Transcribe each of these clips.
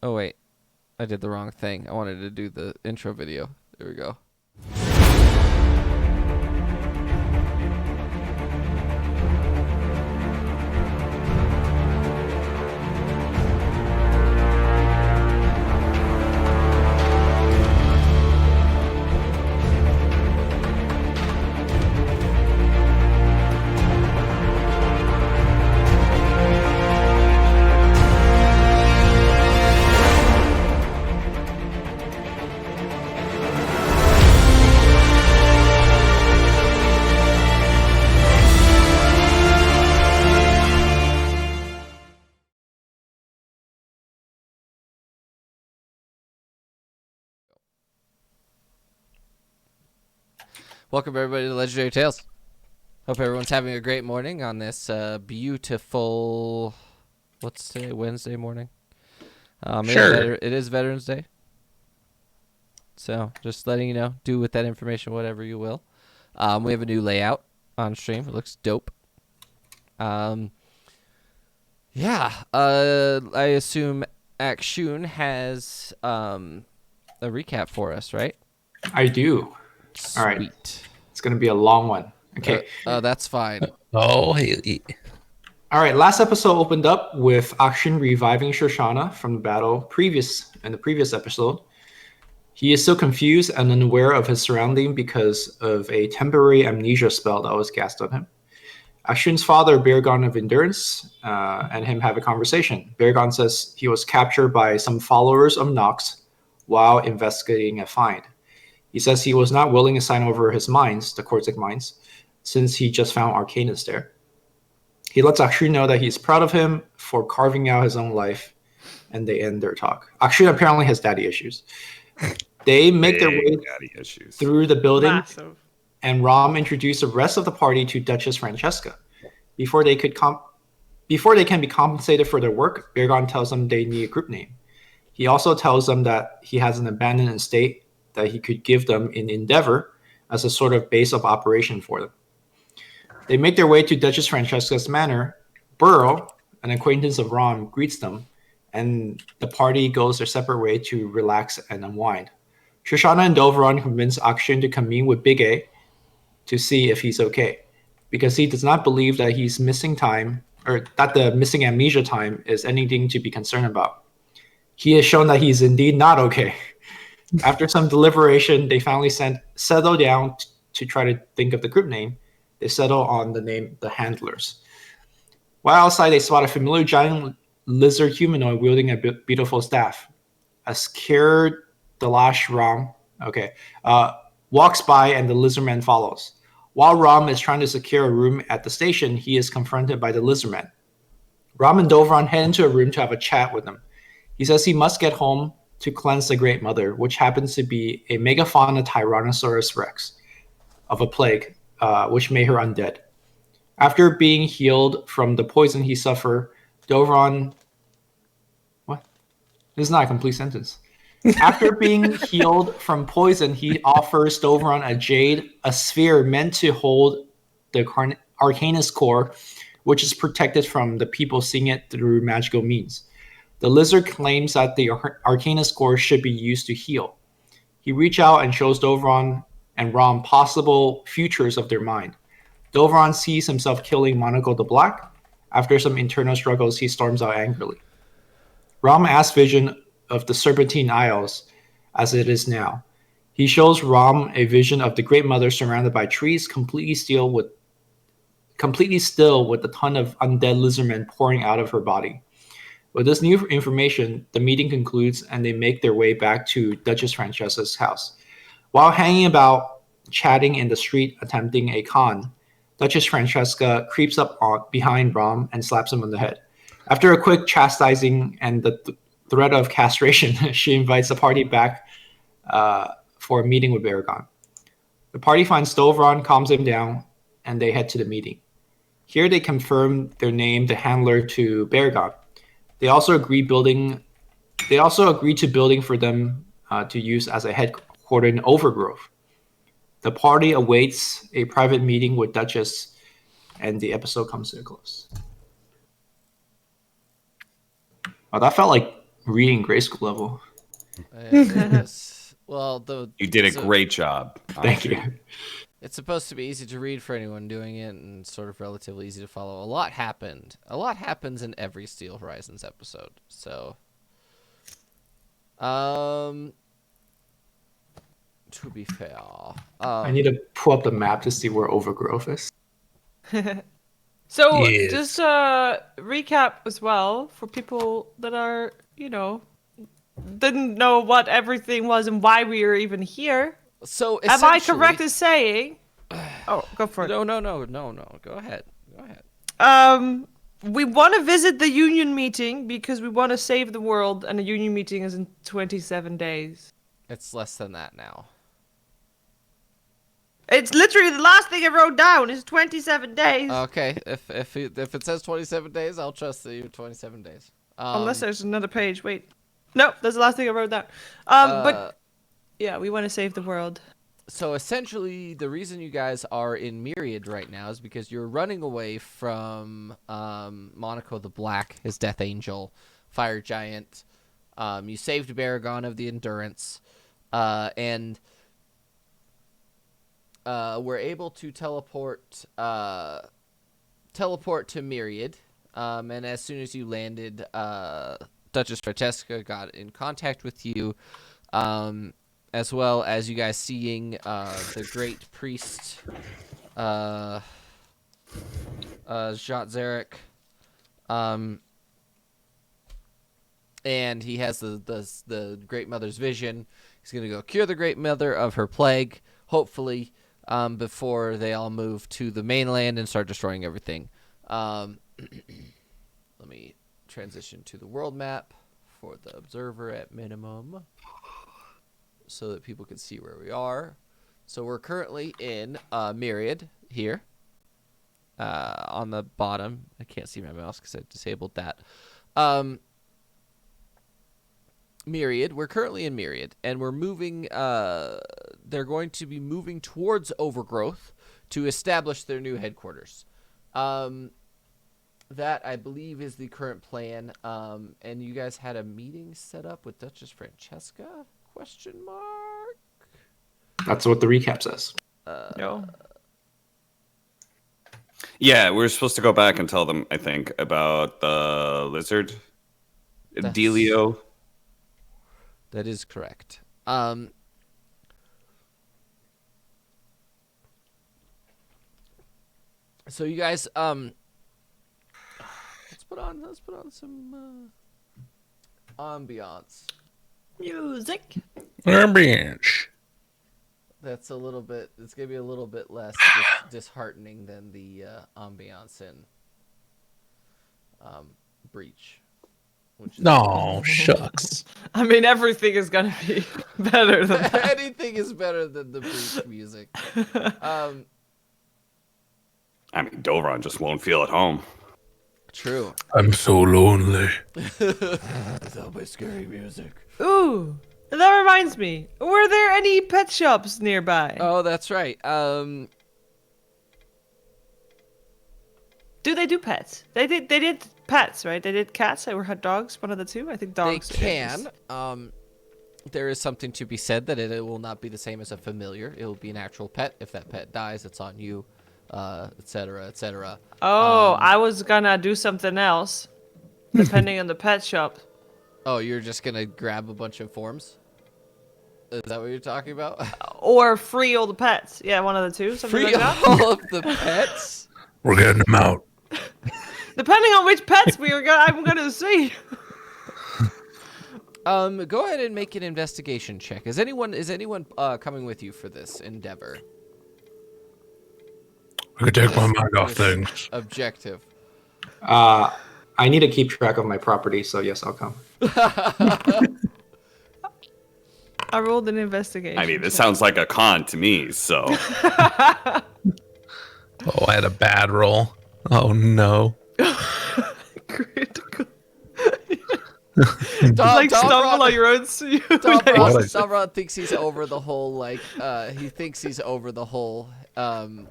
Oh wait, I did the wrong thing. I wanted to do the intro video. There we go. Welcome everybody to Legendary Tales. Hope everyone's having a great morning on this beautiful. What's today? Wednesday morning. Sure. It is Veterans Day. So just letting you know, do with that information whatever you will. We have a new layout on stream. It looks dope. Yeah. I assume Akshun has a recap for us, right? I do. All right. Sweet. It's going to be a long one. Okay. That's fine. Oh, All right. Last episode opened up with Akshin reviving Shoshana from the battle in the previous episode. He is still confused and unaware of his surrounding because of a temporary amnesia spell that was cast on him. Akshin's father, Beargon of Endurance, and him have a conversation. Beargon says he was captured by some followers of Nox while investigating a find. He says he was not willing to sign over his mines, the Korsic mines, since he just found Arcanus there. He lets Akshin know that he's proud of him for carving out his own life, and they end their talk. Akshin apparently has daddy issues. They make their way through the building, Massive. and Rom introduces the rest of the party to Duchess Francesca. Before they can be compensated for their work, Beargon tells them they need a group name. He also tells them that he has an abandoned estate that he could give them in Endeavor as a sort of base of operation for them. They make their way to Duchess Francesca's manor. Burrow, an acquaintance of Ron, greets them, and the party goes their separate way to relax and unwind. Shoshana and Dovron convince Akshin to convene with Big A to see if he's okay, because he does not believe that he's missing time, or that the missing amnesia time is anything to be concerned about. He has shown that he's indeed not okay. After some deliberation, they finally settle down to try to think of the group name. They settle on the name The Handlers. While outside, they spot a familiar giant lizard humanoid wielding a beautiful staff. A scared Dalash Ram walks by, and the lizardman follows. While Ram is trying to secure a room at the station, he is confronted by the lizardman. Ram and Dovron head into a room to have a chat with him. He says he must get home to cleanse the Great Mother, which happens to be a megafauna Tyrannosaurus Rex of a plague, which made her undead. After being healed from the poison he suffered, Dovron... What? This is not a complete sentence. After being healed from poison, he offers Dovron a jade, a sphere meant to hold the Arcanus core, which is protected from the people seeing it through magical means. The lizard claims that the Arcanus core should be used to heal. He reaches out and shows Dovron and Rom possible futures of their mind. Dovron sees himself killing Monaco the Black. After some internal struggles, he storms out angrily. Rom asks Vision of the Serpentine Isles as it is now. He shows Rom a vision of the Great Mother surrounded by trees, completely still with a ton of undead lizardmen pouring out of her body. With this new information, the meeting concludes and they make their way back to Duchess Francesca's house. While hanging about, chatting in the street, attempting a con, Duchess Francesca creeps up behind Rom and slaps him on the head. After a quick chastising and the threat of castration, she invites the party back for a meeting with Beargon. The party finds Dovron, calms him down, and they head to the meeting. Here they confirm their name, the Handler, to Beargon. They also agree to building for them to use as a headquarters in Overgrove. The party awaits a private meeting with Duchess, and the episode comes to a close. Oh, that felt like reading grade school level. Well, the You did a so great job. Thank you. it's supposed to be easy to read for anyone doing it, and sort of relatively easy to follow. A lot happened. A lot happens in every Steel Horizons episode. So, to be fair, I need to pull up the map to see where Overgrowth is. So Yes. just recap as well for people that are, didn't know what everything was and why we are even here. so Am I essentially- correct in saying? Oh, go for it. No. Go ahead. We want to visit the union meeting because we want to save the world, and the union meeting is in 27 days. It's less than that now. It's literally the last thing I wrote down is 27 days. Okay, if it says 27 days, I'll trust you. 27 days. Unless there's another page. Wait. Nope, that's the last thing I wrote down. But yeah, we want to save the world. So essentially, the reason you guys are in Myriad right now is because you're running away from Monaco the Black, his Death Angel, Fire Giant. You saved Baragon of the Endurance, and were able to teleport to Myriad. And as soon as you landed, Duchess Francesca got in contact with you. As well as you guys seeing the great priest, Zhat Zarek, and he has the Great Mother's vision. He's gonna go cure the Great Mother of her plague, hopefully, before they all move to the mainland and start destroying everything. Let me transition to the world map for the observer at minimum, so that people can see where we are. So we're currently in Myriad here. On the bottom. I can't see my mouse because I disabled that. Myriad. We're currently in Myriad. And we're moving... they're going to be moving towards Overgrowth to establish their new headquarters. That, I believe, is the current plan. And you guys had a meeting set up with Duchess Francesca? Question mark? That's what the recap says. No. Yeah, we're supposed to go back and tell them, I think, about the lizard. Delio. That is correct. So you guys, let's put on some ambiance. Music. Ambience. That's a little bit. It's gonna be a little bit less disheartening than the ambiance in Breach. Which is No, shucks. I mean, everything is gonna be better than that. anything is better than the Breach music. I mean, Dovron just won't feel at home. True. I'm so lonely. Without my scary music. Ooh, that reminds me. Were there any pet shops nearby? Oh, that's right. Do they do pets? They did pets, right? They did cats or had dogs, one of the two. I think They dogs. can. There is something to be said that it will not be the same as a familiar. It will be an actual pet. If that pet dies, it's on you, etc., etc. Oh, I was gonna do something else, depending on the pet shop. Oh, you're just gonna grab a bunch of forms? Is that what you're talking about? Or free all the pets. Yeah, one of the two. Something Free like that. all of the pets? We're getting them out. Depending on which pets I'm gonna see. Go ahead and make an investigation check. Is anyone coming with you for this endeavor? I could take my mind off things. Objective. I need to keep track of my property, so yes, I'll come. I rolled an investigation. I mean, this sounds like a con to me, so. Oh, I had a bad roll. Oh no. Critical. Dom, Like Dom stumble Ron- on your own. Dom Ron thinks he's over the whole, like, he thinks he's over the whole,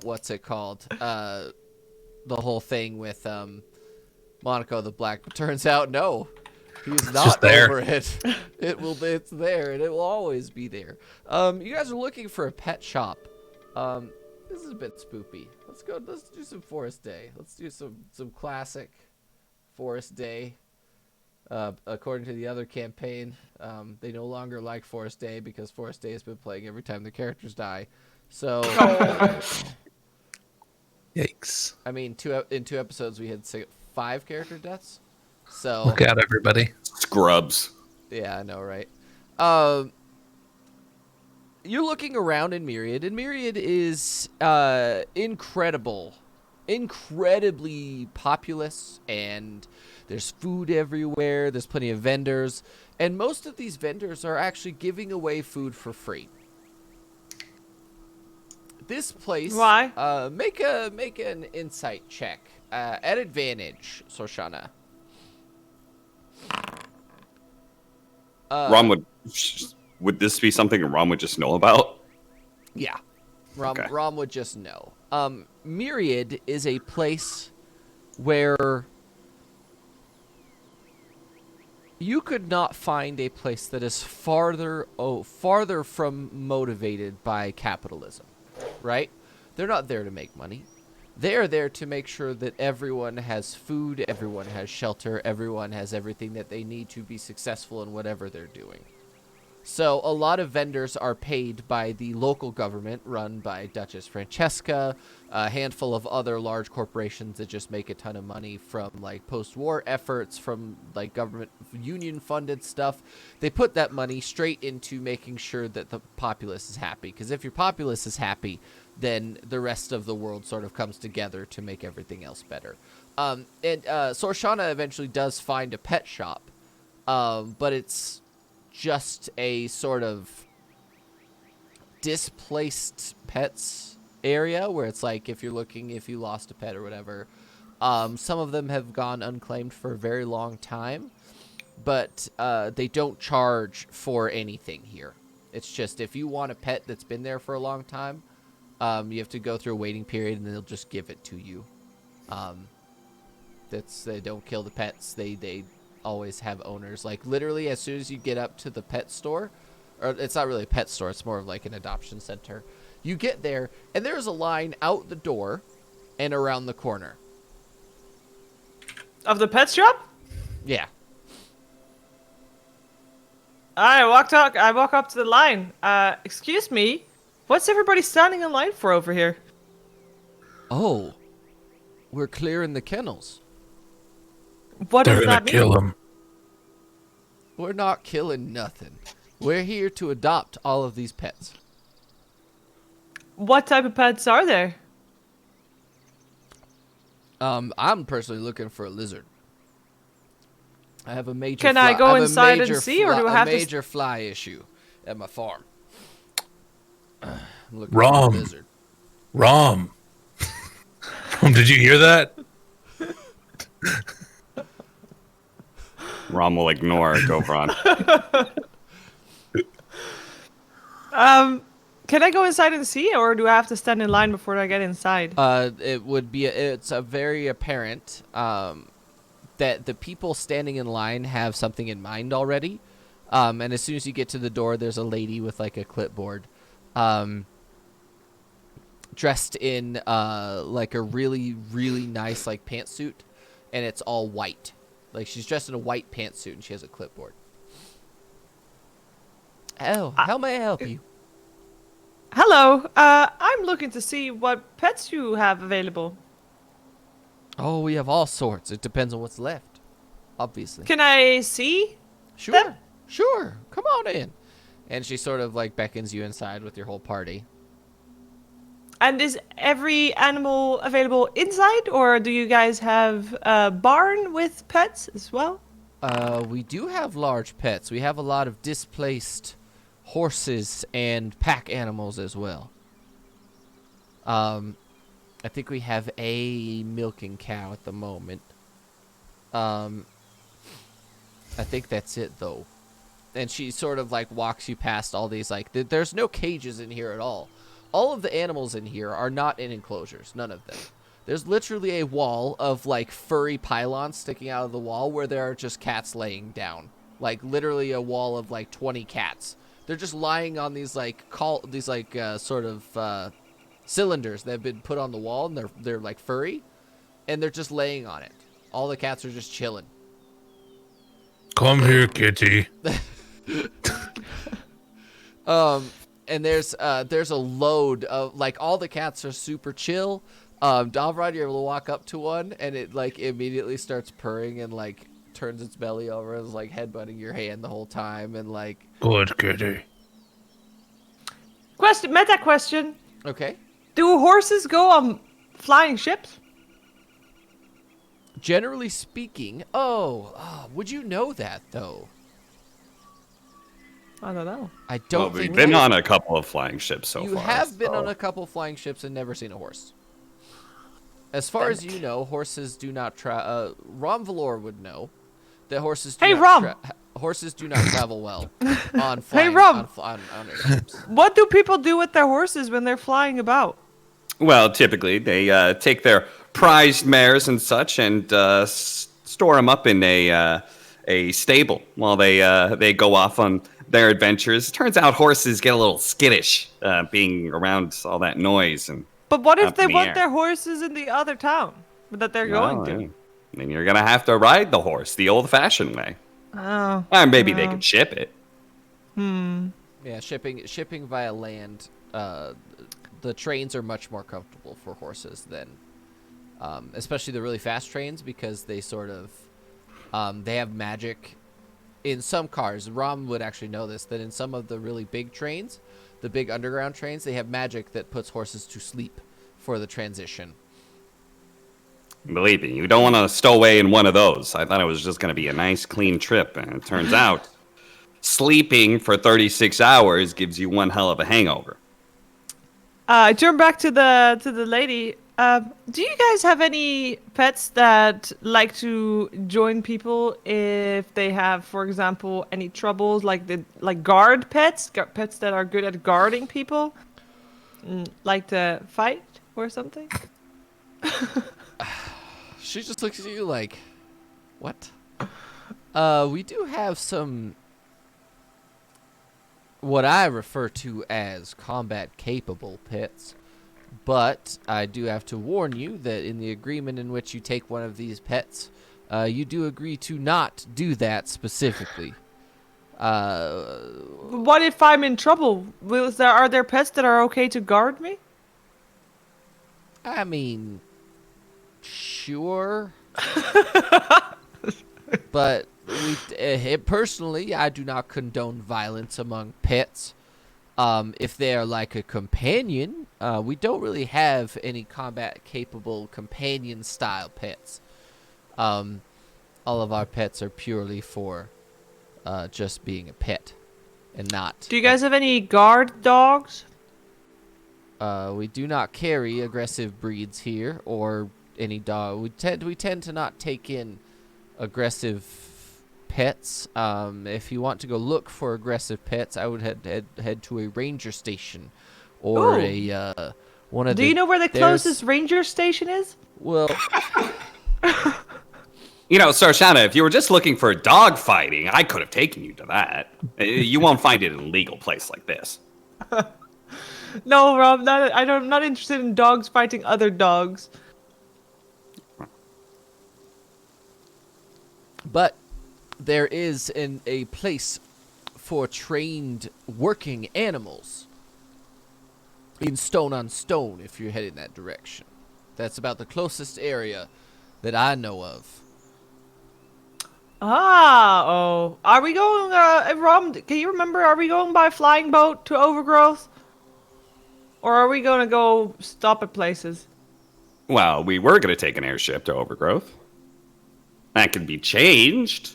what's it called? The whole thing with, Monaco the Black. But turns out, no. He's just not there. over it. It's there, and it will always be there. You guys are looking for a pet shop. This is a bit spoopy. Let's do some Forest Day. Let's do some classic Forest Day. According to the other campaign, they no longer like Forest Day because Forest Day has been playing every time the characters die. So, Yikes. I mean, in 2 episodes we had 5 character deaths. So Look out, everybody. Scrubs. yeah, I know, right? You're looking around in Myriad, and Myriad is incredibly populous, and there's food everywhere. There's plenty of vendors, and most of these vendors are actually giving away food for free. This place, Why? Make an insight check at advantage, Sorshana. Rom would this be something Rom would just know about? Yeah. Rom, Okay. Rom would just know. Myriad is a place where you could not find a place that is farther from motivated by capitalism, right? They're not there to make money. They're there to make sure that everyone has food, everyone has shelter, everyone has everything that they need to be successful in whatever they're doing. So a lot of vendors are paid by the local government run by Duchess Francesca, a handful of other large corporations that just make a ton of money from like post-war efforts, from like government union funded stuff. They put that money straight into making sure that the populace is happy, because if your populace is happy, then the rest of the world sort of comes together to make everything else better. Sorshana eventually does find a pet shop, but it's just a sort of displaced pets area where it's like if you lost a pet or whatever. Some of them have gone unclaimed for a very long time, but they don't charge for anything here. It's just if you want a pet that's been there for a long time, you have to go through a waiting period and they'll just give it to you. They don't kill the pets. They always have owners. Like literally as soon as you get up to the pet store, or it's not really a pet store, it's more of like an adoption center. You get there and there's a line out the door and around the corner. Of the pet shop? Yeah. I walk up to the line. Excuse me, what's everybody standing in line for over here? Oh, we're clearing the kennels. What They're does gonna that mean? kill him. We're not killing nothing. We're here to adopt all of these pets. What type of pets are there? I'm personally looking for a lizard. I have a major. Can I go inside and see, or do I have to a major fly issue at my farm? I'm looking Rom. for a lizard. Rom. Did you hear that? Rom will ignore Gobron. Can I go inside and see, or do I have to stand in line before I get inside? It's a very apparent that the people standing in line have something in mind already. And as soon as you get to the door, there's a lady with like a clipboard, dressed in like a really, really nice like pantsuit, and it's all white. Like she's dressed in a white pantsuit and she has a clipboard. Oh, how may I help you? Hello, I'm looking to see what pets you have available. Oh, we have all sorts. It depends on what's left, obviously. Can I see? Sure, them? sure. Come on in. And she sort of like beckons you inside with your whole party. And is every animal available inside, or do you guys have a barn with pets as well? We do have large pets. We have a lot of displaced horses and pack animals as well. I think we have a milking cow at the moment. I think that's it though. And she sort of like walks you past all these like there's no cages in here at all. All of the animals in here are not in enclosures, none of them. There's literally a wall of like furry pylons sticking out of the wall where there are just cats laying down. Like literally a wall of like 20 cats. They're just lying on these like sort of cylinders that have been put on the wall, and they're like furry, and they're just laying on it. All the cats are just chilling. Come here, kitty. And there's a load of like all the cats are super chill. Dalvrod, you're able to walk up to one, and it like immediately starts purring and like turns its belly over and is like headbutting your hand the whole time, and like. Good kitty. Meta question. Okay. Do horses go on flying ships? Generally speaking, would you know that though? I don't know. I don't Well, think we've been you- on a couple of flying ships so You far. have been so- on a couple flying ships and never seen a horse. As far as you know, horses do not Rom Valor would know that horses do Hey, not Rom! horses do not travel well on flying Rom! on airships. What do people do with their horses when they're flying about? Well, typically they take their prized mares and such and store them up in a stable while they go off on their adventures. Turns out horses get a little skittish being around all that noise and. But what if Up they in the want air. their horses in the other town that they're going to? Yeah. Then you're gonna have to ride the horse the old-fashioned way. Oh. Or maybe they Yeah. could ship it. Yeah, shipping via land. The trains are much more comfortable for horses than, especially the really fast trains, because they sort of, they have magic. In some cars, Rom would actually know this, that in some of the really big trains, the big underground trains, they have magic that puts horses to sleep for the transition. Believe me, you don't want to stow away in one of those. I thought it was just going to be a nice, clean trip, and it turns out sleeping for 36 hours gives you one hell of a hangover. I turn back to the lady. Do you guys have any pets that like to join people if they have, for example, any troubles, like guard pets, pets that are good at guarding people, like to fight or something? She just looks at you like, what? We do have some, what I refer to as combat-capable pets. But I do have to warn you that in the agreement in which you take one of these pets, you do agree to not do that specifically. What if I'm in trouble? Are there pets that are okay to guard me? I mean, sure. But personally, I do not condone violence among pets. If they are like a companion, we don't really have any combat-capable companion-style pets. All of our pets are purely for just being a pet, and not. Do you guys have any guard dogs? We do not carry aggressive breeds here, or any dog. We tend to not take in aggressive pets. If you want to go look for aggressive pets, I would head to a ranger station, or Ooh. one of. Do you know where the there's- closest ranger station is? Well, You know, Sarshana, if you were just looking for dog fighting, I could have taken you to that. You won't find it in a legal place like this. No, Rob. I'm not interested in dogs fighting other dogs. but there is a place for trained working animals in Stone on Stone. If you're heading that direction, that's about the closest area that I know of. Are we going, Rob, can you remember, are we going by flying boat to Overgrowth? Or are we gonna go stop at places? Well, we were going to take an airship to Overgrowth. That can be changed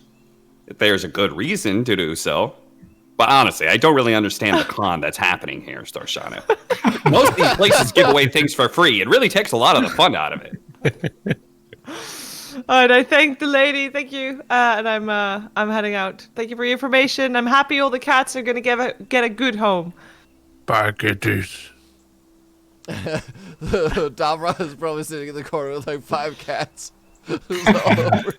if there's a good reason to do so. But honestly, I don't really understand the con that's happening here, Starshana. Most of these places give away things for free. It really takes a lot of the fun out of it. Alright, I thank the lady, thank you, and I'm heading out. Thank you for your information. I'm happy all the cats are gonna get a good home. Bye, kitties. Dabra is probably sitting in the corner with like 5 cats. It's all over.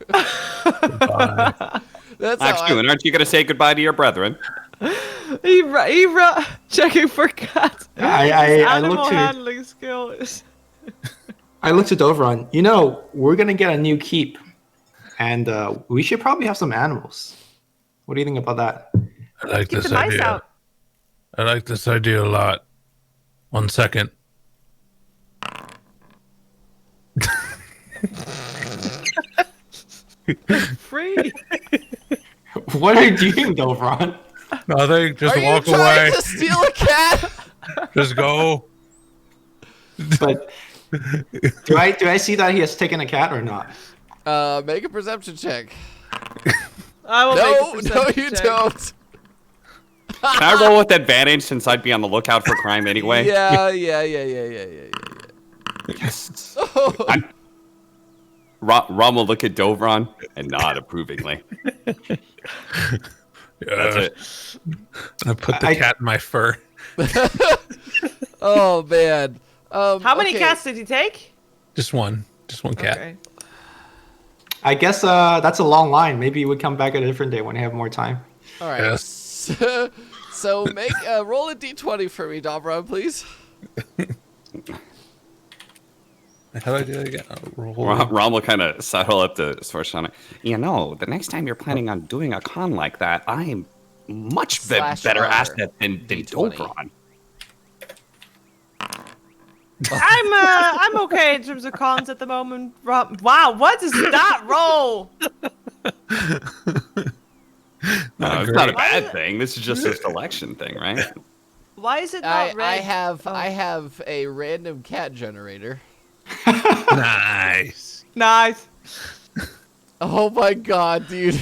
Bye. That's how Actually, aren't you going to say goodbye to your brethren? Checking for cats. I His looked animal to handling skill is. I looked at Dovron. You know, we're gonna get a new keep, and we should probably have some animals. What do you think about that? I like Keep this the mice idea. out. I like this idea a lot. 1 second. Free. What are you doing, Dovron? Nothing. Just Are you walk trying away. to steal a cat? Just go. But do I see that he has taken a cat or not? Make a perception check. I will No, make a no, perception you check. don't. Can I roll with advantage since I'd be on the lookout for crime anyway? Yeah. Yes. Oh, Rom will look at Dovron and nod approvingly. That's Yeah. it. I put the I- cat in my fur. oh man. How many okay. cats did he take? Just one. Just one cat. Okay. I guess that's a long line. Maybe we come back at a different day when you have more time. All right. Yes. So make roll a d20 for me, Dabra, please. How do I do that again? Roll. Rom will kind of settle up to Svarshana. You know, the next time you're planning on doing a con like that, I'm much Slash better R, asset than D20. Dovron. I'm okay in terms of cons at the moment. Wow, what is that roll? It's not a bad thing. This is just a selection thing, right? Why is it not red? I have a random cat generator. Nice. Nice. Oh my god, dude.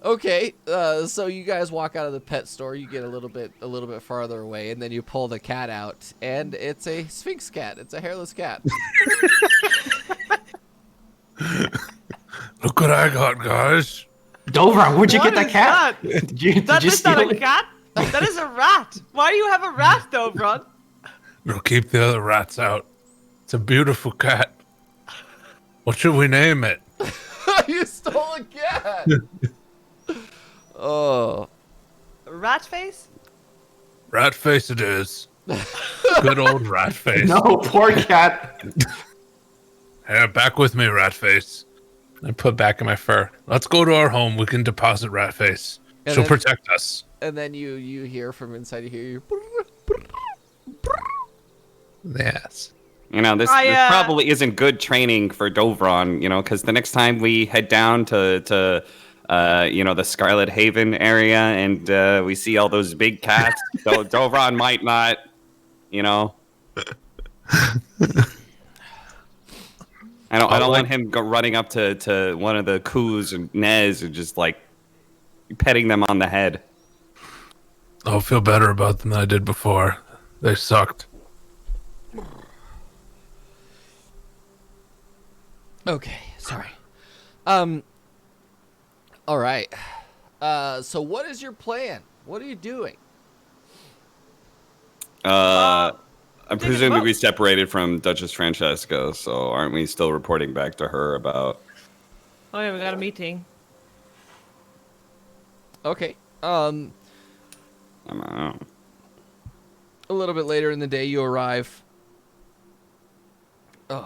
Okay, so you guys walk out of the pet store. You get a little bit farther away, and then you pull the cat out, and it's a Sphinx cat. It's a hairless cat. Look what I got, guys. Dovron, where'd you What get that is cat? that? Did you That is steal not a it? cat. That is a rat. Why do you have a rat, though, Ron? We'll keep the other rats out. It's a beautiful cat. What should we name it? You stole a cat. Oh, Rat face? Rat face it is. Good old rat face. No, poor cat. Here, back with me, rat face. I put back in my fur. Let's go to our home. We can deposit rat face. And She'll then- protect us. and then you hear from inside. You hear you. Yes. You know, this probably isn't good training for Dovron, you know, because the next time we head down to you know, the Scarlet Haven area and we see all those big cats, Dovron might not, you know. I don't want him running up to one of the Coos and Nez and just like petting them on the head. I'll feel better about them than I did before. They sucked. Okay, sorry. All right. So what is your plan? What are you doing? I'm Take a presuming vote. we separated from Duchess Francesca, so aren't we still reporting back to her about? Oh yeah, we got a meeting. Okay. I don't know. A little bit later in the day, you arrive. A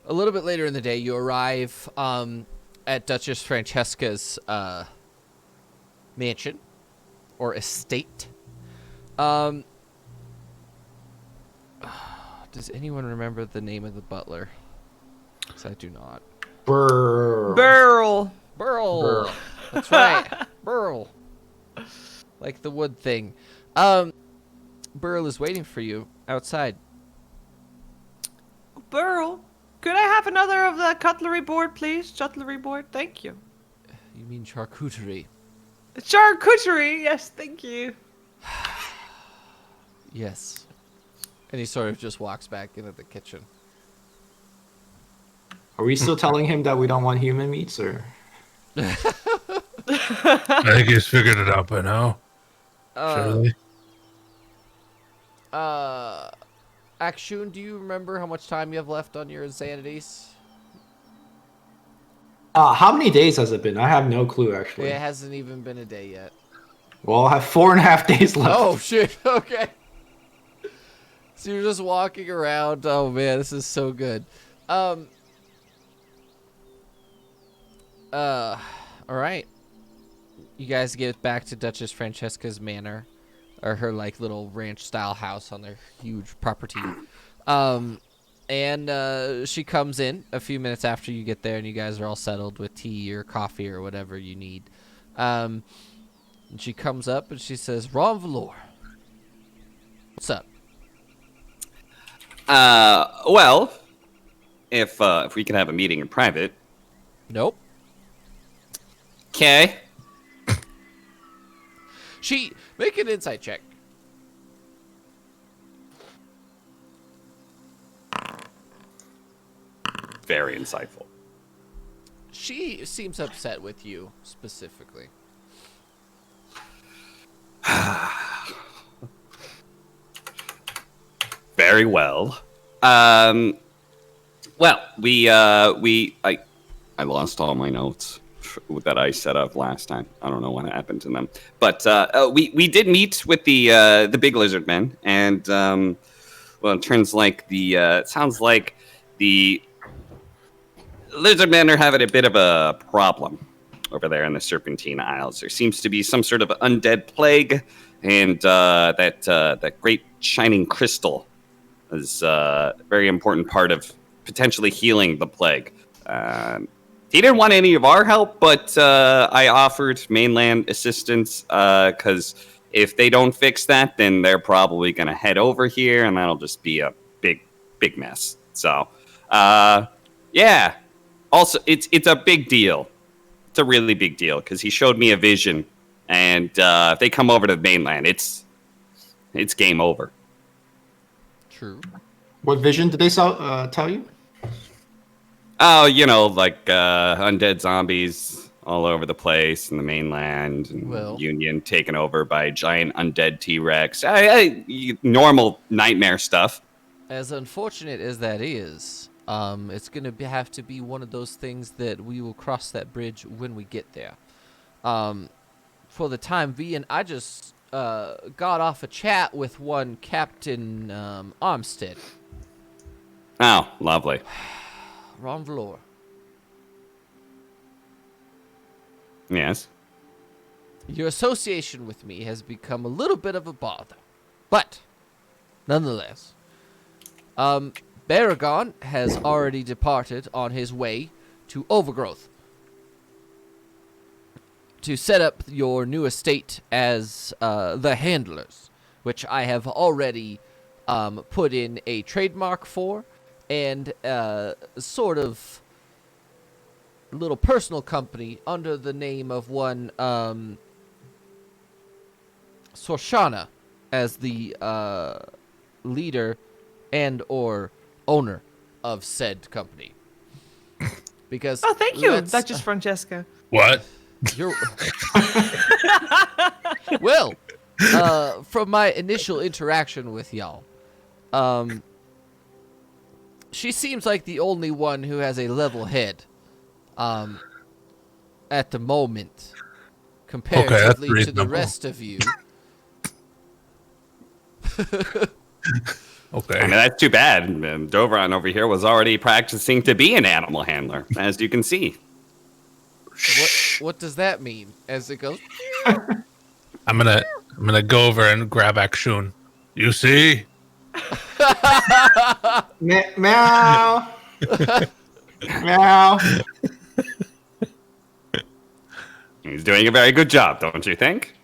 little bit later in the day, you arrive at Duchess Francesca's mansion or estate. Does anyone remember the name of the butler? 'Cause I do not. Brr. Burl. Burl. That's right. Burl. Like the wood thing. Burl is waiting for you outside. Burl. Could I have another of the cutlery board, please? Cutlery board, thank you. You mean charcuterie? Charcuterie, yes, thank you. Yes. And he sort of just walks back into the kitchen. Are we still telling him that we don't want human meats, or? I think he's figured it out by now. Surely. Akshun, do you remember how much time you have left on your insanities? How many days has it been? I have no clue actually. It hasn't even been a day yet. Well, I have 4.5 days left. Oh shit! Okay. So you're just walking around. Oh man, this is so good. All right. You guys get back to Duchess Francesca's manor, or her like little ranch-style house on their huge property. And she comes in a few minutes after you get there, and you guys are all settled with tea or coffee or whatever you need. And she comes up and she says, "Ron Valor, what's up?" Well, if we can have a meeting in private. Nope. Okay. She make an insight check. Very insightful. She seems upset with you specifically. Very well. Well, I lost all my notes that I set up last time. I don't know what happened to them, but we did meet with the big lizard men, and well, it sounds like the lizard men are having a bit of a problem over there in the Serpentine Isles. There seems to be some sort of undead plague, and that great shining crystal is a very important part of potentially healing the plague. He didn't want any of our help, but I offered mainland assistance because if they don't fix that, then they're probably going to head over here, and that'll just be a big mess. So, yeah. Also, it's a big deal. It's a really big deal because he showed me a vision, and if they come over to the mainland, it's game over. True. What vision did they tell you? Oh, like undead zombies all over the place in the mainland, and Union taken over by giant undead T-Rex. Normal nightmare stuff. As unfortunate as that is, it's going to have to be one of those things that we will cross that bridge when we get there. For the time being, I just got off a chat with one Captain Armstead. Oh, lovely. Ron Valor. Yes. Your association with me has become a little bit of a bother. But, nonetheless, Baragon has already departed on his way to Overgrowth to set up your new estate as the Handlers, which I have already put in a trademark for, and sort of little personal company under the name of one Sorshana as the leader and or owner of said company. Because thank you, Duchess Francesca. What? You're well, from my initial interaction with y'all, she seems like the only one who has a level head, at the moment, comparatively to the rest of you. Okay. I mean, that's too bad. Dovron over here was already practicing to be an animal handler, as you can see. What does that mean? As it goes, I'm gonna go over and grab Akshun. You see? Meow. Meow. He's doing a very good job, don't you think?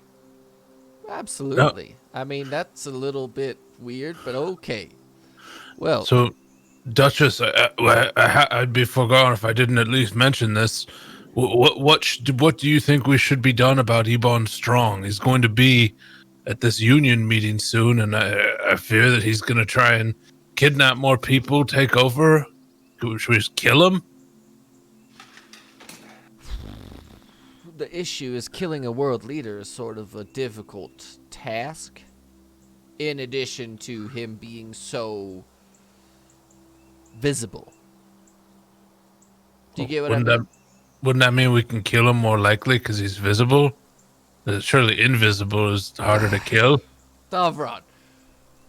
absolutely. I mean, that's a little bit weird, but okay. Well, So, Duchess, I'd be forgotten if I didn't at least mention this. What do you think we should be done about Ebon Strong? He's going to be at this union meeting soon, and I fear that he's going to try and kidnap more people, take over. Should we just kill him? the issue is killing a world leader is sort of a difficult task. in addition to him being so visible. Do you get what I mean? Wouldn't that mean we can kill him more likely because he's visible? Surely invisible is harder to kill. Davron.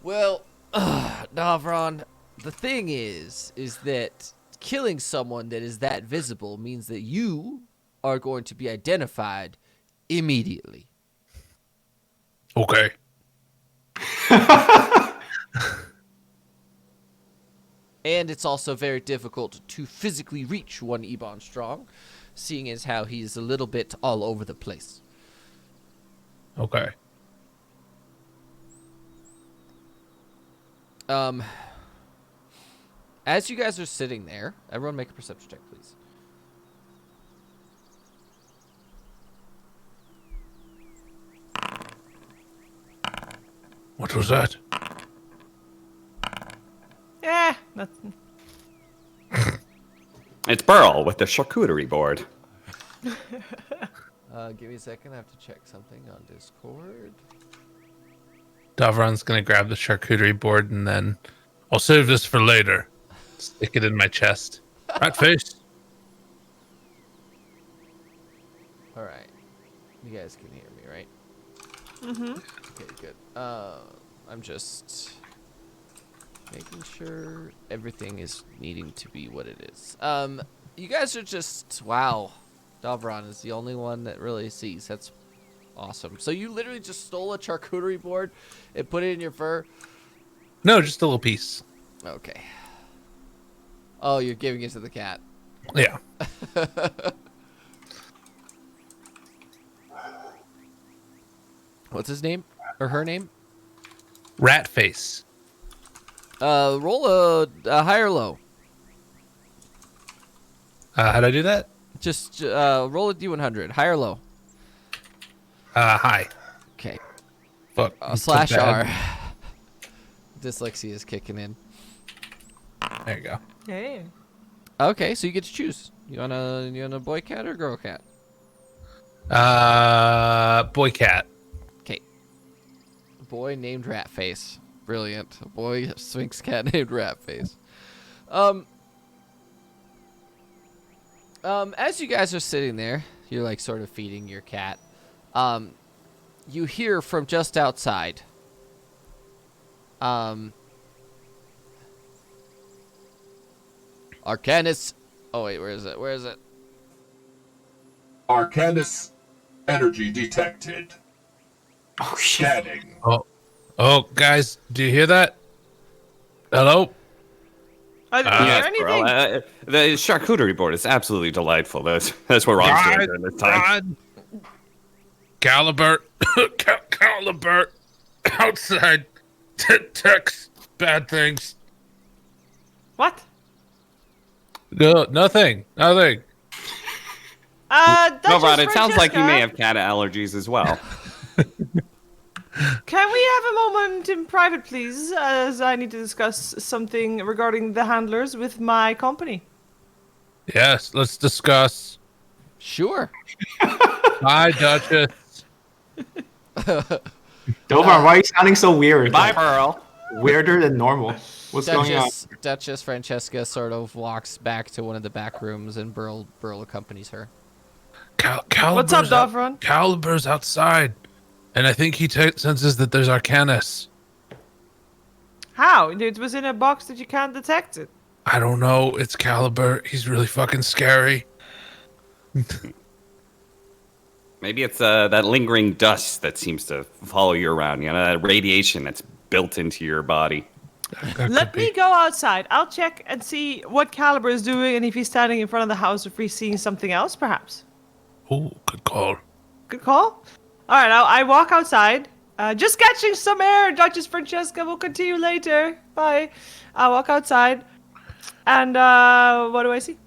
Well, Davron, the thing is that killing someone that is that visible means that you are going to be identified immediately. Okay. And it's also very difficult to physically reach one Ebon Strong, seeing as how he's a little bit all over the place. Okay. As you guys are sitting there, everyone make a perception check, please. What was that? Yeah, nothing. It's Burl with the charcuterie board. Give me a second. I have to check something on Discord. Davron's gonna grab the charcuterie board and then I'll save this for later. Stick it in my chest. Rat face. All right. You guys can hear me, right? Mm-hmm. Okay, good. I'm just making sure everything is needing to be what it is. You guys are just, wow. Davron is the only one that really sees. That's awesome. So you literally just stole a charcuterie board and put it in your fur? No, just a little piece. Okay. Oh, you're giving it to the cat. Yeah. What's his name? Or her name? Rat face. Roll a high or low. How'd I do that? Just roll a D100. High or low? Hi. Okay. Fuck. Slash bad. R. Dyslexia is kicking in. There you go. Hey. Okay, so you get to choose. You want a boy cat or girl cat? Boy cat. Okay. Boy named Ratface. Brilliant. A boy Sphinx cat named Ratface. As you guys are sitting there, you're like sort of feeding your cat. You hear from just outside. Arcanus. Oh wait, where is it? Where is it? Arcanus energy detected. Oh shit. Scanning. Oh, guys, do you hear that? Hello? I didn't hear Yes, anything. Burl. The charcuterie board is absolutely delightful. That's what Ron's doing during this time. Calibert. Calibert. Outside. Text. Bad things. What? No, nothing. Nothing. No, Duchess Ron, it sounds like you may Francesca, have cat allergies as well. Can we have a moment in private, please, as I need to discuss something regarding the handlers with my company? Yes, let's discuss. Sure. Hi, Duchess. Dovan, why are you sounding so weird? Bye, Like, Burl. weirder than normal. What's going on? Duchess Francesca sort of walks back to one of the back rooms, and Burl accompanies her. What's up, Davron? Calibur's outside, and I think he senses that there's Arcanus. How? It was in a box that you can't detect it. I don't know. It's Calibur. He's really fucking scary. Maybe it's that lingering dust that seems to follow you around. You know, that radiation that's built into your body. That Let could me be. go outside. I'll check and see what Caliber is doing and if he's standing in front of the house, if he's seeing something else, perhaps. Ooh, good call. Good call. All right, I walk outside. Just catching some air, Duchess Francesca. We'll continue later. Bye. I walk outside. And what do I see?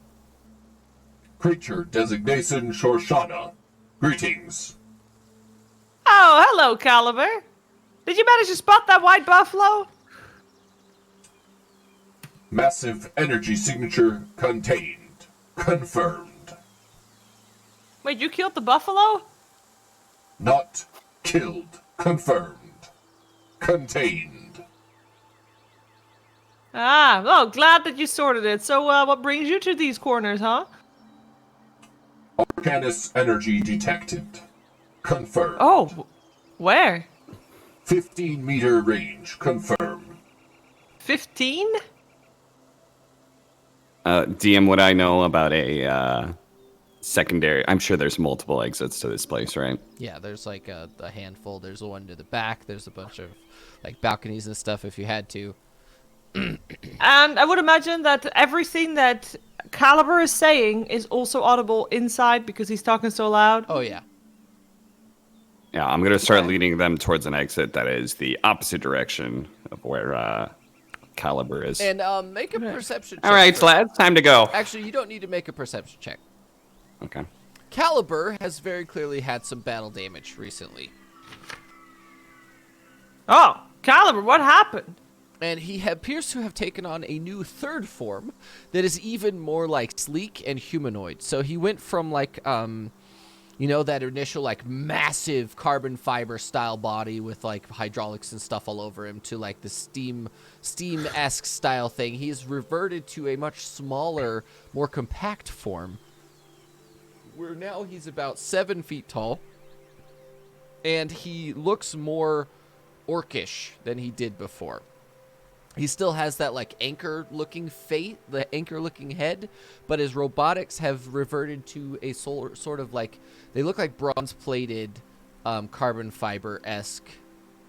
Creature designation Shorshana. Greetings. Oh, hello, Caliber. Did you manage to spot that white buffalo? Massive energy signature contained. Confirmed. Wait, you killed the buffalo? Not killed. Confirmed. contained. Ah, well, glad that you sorted it. So, what brings you to these corners, huh? Arcanus energy detected. Confirmed. Oh, where? 15-meter range confirmed. 15? DM, would I know about a secondary? I'm sure there's multiple exits to this place, right? Yeah, there's like a handful. There's the one to the back. There's a bunch of like balconies and stuff if you had to. And I would imagine that everything that Caliber is saying is also audible inside because he's talking so loud. Oh yeah. Yeah, I'm gonna start leading them towards an exit that is the opposite direction of where Caliber is. And make a perception check. All right, for- lads, time to go. Actually, you don't need to make a perception check. Okay. Caliber has very clearly had some battle damage recently. Oh, Caliber, what happened? And he appears to have taken on a new third form that is even more like sleek and humanoid. So he went from like you know, that initial like massive carbon fiber style body with like hydraulics and stuff all over him to like the steam-esque style thing. He's reverted to a much smaller, more compact form, where now he's about 7 feet tall, and he looks more orcish than he did before. He still has that like anchor-looking the anchor-looking head, but his robotics have reverted to a sort of like, they look like bronze-plated carbon fiber-esque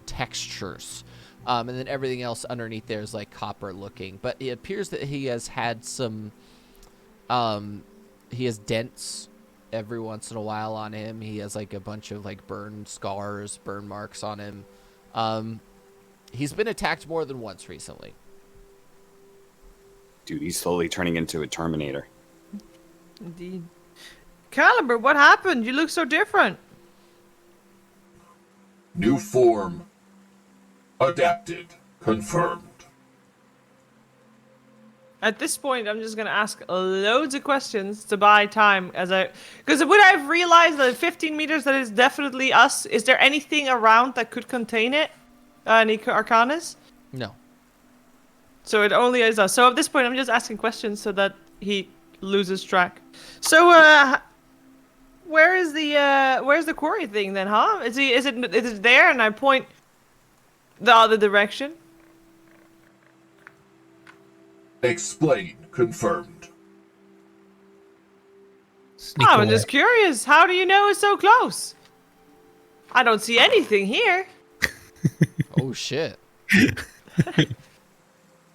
textures. And then everything else underneath there is like copper-looking. But it appears that he has had some, he has dents every once in a while on him. He has like a bunch of like burn scars, burn marks on him. He's been attacked more than once recently. Dude, he's slowly turning into a Terminator. Indeed. Caliber, what happened? You look so different. New form adapted. Confirmed. At this point, I'm just gonna ask loads of questions to buy time because would I have realized that 15 meters that is definitely us? Is there anything around that could contain it? Any Arcanus? No. So it only is us. So at this point, I'm just asking questions so that he loses track. So, where's the quarry thing then, huh? Is it there? And I point the other direction. Explain. Confirmed. Sneak I'm away. just curious. How do you know it's so close? I don't see anything here. Oh shit.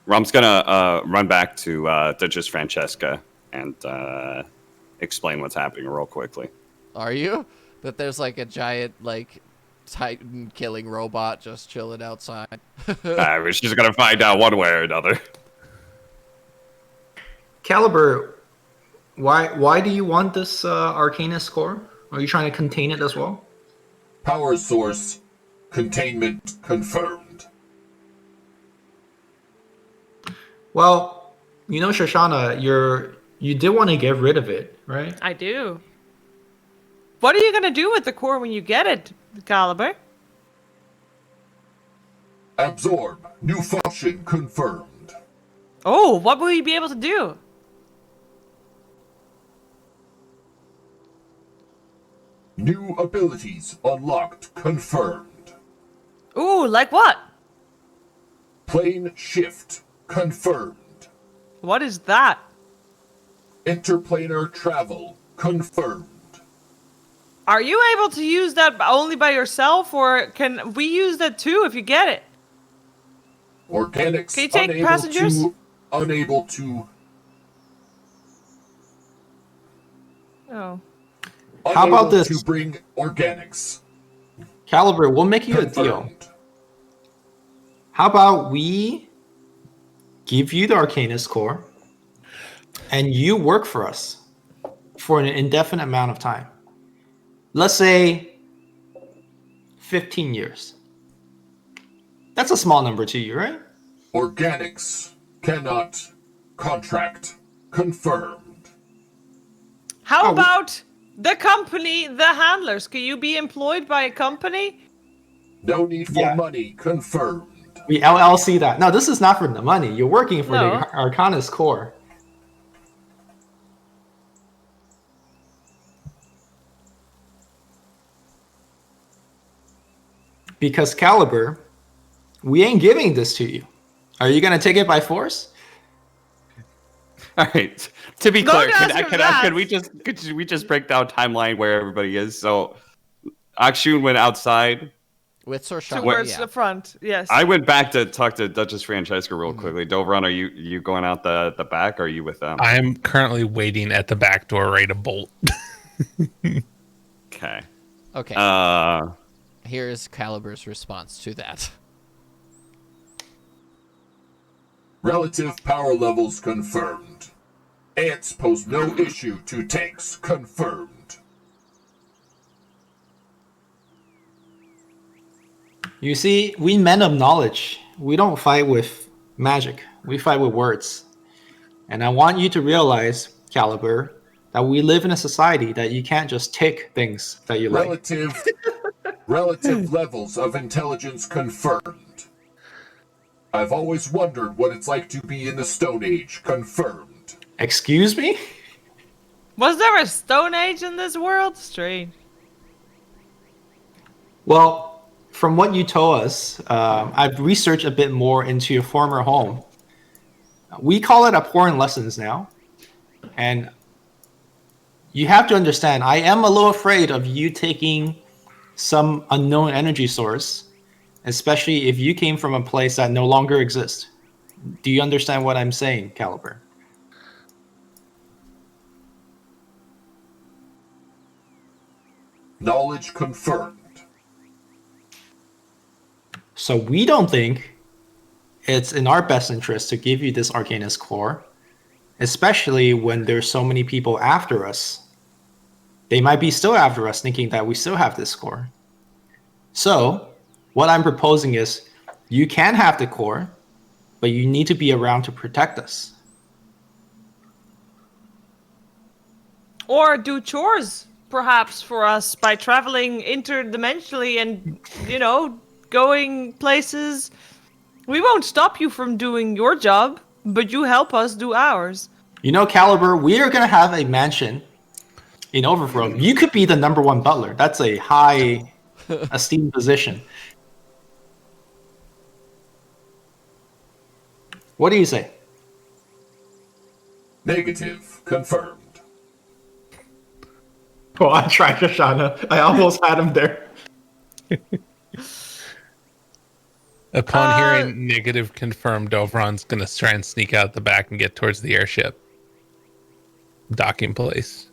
Rom's gonna run back to Duchess Francesca and explain what's happening real quickly. Are you? That there's like a giant like Titan killing robot just chilling outside. She's gonna find out one way or another. Caliber, why do you want this Arcanus core? Are you trying to contain it as well? Power source containment confirmed. Well, you know, Shoshana, you did want to get rid of it, right? I do. What are you gonna do with the core when you get it, Caliber? Absorb. New function confirmed. Oh, what will you be able to do? New abilities unlocked confirmed. Ooh, like what? Plane shift confirmed. What is that? Interplanar travel confirmed. Are you able to use that only by yourself, or can we use that too if you get it? Organics Can you take passengers? Unable to. Oh. How about unable this? To bring organics. Caliber, we'll make you a deal. Confirmed. How about we give you the Arcanus core and you work for us for an indefinite amount of time? Let's say 15 years. That's a small number to you, right? Organics cannot contract confirmed. How Oh, about the company, the handlers? Can you be employed by a company? No need for Yeah. money. Confirmed. We LLC that. No, this is not for the money. You're working for No. the Arcanist core. Because Caliber, we ain't giving this to you. Are you gonna take it by force? All right. To be Don't clear, ask him that. could we just break down timeline where everybody is? So, Akshun went outside. With Sorshana, Towards yeah. the front, yes. I went back to talk to Duchess Francesca real quickly. Dovron, are you going out the back? Or are you with them? I am currently waiting at the back door, ready to bolt. Okay. Okay. Here's Caliber's response to that. Relative power levels confirmed. Ants pose no issue to tanks. Confirmed. You see, we men of knowledge, we don't fight with magic. We fight with words. And I want you to realize, Caliber, that we live in a society that you can't just take things that you like. Relative levels of intelligence confirmed. I've always wondered what it's like to be in the Stone Age. Confirmed. Excuse me? Was there a Stone Age in this world? Strange. Well, from what you told us, I've researched a bit more into your former home. We call it abhorrent lessons now. And you have to understand, I am a little afraid of you taking some unknown energy source, especially if you came from a place that no longer exists. Do you understand what I'm saying, Caliber? Knowledge confirmed. So we don't think it's in our best interest to give you this Arcanist core, especially when there's so many people after us. They might be still after us thinking that we still have this core. So what I'm proposing is you can have the core, but you need to be around to protect us. Or do chores, perhaps, for us by traveling interdimensionally and, going places. We won't stop you from doing your job, but you help us do ours. You know, Caliber, we are going to have a mansion in Overgrowth. You could be the number one butler. That's a high esteemed position. What do you say? Negative confirmed. Oh, I tried Shoshana. I almost had him there. Upon hearing negative confirmed, Dovron's gonna try and sneak out the back and get towards the airship docking place.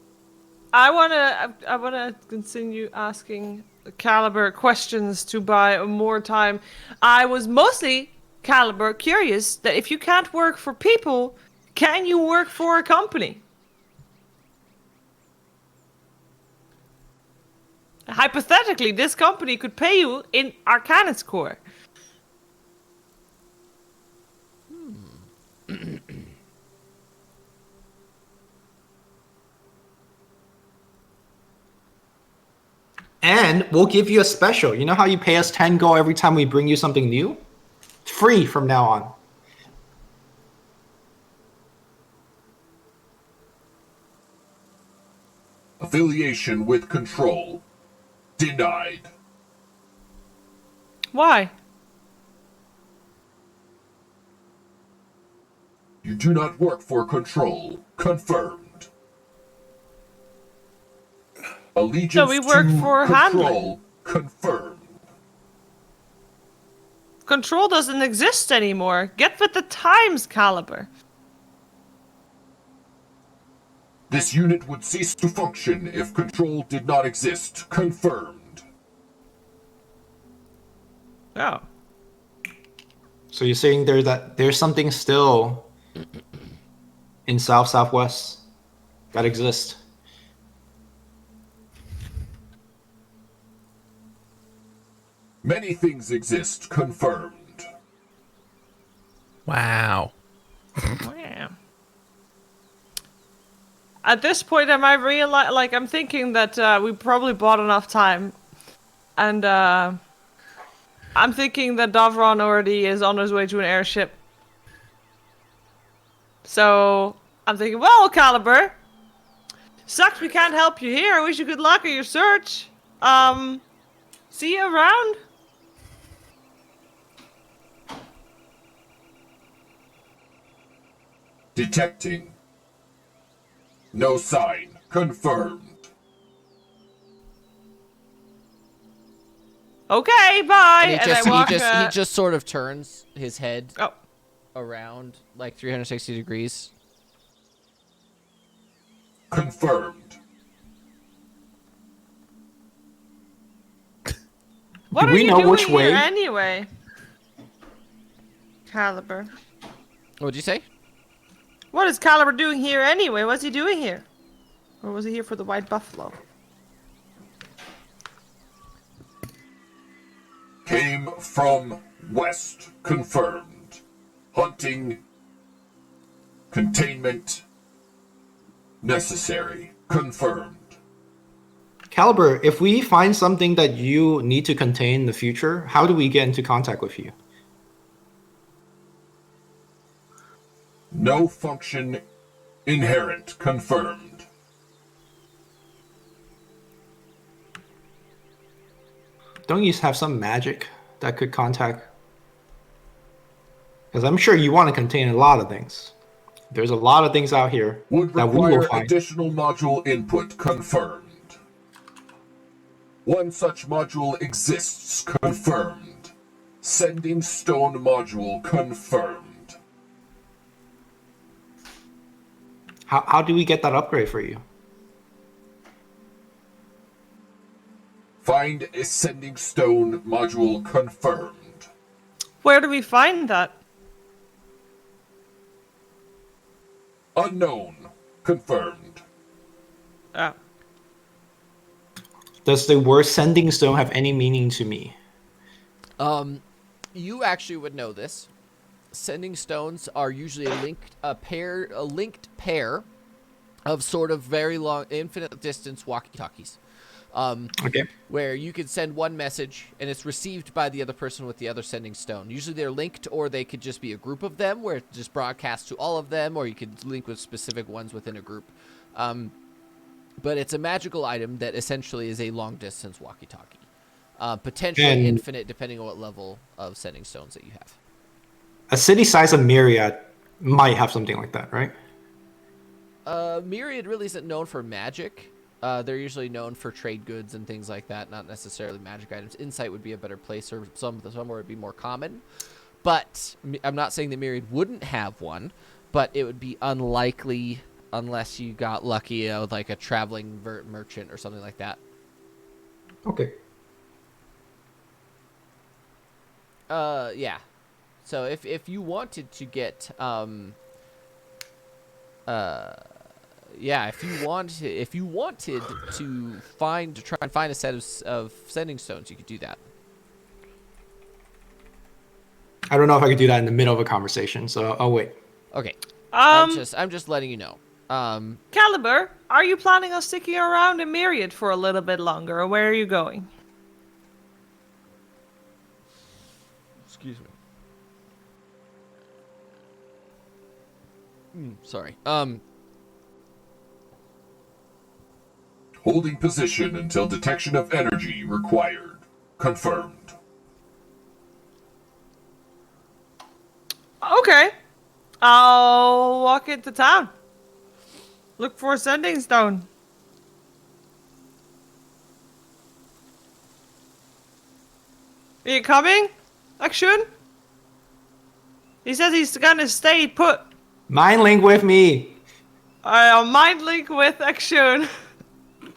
I wanna continue asking Caliber questions to buy more time. I was mostly, Caliber, curious that if you can't work for people, can you work for a company? Hypothetically, this company could pay you in Arcanist core. And we'll give you a special. You know how you pay us 10 gold every time we bring you something new? Free from now on. Affiliation with Control. Denied. Why? You do not work for Control. Confirmed. Allegiance So we work to for Control. Confirmed. Control doesn't exist anymore. Get with the times, Caliber. This unit would cease to function if Control did not exist. Confirmed. Oh. So you're saying there's something still in Southwest that exists. Many things exist. Confirmed. Wow. Wow. At this point, am I I'm thinking that we probably bought enough time, and I'm thinking that Davron already is on his way to an airship. So I'm thinking, well, Caliber, sucks we can't help you here. I wish you good luck in your search. See you around. Detecting. No sign. Confirmed. Okay, bye. And And I walk. he just sort of turns his head Oh, around like 360 degrees. Confirmed. what Do are we you know doing which here way? anyway? Caliber. What'd you say? What is Caliber doing here anyway? What's he doing here? Or was he here for the White Buffalo? Came from west. Confirmed. Hunting. Containment. Necessary. Confirmed. Caliber, if we find something that you need to contain in the future, how do we get into contact with you? No function inherent. Confirmed. Don't you have some magic that could contact? Because I'm sure you want to contain a lot of things. There's a lot of things out here Would that we will require find. additional module input. Confirmed. One such module exists. Confirmed. Sending stone module. Confirmed. How do we get that upgrade for you? Find a sending stone module. Confirmed. Where do we find that? Unknown. Confirmed. Oh. Does the word sending stone have any meaning to me? You actually would know this. Sending stones are usually a linked pair of sort of very long, infinite distance walkie-talkies. Okay. Where you can send one message and it's received by the other person with the other sending stone. Usually they're linked, or they could just be a group of them where it just broadcasts to all of them, or you could link with specific ones within a group. But it's a magical item that essentially is a long-distance walkie-talkie. Potentially And- infinite, depending on what level of sending stones that you have. A city size of Myriad might have something like that, right? Myriad really isn't known for magic. They're usually known for trade goods and things like that, not necessarily magic items. Insight would be a better place, or somewhere would be more common. But I'm not saying that Myriad wouldn't have one, but it would be unlikely unless you got lucky with like a traveling merchant or something like that. Okay. Yeah. So if you wanted to get if you wanted to try and find a set of sending stones, you could do that. I don't know if I could do that in the middle of a conversation, so I'll wait. Okay. I'm Um, just letting you know. Caliber, are you planning on sticking around in Myriad for a little bit longer, or where are you going? Excuse me. Sorry. Holding position until detection of energy required. Confirmed. Okay. I'll walk into town. Look for a sending stone. Are you coming, Action? He says he's gonna stay put. Mind link with me. I'll mind link with Action.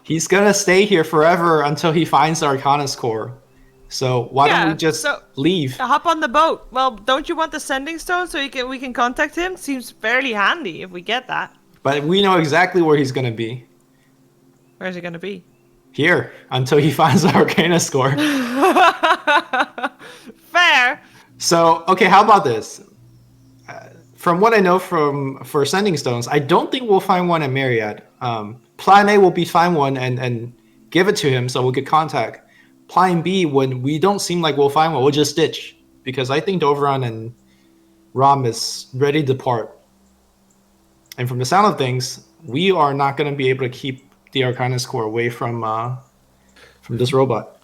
He's gonna stay here forever until he finds the Arcanus core. So why don't Yeah, we just so- leave? Hop on the boat. Well, don't you want the sending stone so we can contact him? Seems fairly handy if we get that. But we know exactly where he's gonna be. Where's he gonna be? Here until he finds the Arcanus core. Fair. So okay, how about this? From what I know for sending stones, I don't think we'll find one at Myriad. Plan A will be find one and give it to him so we could contact. plan B, when we don't seem like we'll find one, we'll just ditch. Because I think Dovran and Rom is ready to depart. And from the sound of things, we are not going to be able to keep the Arcanist core away from this robot.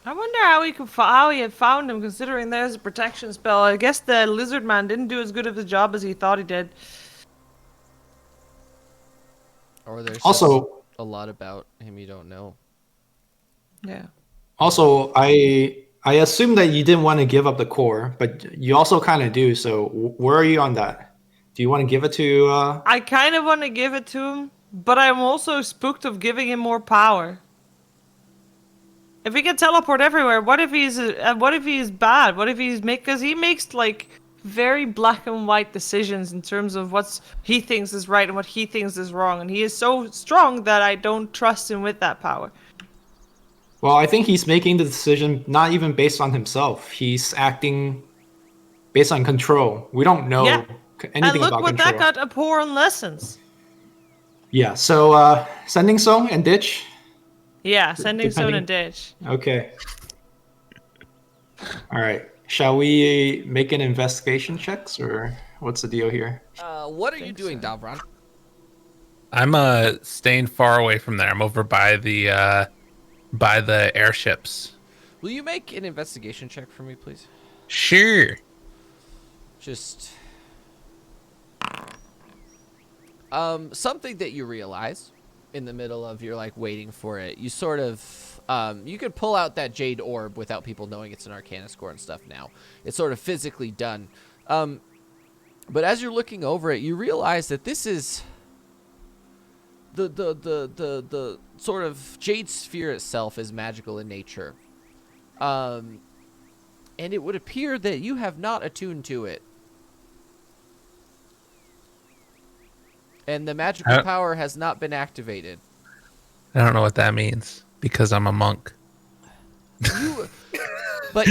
I wonder how he had found him, considering there's a protection spell. I guess the lizard man didn't do as good of a job as he thought he did. Or there's Also, just a lot about him you don't know. Yeah. Also, I assume that you didn't want to give up the core, but you also kind of do. So where are you on that? Do you want to give it to? I kind of want to give it to him, but I'm also spooked of giving him more power. If he can teleport everywhere, what if he's bad? What if because he makes like very black and white decisions in terms of what he thinks is right and what he thinks is wrong, and he is so strong that I don't trust him with that power. Well, I think he's making the decision not even based on himself. He's acting based on control. We don't know anything And look about what control. that got Abhor on lessons. Yeah. So sending so and ditch. Yeah, sending Stone Depending- and ditch. Okay. All right. Shall we make an investigation checks, or what's the deal here? What are you doing, Davron? I'm staying far away from there. I'm over by the airships. Will you make an investigation check for me, please? Sure. Just something that you realize in the middle of your like waiting for it. You sort of you could pull out that jade orb without people knowing it's an Arcana score and stuff now. It's sort of physically done. But as you're looking over it, you realize that this is the sort of jade sphere itself is magical in nature. And it would appear that you have not attuned to it. And the magical power has not been activated. I don't know what that means because I'm a monk. But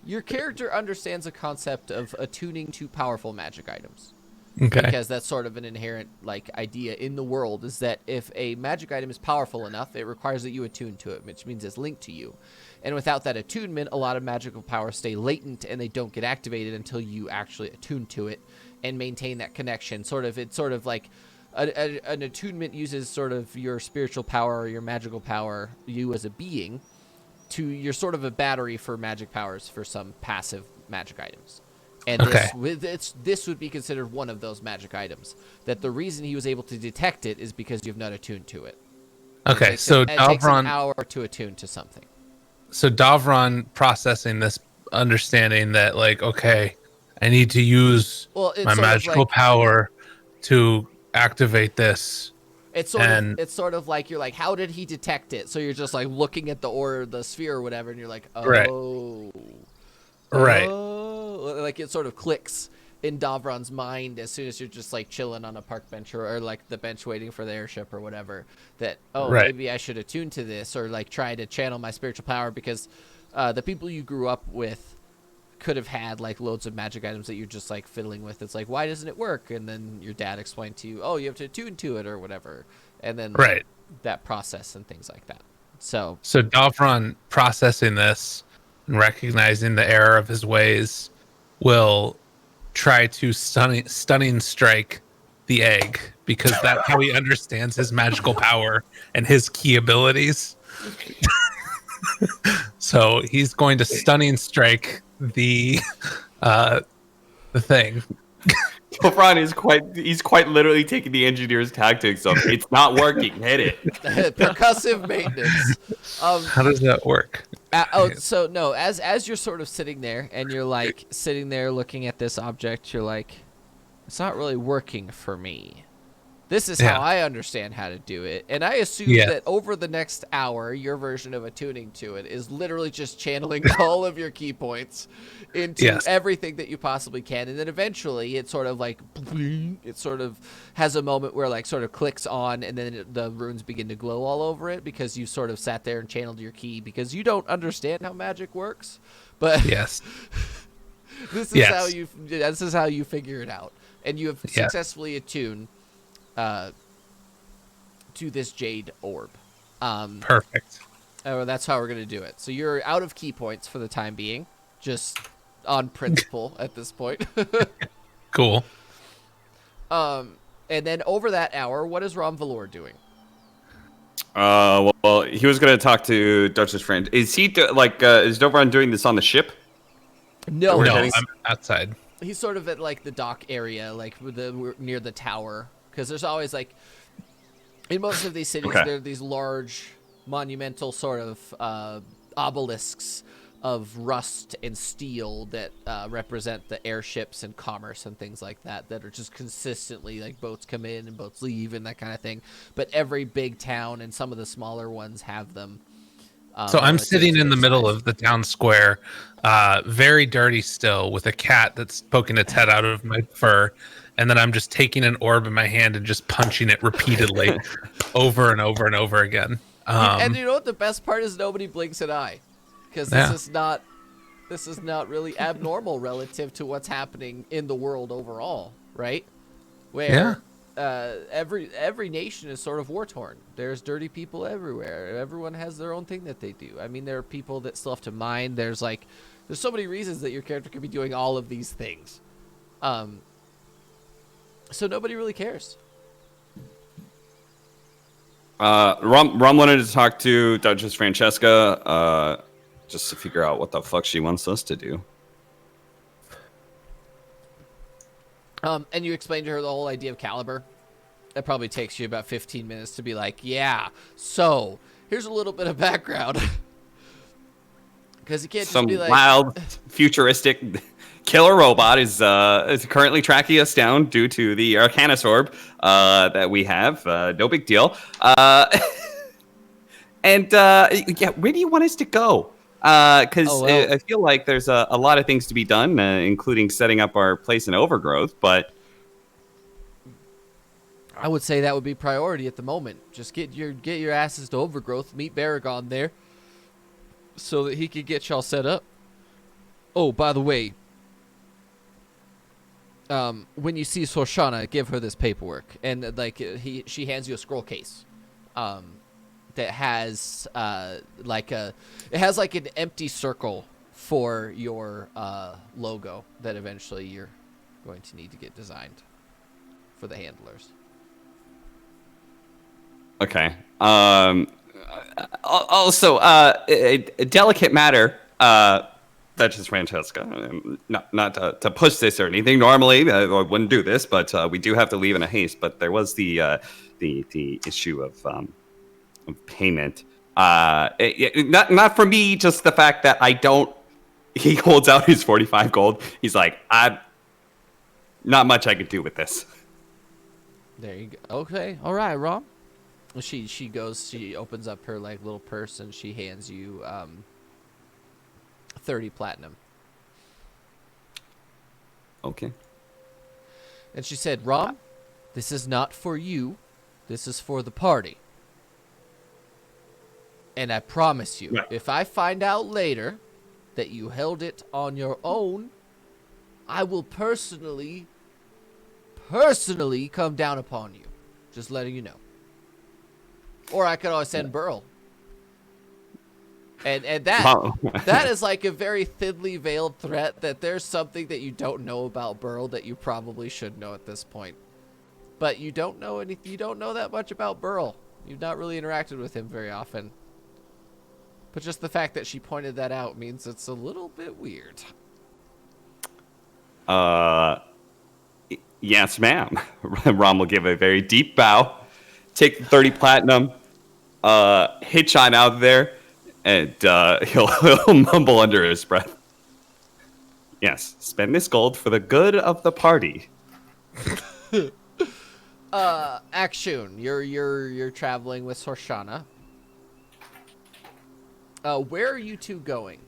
your character understands the concept of attuning to powerful magic items. Okay. Because that's sort of an inherent like idea in the world, is that if a magic item is powerful enough, it requires that you attune to it, which means it's linked to you. And without that attunement, a lot of magical powers stay latent and they don't get activated until you actually attune to it and maintain that connection. It's sort of like an attunement uses sort of your spiritual power or your magical power, you as a being, to you're sort of a battery for magic powers for some passive magic items. And this would be considered one of those magic items. That the reason he was able to detect it is because you have not attuned to it. Okay, so It takes an Davron, hour to attune to something. so Davron processing this, understanding that like, okay, I need to use Well, it's my sort of magical like- power to activate this. It's sort of like you're like, how did he detect it? So you're just like looking at the sphere or whatever, and you're like, oh, Right. oh. Like it sort of clicks in Davron's mind as soon as you're just like chilling on a park bench or like the bench waiting for the airship or whatever. That Right. maybe I should attune to this or like try to channel my spiritual power, because the people you grew up with could have had like loads of magic items that you're just like fiddling with. It's like, why doesn't it work? And then your dad explained to you, oh, you have to attune to it or whatever, and then Right. that process and things like that. So So Davron processing this and recognizing the error of his ways will try to stunning strike the egg, because that's how he understands his magical power and his key abilities. So he's going to stunning strike the thing. Dovran is quite literally taking the engineer's tactics of it's not working, hit it. percussive maintenance. How does that work? So no, as you're sort of sitting there and you're like sitting there looking at this object, you're like, it's not really working for me. This is how I understand how to do it. And I assume that over the next hour, your version of attuning to it is literally just channeling all of your key points into everything that you possibly can. And then eventually it sort of like, it sort of has a moment where like sort of clicks on, and then the runes begin to glow all over it because you sort of sat there and channeled your key because you don't understand how magic works. But Yes. this is how you figure it out. And you have successfully attuned to this jade orb. Perfect. Oh, that's how we're gonna do it. So you're out of key points for the time being, just on principle at this point. Cool. And then over that hour, what is Rom Valor doing? Well, he was gonna talk to Duchess Fran. Is he is Dobron doing this on the ship? No, No, heading- I'm outside. he's sort of at like the dock area, like near the tower, because there's always like in most of these cities Okay. there are these large monumental sort of obelisks of rust and steel that represent the airships and commerce and things like that are just consistently like boats come in and boats leave and that kind of thing. But every big town and some of the smaller ones have them. So I'm relative sitting to in the their middle size. of the town square, very dirty still, with a cat that's poking its head out of my fur, and then I'm just taking an orb in my hand and just punching it repeatedly, over and over and over again. And you know what the best part is? Nobody blinks an eye, because Yeah. this is not really abnormal relative to what's happening in the world overall, right? Where every nation is sort of war torn. There's dirty people everywhere. Everyone has their own thing that they do. I mean, there are people that still have to mine. There's so many reasons that your character could be doing all of these things. So nobody really cares. Rom wanted to talk to Duchess Francesca, just to figure out what the fuck she wants us to do. And you explained to her the whole idea of Caliber. That probably takes you about 15 minutes to be like, yeah, so here's a little bit of background. Because you can't just Some be like, wild, futuristic killer robot is currently tracking us down due to the Arcanus orb that we have. No big deal. And where do you want us to go? Because I feel like there's a lot of things to be done, including setting up our place in Overgrowth. But I would say that would be priority at the moment. Just get your asses to Overgrowth, meet Baragon there, so that he could get y'all set up. Oh, by the way, when you see Sorshana, give her this paperwork, and she hands you a scroll case, that has it has like an empty circle for your logo that eventually you're going to need to get designed for the handlers. okay. Also, a delicate matter. Duchess Francesca. Not to push this or anything. Normally, I wouldn't do this, but we do have to leave in a haste. But there was the issue of payment. Not for me. Just the fact that I don't. He holds out his 45 gold. He's like, not much I could do with this. There you go. Okay, all right, Rom. She opens up her like little purse and she hands you 30 platinum. Okay. And she said, Rom, this is not for you. This is for the party. And I promise you, Right. if I find out later that you held it on your own, I will personally come down upon you. Just letting you know. Or I could always send Burl. And that is like a very thinly veiled threat that there's something that you don't know about Burl that you probably should know at this point. But you don't know anything. You don't know that much about Burl. You've not really interacted with him very often. But just the fact that she pointed that out means it's a little bit weird. Yes, ma'am. Rom will give a very deep bow, take the 30 platinum, hitch on out there, and he'll mumble under his breath. Yes, spend this gold for the good of the party. Akshun, you're traveling with Sorshana. Where are you two going?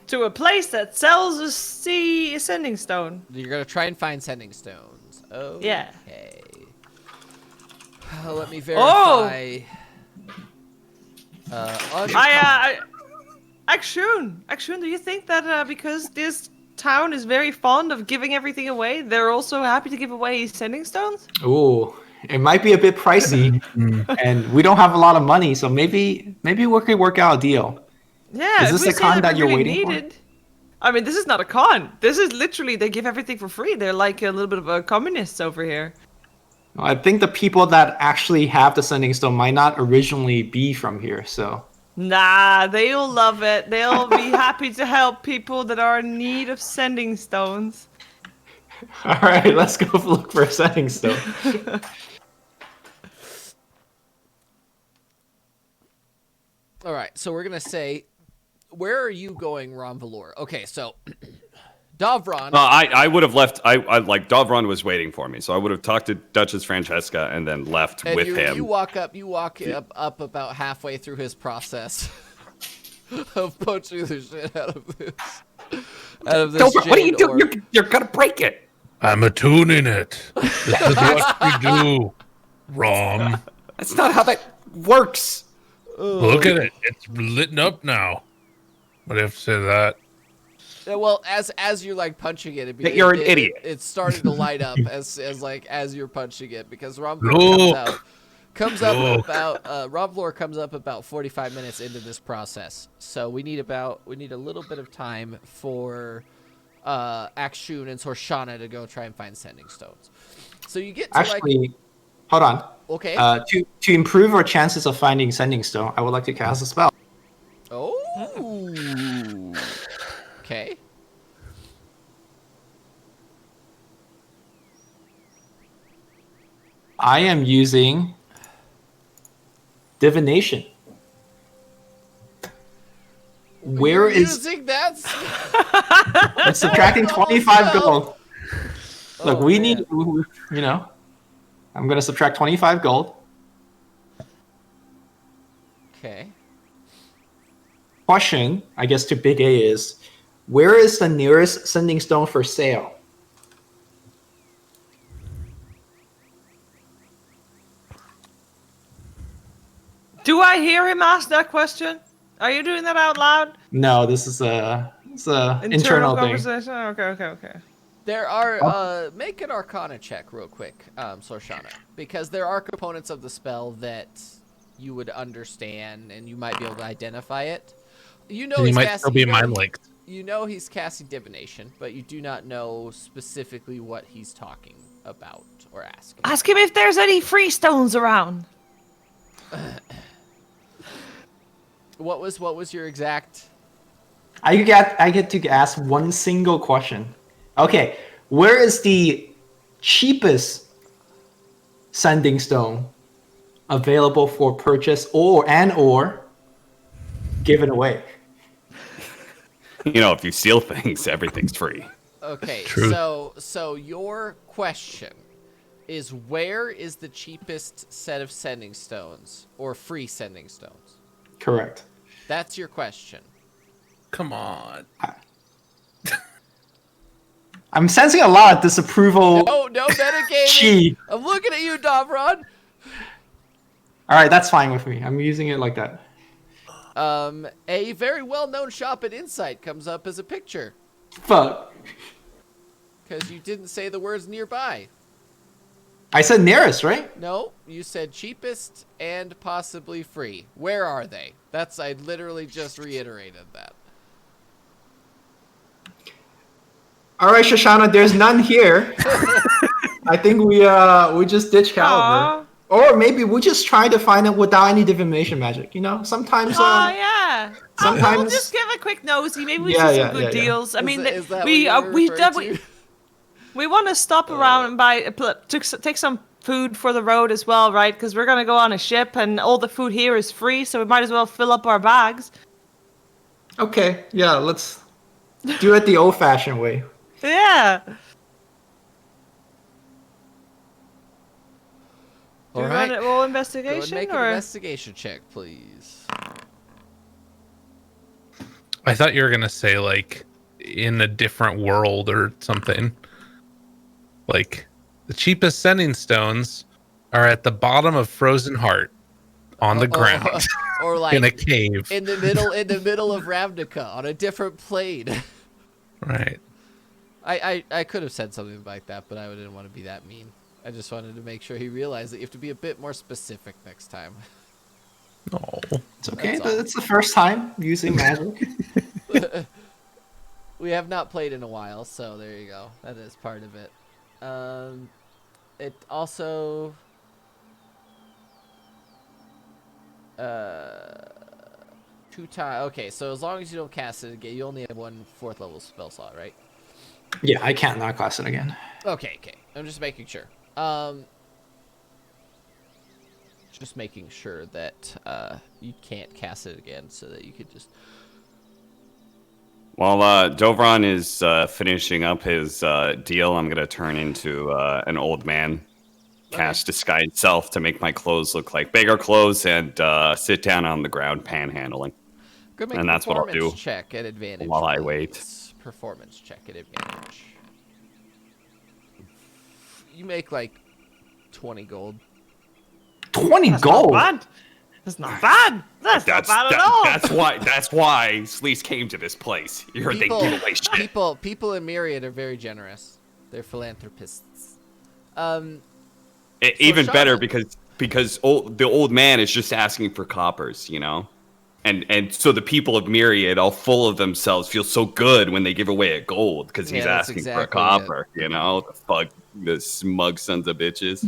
To a place that sells a sea sending stone. You're gonna try and find sending stones. Oh, Yeah. Okay. Let me verify. Akshun, do you think that because this town is very fond of giving everything away, they're also happy to give away sending stones? Ooh, it might be a bit pricey, and we don't have a lot of money, so maybe Maybe we could work out a deal. Yeah, Is if this we the say con that that we you're really waiting for? need it. I mean, this is not a con. This is literally they give everything for free. They're like a little bit of a communists over here. I think the people that actually have the Sending Stone might not originally be from here, so. Nah, they'll love it. They'll be happy to help people that are in need of sending stones. All right, let's go look for a Sending Stone. All right, so we're gonna say, where are you going, Ron Valor? Okay, so Davron. I would have left. I like Davron was waiting for me, so I would have talked to Duchess Francesca and then left and with you, him. You walk up about halfway through his process of poaching the shit out of this. Davron, what are you doing? You're gonna break it. I'm attuning it. This is what you do, Rom. That's not how that works. Look at it. It's lit up now. What do you have to say to that? Well, as you're like punching it, You're an idiot. It's starting to light up as you're punching it because Ron Look. comes up Look. about Rob Lore comes up about 45 minutes into this process. So we need a little bit of time for Akshun and Sorshana to go try and find sending stones. So you get to Actually, hold on. okay. To improve our chances of finding Sending Stone, I would like to cast a spell. Oh. Okay. I am using Divination. Where is using that? it's subtracting 25 gold? Look, Oh, we man. need, I'm gonna subtract 25 gold. Okay. Question, I guess, to Big A is, where is the nearest Sending Stone for sale? Do I hear him ask that question? Are you doing that out loud? No, this is it's a internal thing. conversation. Okay. There are make an Arcana check real quick, Sorshana, because there are components of the spell that you would understand and you might be able to identify it. You know, And he's you might casting, still be mind linked. You know he's casting divination, but you do not know specifically what he's talking about or asking. Ask him if there's any free stones around. What was your exact? I get to ask one single question. Okay, where is the cheapest Sending Stone available for purchase or given away? You know, if you steal things, everything's free. Okay, Truth. so your question is, where is the cheapest set of sending stones or free sending stones? Correct. That's your question. Come on. I'm sensing a lot of disapproval. No metagaming. Gee. I'm looking at you, Davron. All right, that's fine with me. I'm using it like that. A very well-known shop at Insight comes up as a picture Fuck. because you didn't say the words nearby. I said nearest, right? No, you said cheapest and possibly free. Where are they? I literally just reiterated that. All right, Shoshana, there's none here. I think we just ditch Caliber. Aw. Or maybe we just try to find it without any divination magic. You know, sometimes. Oh yeah. We'll Sometimes- just give a quick nosy. Maybe we Yeah, see yeah, some good yeah, yeah. deals. I mean, Is that we what you were referring to? we want to stop around and buy take some food for the road as well, right? Because we're gonna go on a ship, and all the food here is free, so we might as well fill up our bags. Okay, yeah, let's do it the old-fashioned way. Yeah. All Do we right. run a roll Go and investigation make an or? investigation check, please. I thought you were gonna say like in a different world or something. Like the cheapest sending stones are at the bottom of Frozen Heart on the ground Or like in a cave. in the middle of Ravnica on a different plane. Right. I could have said something like that, but I didn't want to be that mean. I just wanted to make sure he realized that you have to be a bit more specific next time. Oh, It's okay. That's all. It's the first time using magic. We have not played in a while, so there you go. That is part of it. It also two times. Okay, so as long as you don't cast it again, you only have one 4th level spell slot, right? Yeah, I can't not class it again. Okay. I'm just making sure. Just making sure that you can't cast it again, so that you could just. While Dovron is finishing up his deal, I'm going to turn into an old man, cast Disguise Self to make my clothes look like bigger clothes, and sit down on the ground panhandling. Go make And a that's what I'll performance do check at advantage. while I wait. please. Performance check at advantage. You make like 20 gold. 20 That's gold. not bad. That's not bad. That's not bad at all. That's why Sleece came to this place. You heard they give away shit. People in Myriad are very generous. They're philanthropists. Even Shauna- better because the old man is just asking for coppers, you know? And so the people of Myriad, all full of themselves, feel so good when they give away a gold because he's Yeah, that's asking for a exactly copper, you know? The smug sons of bitches.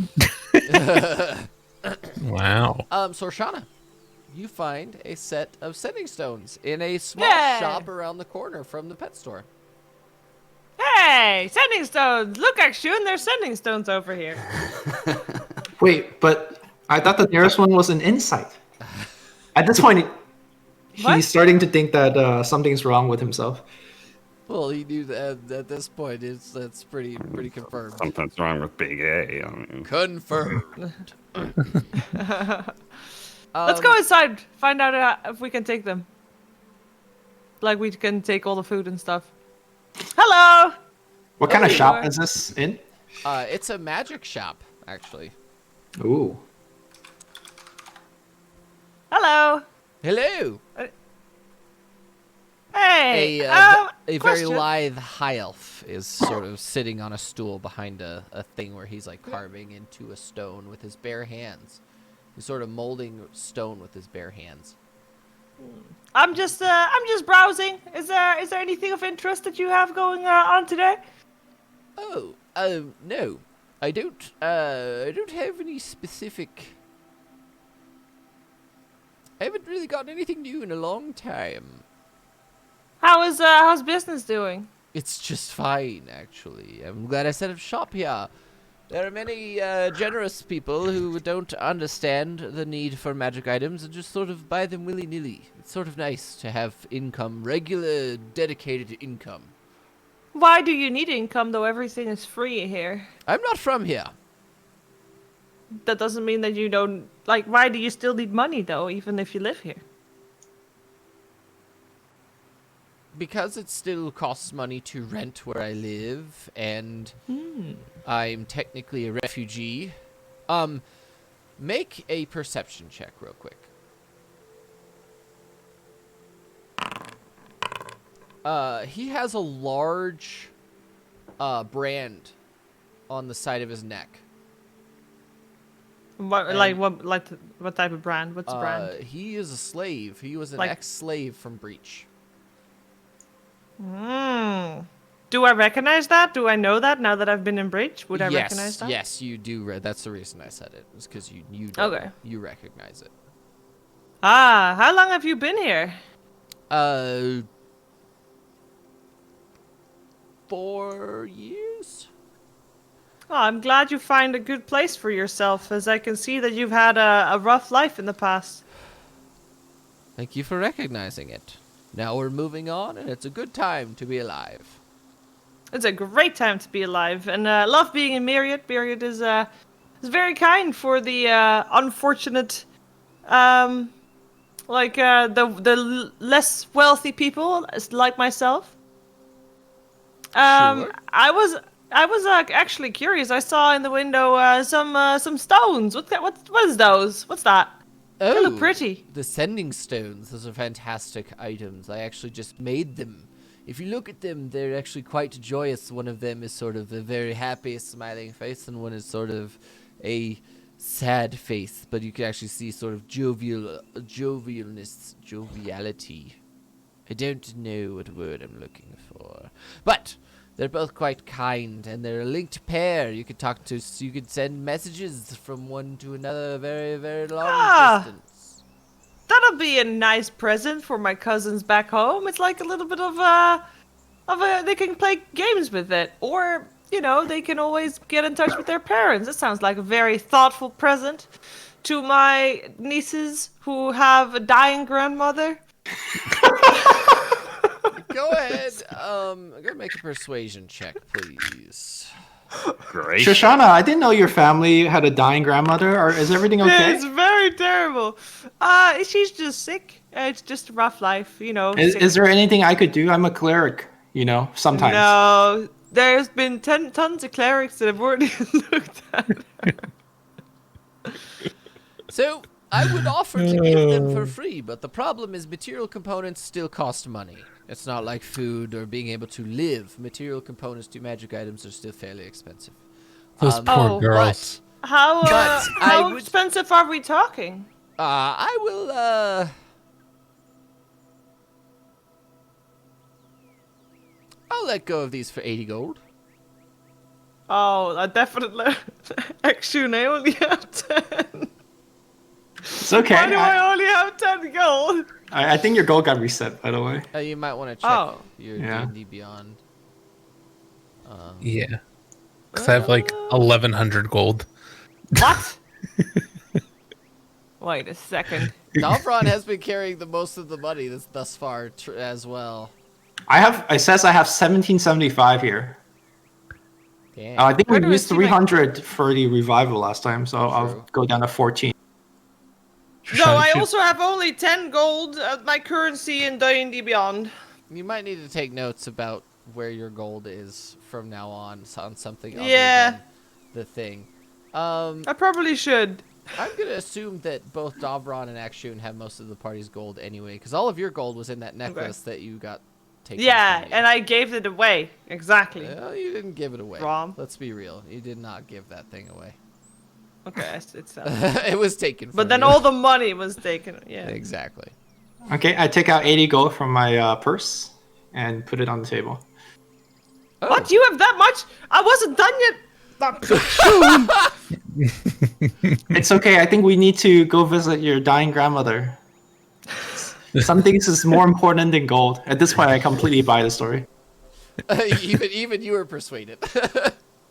wow. Sorshana, you find a set of sending stones in a small Yay! shop around the corner from the pet store. Hey, sending stones. Look, Akshun, there's sending stones over here. Wait, but I thought the nearest one was an insight. At this point, What? he's starting to think that something's wrong with himself. Well, he knew that at this point. That's pretty confirmed. Something's wrong with Big A. I mean, Confirmed. Let's go inside. Find out if we can take them. Like we can take all the food and stuff. Hello. What kind of you shop are. is this in? It's a magic shop, actually. Ooh. Hello. Hello. Hey. A very question. lithe high elf is sort of sitting on a stool behind a thing where he's like carving into a stone with his bare hands. He's sort of molding stone with his bare hands. I'm just browsing. Is there anything of interest that you have going on today? Oh, no, I don't have any specific. I haven't really gotten anything new in a long time. How's business doing? It's just fine, actually. I'm glad I set up shop here. There are many generous people who don't understand the need for magic items and just sort of buy them willy-nilly. It's sort of nice to have income, regular, dedicated income. Why do you need income though everything is free here? I'm not from here. That doesn't mean that you don't like. Why do you still need money though, even if you live here? Because it still costs money to rent where I live, and I'm technically a refugee. Make a perception check real quick. He has a large brand on the side of his neck. What what type of brand? What's the brand? He is a slave. He was an Like- ex-slave from Breach. Do I recognize that? Do I know that now that I've been in Breach? Would I recognize that? Yes, you do. That's the reason I said it. It's because you do. Okay. You recognize it. Ah, how long have you been here? 4 years. Oh, I'm glad you find a good place for yourself, as I can see that you've had a rough life in the past. Thank you for recognizing it. Now we're moving on, and it's a good time to be alive. It's a great time to be alive, and love being in Myriad. Myriad is very kind for the unfortunate, the less wealthy people, like myself. Sure. I was actually curious. I saw in the window some stones. What is those? What's that? Oh, They look pretty. The sending stones. Those are fantastic items. I actually just made them. If you look at them, they're actually quite joyous. One of them is sort of a very happy, smiling face, and one is sort of a sad face, but you can actually see sort of joviality. I don't know what word I'm looking for, but they're both quite kind, and they're a linked pair. You could talk to, so you could send messages from one to another, very, very long distance. That'll be a nice present for my cousins back home. It's like a little bit of they can play games with it, or they can always get in touch with their parents. It sounds like a very thoughtful present to my nieces who have a dying grandmother. Go ahead. I'm gonna make a persuasion check, please. Great. Shoshana, I didn't know your family had a dying grandmother. Is everything okay? It's very terrible. She's just sick. It's just a rough life, sick. Is there anything I could do? I'm a cleric, sometimes. No, there's been tons of clerics that have already looked at her. So I would offer to give them for free, but the problem is material components still cost money. It's not like food or being able to live. Material components to magic items are still fairly expensive. Those poor girls. How But I would- expensive are we talking? I will, I'll let go of these for 80 gold. Oh, I definitely. Actually, I only have 10. It's okay. Why do I only have 10 gold? I think your goal got reset, by the way. You might want to check Oh. your Yeah. D&D Beyond. Yeah. Because I have like 1,100 gold. What? Wait a second. Dalvron has been carrying the most of the money thus far as well. It says I have 1775 here. Damn. I think Where we do I used see my- 300 for the revival last time, so True. I'll go down to 14. No, I Should- also have only 10 gold at my currency in D&D Beyond. You might need to take notes about where your gold is from now on something other Yeah. than the thing. I probably should. I'm gonna assume that both Davron and Akshun have most of the party's gold anyway, because all of your gold was in that necklace that you got taken. Yeah, from you. and I gave it away. Exactly. Well, you didn't give it away. Rom. Let's be real. You did not give that thing away. Okay, it's It was taken from But then you. all the money was taken. Yeah. Exactly. Okay, I take out 80 gold from my purse and put it on the table. What? You have that much? I wasn't done yet. It's okay. I think we need to go visit your dying grandmother. Some things is more important than gold. At this point, I completely buy the story. even you were persuaded.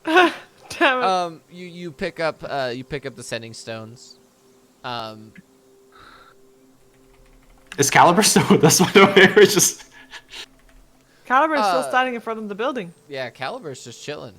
Damn it. You pick up the sending stones. Is Caliber still with us, by the way? We're just... Caliber is still standing in front of the building. Yeah, Caliber's just chilling.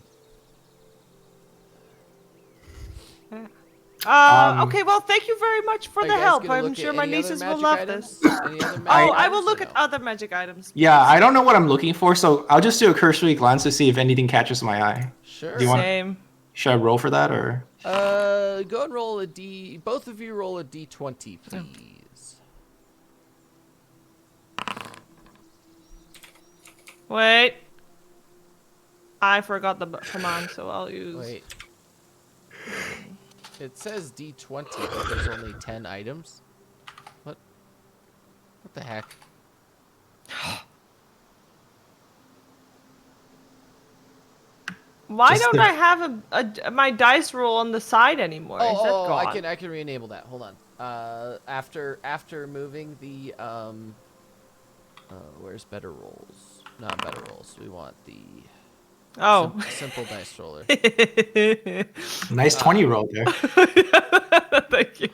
Okay, well, thank you very much for Are the you guys help. gonna I'm look at sure my any other nieces will magic love items? this. Any other magic Oh, I items will or look no? at other magic items. Yeah, I don't know what I'm looking for, so I'll just do a cursory glance to see if anything catches my eye. Sure. Do you want- Same. Should I roll for that, or...? Go and roll a D. Both of you roll a D20, please. Wait. I forgot the command, so I'll use. Wait. It says D20, but there's only 10 items. What? What the heck? Why Just don't the- I have my dice roll on the side anymore? Is that gone? I can re-enable that. Hold on. After moving the where's better rolls? Not better rolls. We want the Oh. simple dice roller. Nice 20 roll there. Thank you.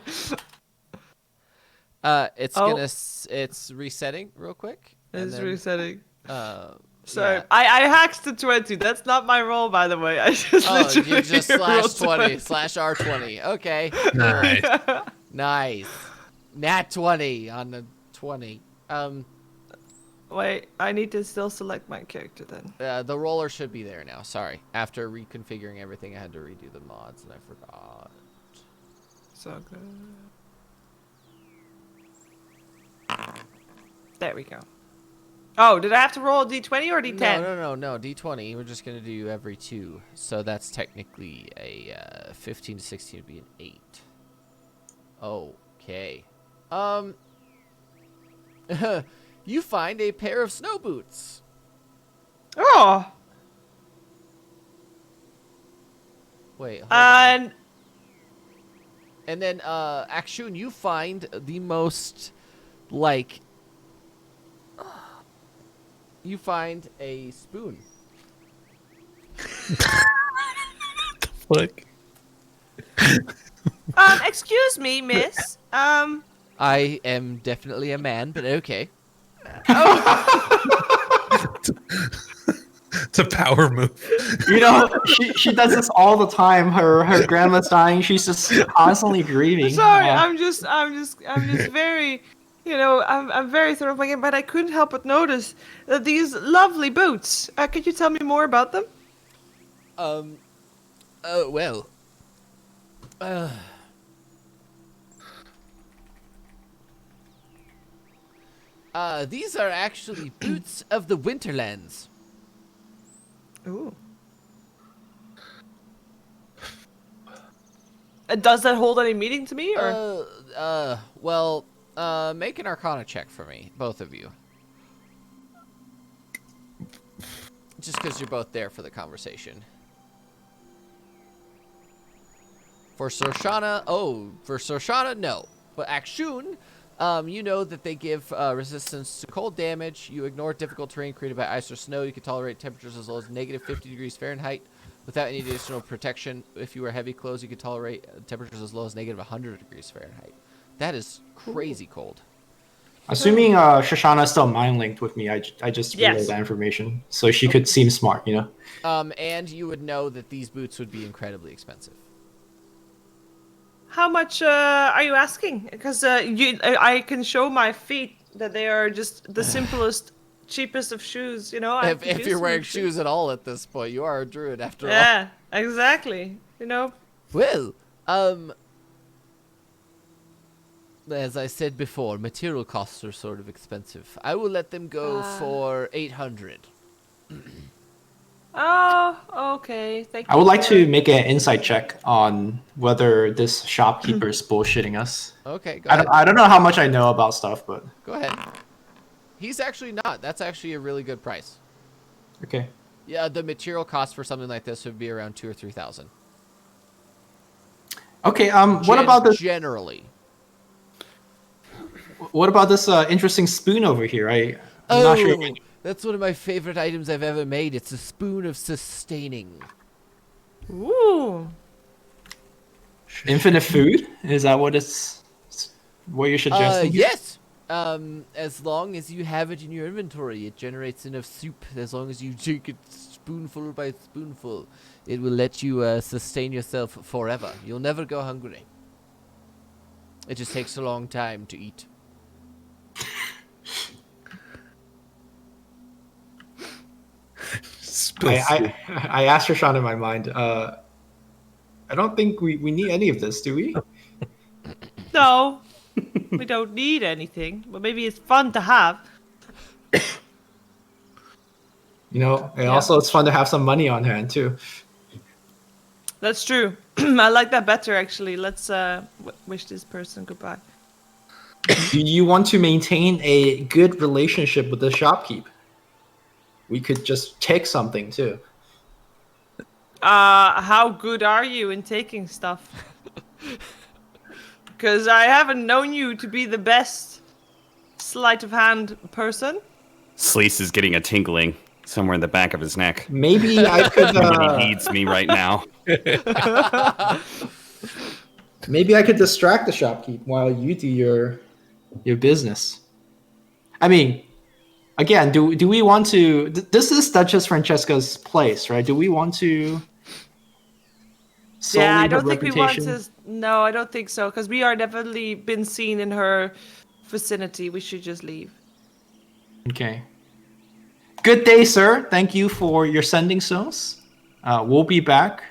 It's Oh. it's resetting real quick. and It's then, resetting. Sorry. So I hacked the 20. That's not my roll, by the way. I just Oh, literally you just rolled /20 /R20. Okay. Nice. Nice. Nat 20 on the 20. Wait, I need to still select my character then. The roller should be there now. Sorry. After reconfiguring everything, I had to redo the mods, and I forgot. So good. There we go. Oh, did I have to roll a d20 or d10? No. D20. We're just gonna do every 2. So that's technically a 15 to 16 would be an 8. Okay. You find a pair of snow boots. Oh. Wait. Hold on. And And then, Akshun, you find the most, like, you find a spoon. Like, excuse me, miss. I am definitely a man, but okay. it's a power move. You know, she does this all the time. Her grandma's dying. She's just constantly grieving. Sorry, I'm just very, I'm very thrown off again, but I couldn't help but notice that these lovely boots. Could you tell me more about them? Well. These are actually boots of the Winterlands. Ooh. Does that hold any meaning to me, or? Well, make an Arcana check for me, both of you. Just because you're both there for the conversation. For Sorshana, no. But Akshun, you know that they give resistance to cold damage. You ignore difficult terrain created by ice or snow. You can tolerate temperatures as low as negative 50 degrees Fahrenheit without any additional protection. If you wear heavy clothes, you can tolerate temperatures as low as negative 100 degrees Fahrenheit. That is crazy cold. Assuming Shoshana's still mind linked with me, I just relayed Yes. that information so she could seem smart, you know. And you would know that these boots would be incredibly expensive. How much are you asking? Because I can show my feet that they are just the simplest, cheapest of shoes. You know, I If can you're use wearing them. shoes at all at this point, you are a druid after all. Yeah, exactly. You know. Well, as I said before, material costs are sort of expensive. I will let them go for 800. Oh, okay. Thank you. I would like for- to make an insight check on whether this shopkeeper is bullshitting us. Okay, go ahead. I don't know how much I know about stuff, but Go ahead. He's actually not. That's actually a really good price. okay. Yeah, the material cost for something like this would be around 2,000 or 3,000. Okay. What about this? Generally. What about this interesting spoon over here? I'm not sure. That's one of my favorite items I've ever made. It's a spoon of sustaining. Ooh. Infinite food? Is that what you're suggesting? Yes. As long as you have it in your inventory, it generates enough soup. As long as you drink it spoonful by spoonful, it will let you sustain yourself forever. You'll never go hungry. It just takes a long time to eat. I asked Rashawn in my mind. I don't think we need any of this, do we? No, we don't need anything, but maybe it's fun to have. You know, and also it's fun to have some money on hand too. That's true. I like that better, actually. Let's wish this person goodbye. Do you want to maintain a good relationship with the shopkeep? We could just take something too. How good are you in taking stuff? Because I haven't known you to be the best sleight of hand person. Sleece is getting a tingling somewhere in the back of his neck. Maybe I could. He needs me right now. Maybe I could distract the shopkeep while you do your business. I mean, again, do we want to? This is Duchess Francesca's place, right? Do we want to? Yeah, I her don't think we want reputation? to. No, I don't think so. Because we are definitely been seen in her vicinity. We should just leave. Okay. Good day, sir. Thank you for your sending stones. We'll be back.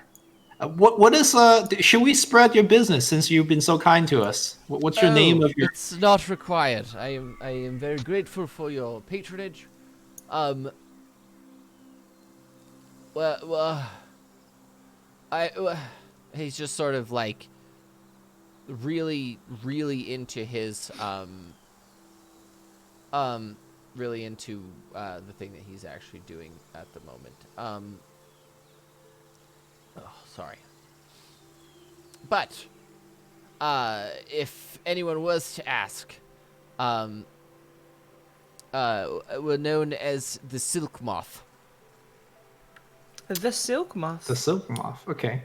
What is should we spread your business since you've been so kind to us? What's your name of your? It's not required. I am very grateful for your patronage. Well, he's just sort of like really into his really into the thing that he's actually doing at the moment. Sorry. But if anyone was to ask, we're known as the Silk Moth. The silk moth. The silk moth. Okay.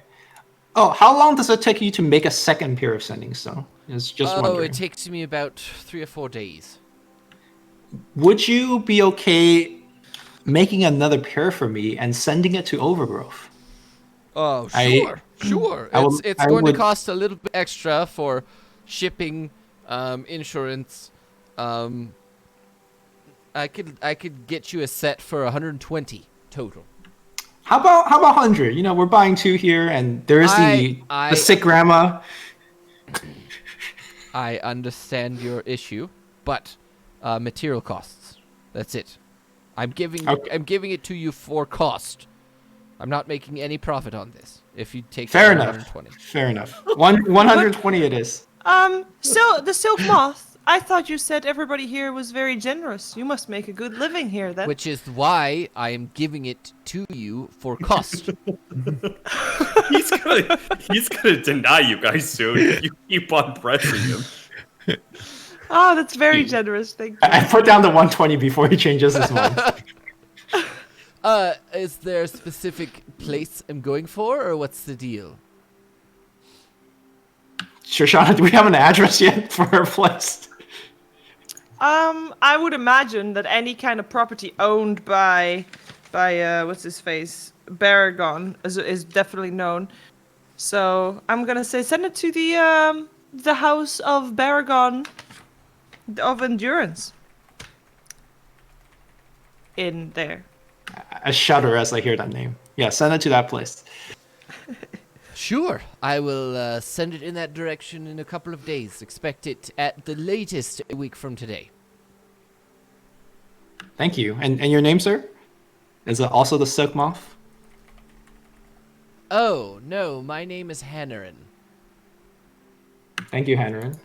Oh, how long does it take you to make a second pair of sending stone? It's just wondering. It takes me about 3 or 4 days. Would you be okay making another pair for me and sending it to Overgrowth? Oh, I- sure. I would- It's I going to would- cost a little bit extra for shipping, insurance. I could get you a set for 120 total. How about 100? You know, we're buying 2 here, and there is the sick grandma. I understand your issue, but material costs. That's it. I'm giving it to you for cost. I'm not making any profit on this. If you take Fair the enough. 120. Fair enough. 120 it is. So the silk moth. I thought you said everybody here was very generous. You must make a good living here, then. Which is why I am giving it to you for cost. He's gonna deny you guys soon if you keep on pressing him. Oh, that's very generous. Thank you. I put down the 120 before he changes his mind. Is there a specific place I'm going for, or what's the deal? Shoshana, do we have an address yet for her place? I would imagine that any kind of property owned by what's his face, Baragon is definitely known. So I'm gonna say send it to the house of Baragon of Endurance. In there. I shudder as I hear that name. Yeah, send it to that place. Sure, I will send it in that direction in a couple of days. Expect it at the latest a week from today. Thank you. And your name, sir? Is it also the Silk Moth? Oh, no, my name is Hannerin. Thank you, Hannerin.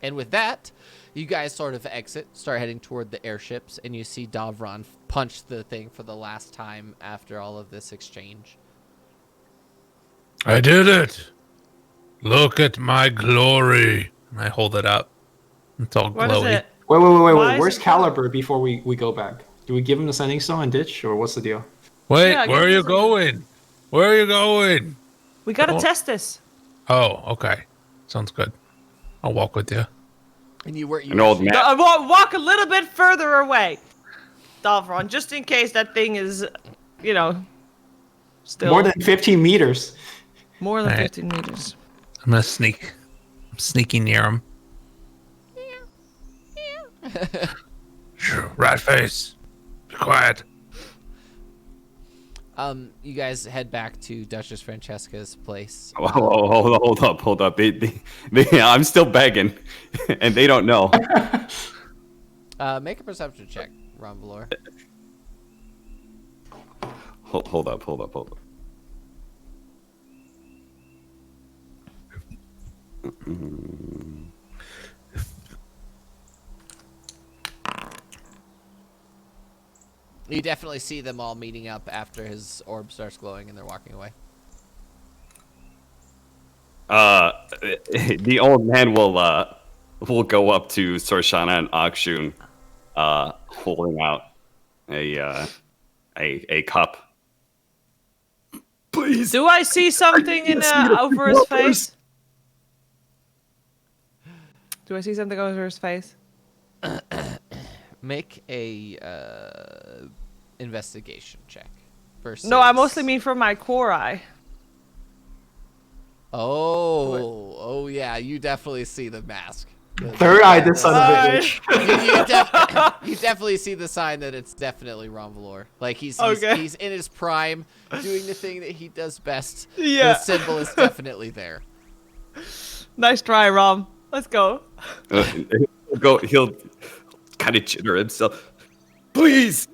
And with that, you guys sort of exit, start heading toward the airships, and you see Davron punch the thing for the last time after all of this exchange. I did it. Look at my glory. And I hold it up. It's all What is glowy. it? Wait. Why is Where's it Caliber before we go back? Do we give him the sending stone and ditch, or what's the deal? Wait, Yeah, I where guess are you it's- going? Where are you going? We gotta Oh. test this. Oh, okay. Sounds good. I'll walk with you. And you were An old man. Walk a little bit further away, Davron, just in case that thing is, still More than 15 meters. more than Alright. 15 meters. I'm gonna sneak. I'm sneaking near him. Sure, rat face. Be quiet. You guys head back to Duchess Francesca's place. Hold up. I'm still begging, and they don't know. Make a perception check, Ron Valor. Hold up. You definitely see them all meeting up after his orb starts glowing and they're walking away. The old man will go up to Sorshana and Akshun, holding out a cup. Please. Do I see something over his face? Do I see something over his face? Make a investigation check. Versus... No, I mostly mean from my core eye. Oh, yeah, you definitely see the mask. Third eye, this son of a bitch. You definitely see the sign that it's definitely Ron Valor. Like he's Okay. in his prime, doing the thing that he does best. Yeah. The symbol is definitely there. Nice try, Rom. Let's go. He'll kind of chitter himself. Please,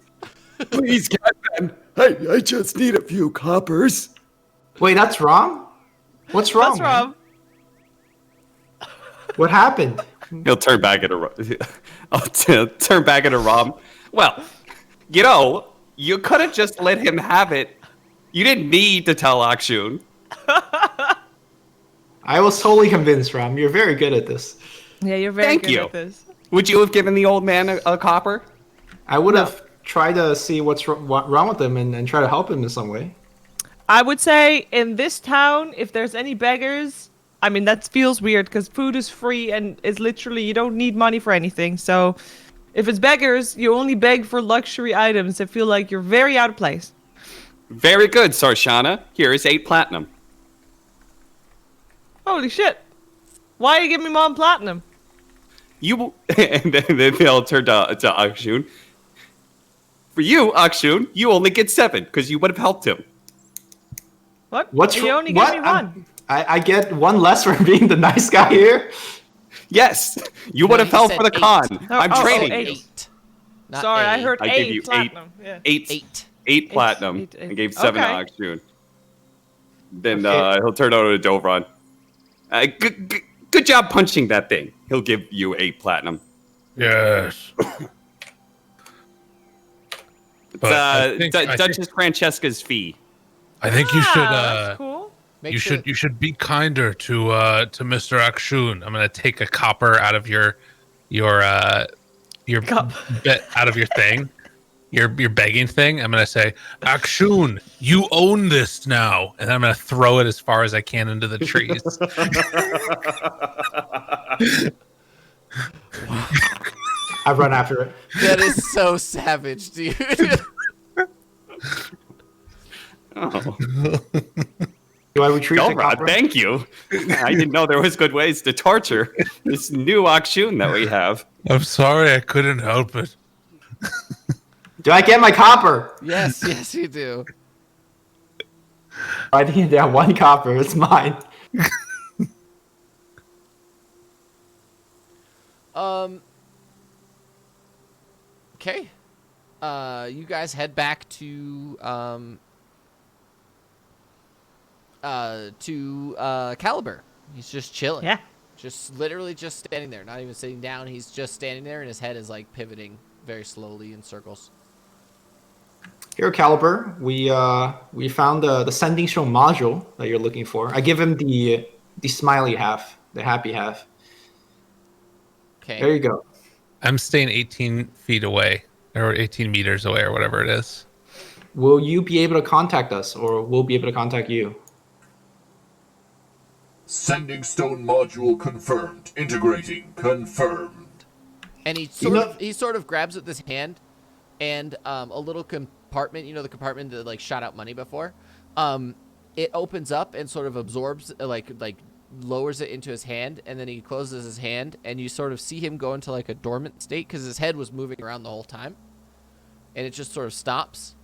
Catman. I just need a few coppers. Wait, that's wrong? What's wrong? That's Rom. What happened? He'll turn back into turn back into Rom. Well, you could have just let him have it. You didn't need to tell Akshun. I was totally convinced, Ram. You're very good at this. Yeah, you're very Thank good you. at this. Would you have given the old man a copper? I would have tried to see what's wrong with him and try to help him in some way. I would say in this town, if there's any beggars, I mean, that feels weird because food is free and it's literally, you don't need money for anything. So if it's beggars, you only beg for luxury items. I feel like you're very out of place. Very good, Sarshana. Here is 8 platinum. Holy shit. Why are you giving me Mom Platinum? And then they'll turn to Akshun. For you, Akshun, you only get 7 because you would have helped him. What? What's you wr- only what? give me one. I get 1 less for being the nice guy here. Yes, you would have he helped said for the 8. con. I'm oh, training. 8. 8. Not Sorry, I A. heard I 8 gave you platinum. Yeah. 8 platinum 8. and gave 7 Okay. to Akshun. Then Okay. he'll turn over to Dovron. Good job punching that thing. He'll give you 8 platinum. Yes. It's But I think- Duchess Francesca's fee. I think you should. That's cool. Make sure- You should be kinder to Mr. Akshun. I'm gonna take a copper out of your Cup. out of your thing, your begging thing. I'm gonna say, Akshun, you own this now, and I'm gonna throw it as far as I can into the trees. I run after it. That is so savage, dude. Oh. Do I retreat the Dovron, copper? thank you. I didn't know there was good ways to torture this new Akshun that we have. I'm sorry, I couldn't help it. Do I get my copper? yes, you do. I think that 1 copper. It's mine. Okay. You guys head back to Caliber. He's just chilling. Yeah. Just literally just standing there, not even sitting down. He's just standing there, and his head is like pivoting very slowly in circles. Here, Caliber, we found the sending stone module that you're looking for. I give him the smiley half, the happy half. Okay. There you go. I'm staying 18 feet away, or 18 meters away, or whatever it is. Will you be able to contact us, or we'll be able to contact you? Sending stone module confirmed. Integrating confirmed. And he sort of grabs with his hand, and a little compartment, the compartment that like shot out money before, it opens up and sort of absorbs, like lowers it into his hand, and then he closes his hand, and you sort of see him go into like a dormant state because his head was moving around the whole time, and it just sort of stops.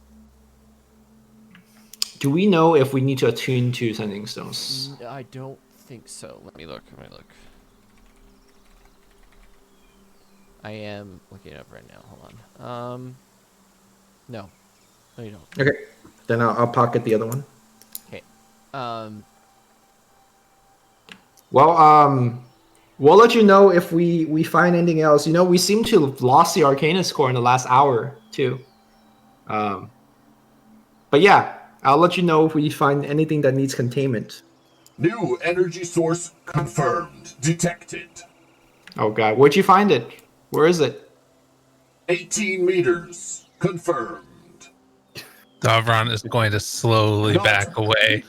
Do we know if we need to attune to sending stones? I don't think so. Let me look. I am looking it up right now. Hold on. No, you don't. Okay, then I'll pocket the other one. Okay. Well, we'll let you know if we find anything else. We seem to have lost the Arcanus core in the last hour too. But yeah, I'll let you know if we find anything that needs containment. New energy source confirmed. Detected. Oh god, where'd you find it? Where is it? 18 meters. Confirmed. Davron is going to slowly No. back away.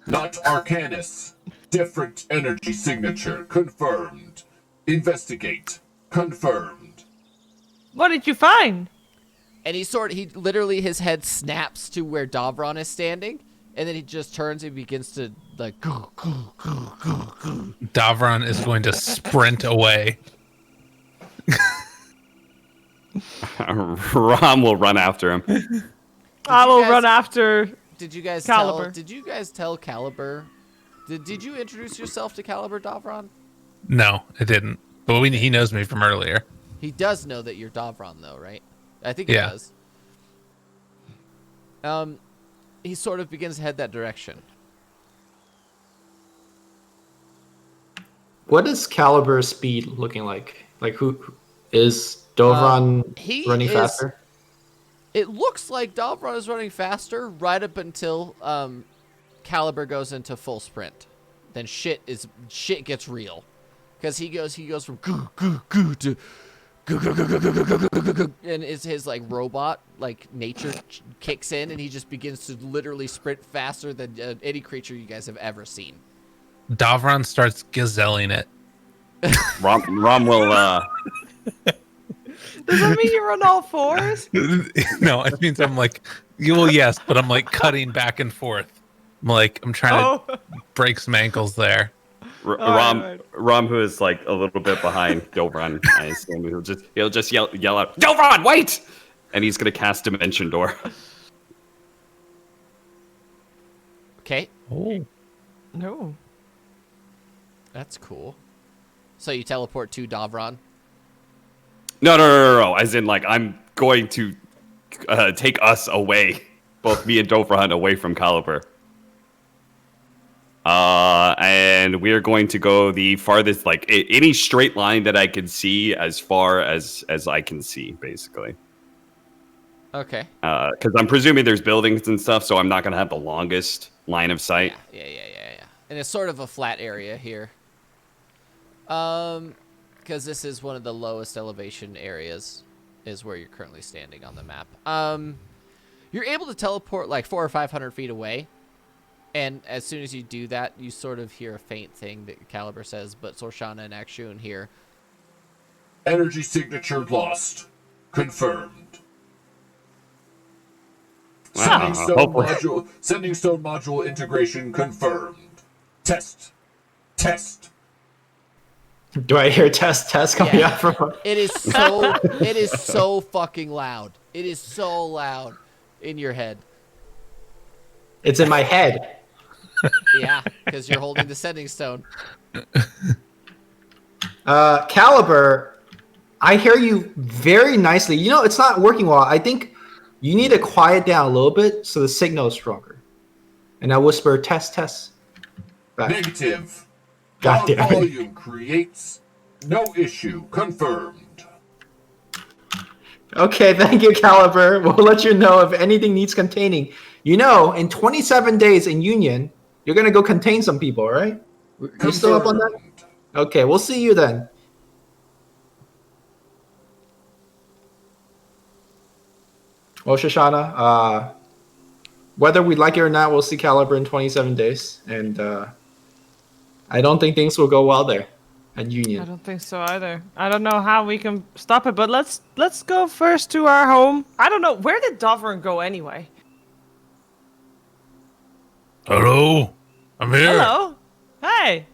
Not Arcanus. Different energy signature. Confirmed. Investigate. Confirmed. What did you find? And he literally, his head snaps to where Davron is standing, and then he just turns and begins to like. Davron is going to sprint away. Rom will run after him. I will guys- run after. Did you guys Caliber. tell Caliber? Did you introduce yourself to Caliber, Davron? No, it didn't. But he knows me from earlier. He does know that you're Davron, though, right? I think he Yeah. does. He sort of begins to head that direction. What is Calibur's speed looking like? Like, who is Dovron he running is- faster? It looks like Davron is running faster right up until Caliber goes into full sprint. Then shit gets real, because he goes from goo goo goo to goo goo goo goo goo goo goo goo goo goo, and it's his like robot like nature kicks in, and he just begins to literally sprint faster than any creature you guys have ever seen. Davron starts gazelling it. Rom will. Does that mean you run all fours? No, it means I'm like, well, yes, but I'm like cutting back and forth. I'm trying to break some ankles there. Rom, who is like a little bit behind Dovron, I assume he'll just yell out, Dovron, wait! And he's gonna cast Dimension Door. Okay, Oh, No. that's cool. So you teleport to Davron. No. As in, like, I'm going to take us away, both me and Dovron, away from Caliber. And we're going to go the farthest, like, any straight line that I can see, as far as I can see, basically. Okay. Because I'm presuming there's buildings and stuff, so I'm not going to have the longest line of sight. Yeah. And it's sort of a flat area here. Because this is one of the lowest elevation areas, is where you're currently standing on the map. You're able to teleport like 400 or 500 feet away, and as soon as you do that, you sort of hear a faint thing that Caliber says, but Sorshana and Akshun hear. Energy signature lost. Confirmed. Wow, Sending stone module integration confirmed. Test. Do I hear test coming out from? It is so fucking loud. It is so loud in your head. It's in my head. Yeah, because you're holding the sending stone. Caliber, I hear you very nicely. You know, it's not working well. I think you need to quiet down a little bit so the signal is stronger. And I whisper, test. Back. Negative. God damn it. Volume creates no issue. Confirmed. Okay, thank you, Caliber. We'll let you know if anything needs containing. You know, in 27 days in Union, you're going to go contain some people, right? You still up on that? Confirmed. Okay, we'll see you then. Well, Shoshana, whether we like it or not, we'll see Caliber in 27 days. And I don't think things will go well there at I Union. don't think so either. I don't know how we can stop it, but let's go first to our home. I don't know, where did Davron go anyway? hello, I'm here. Hello. Hey.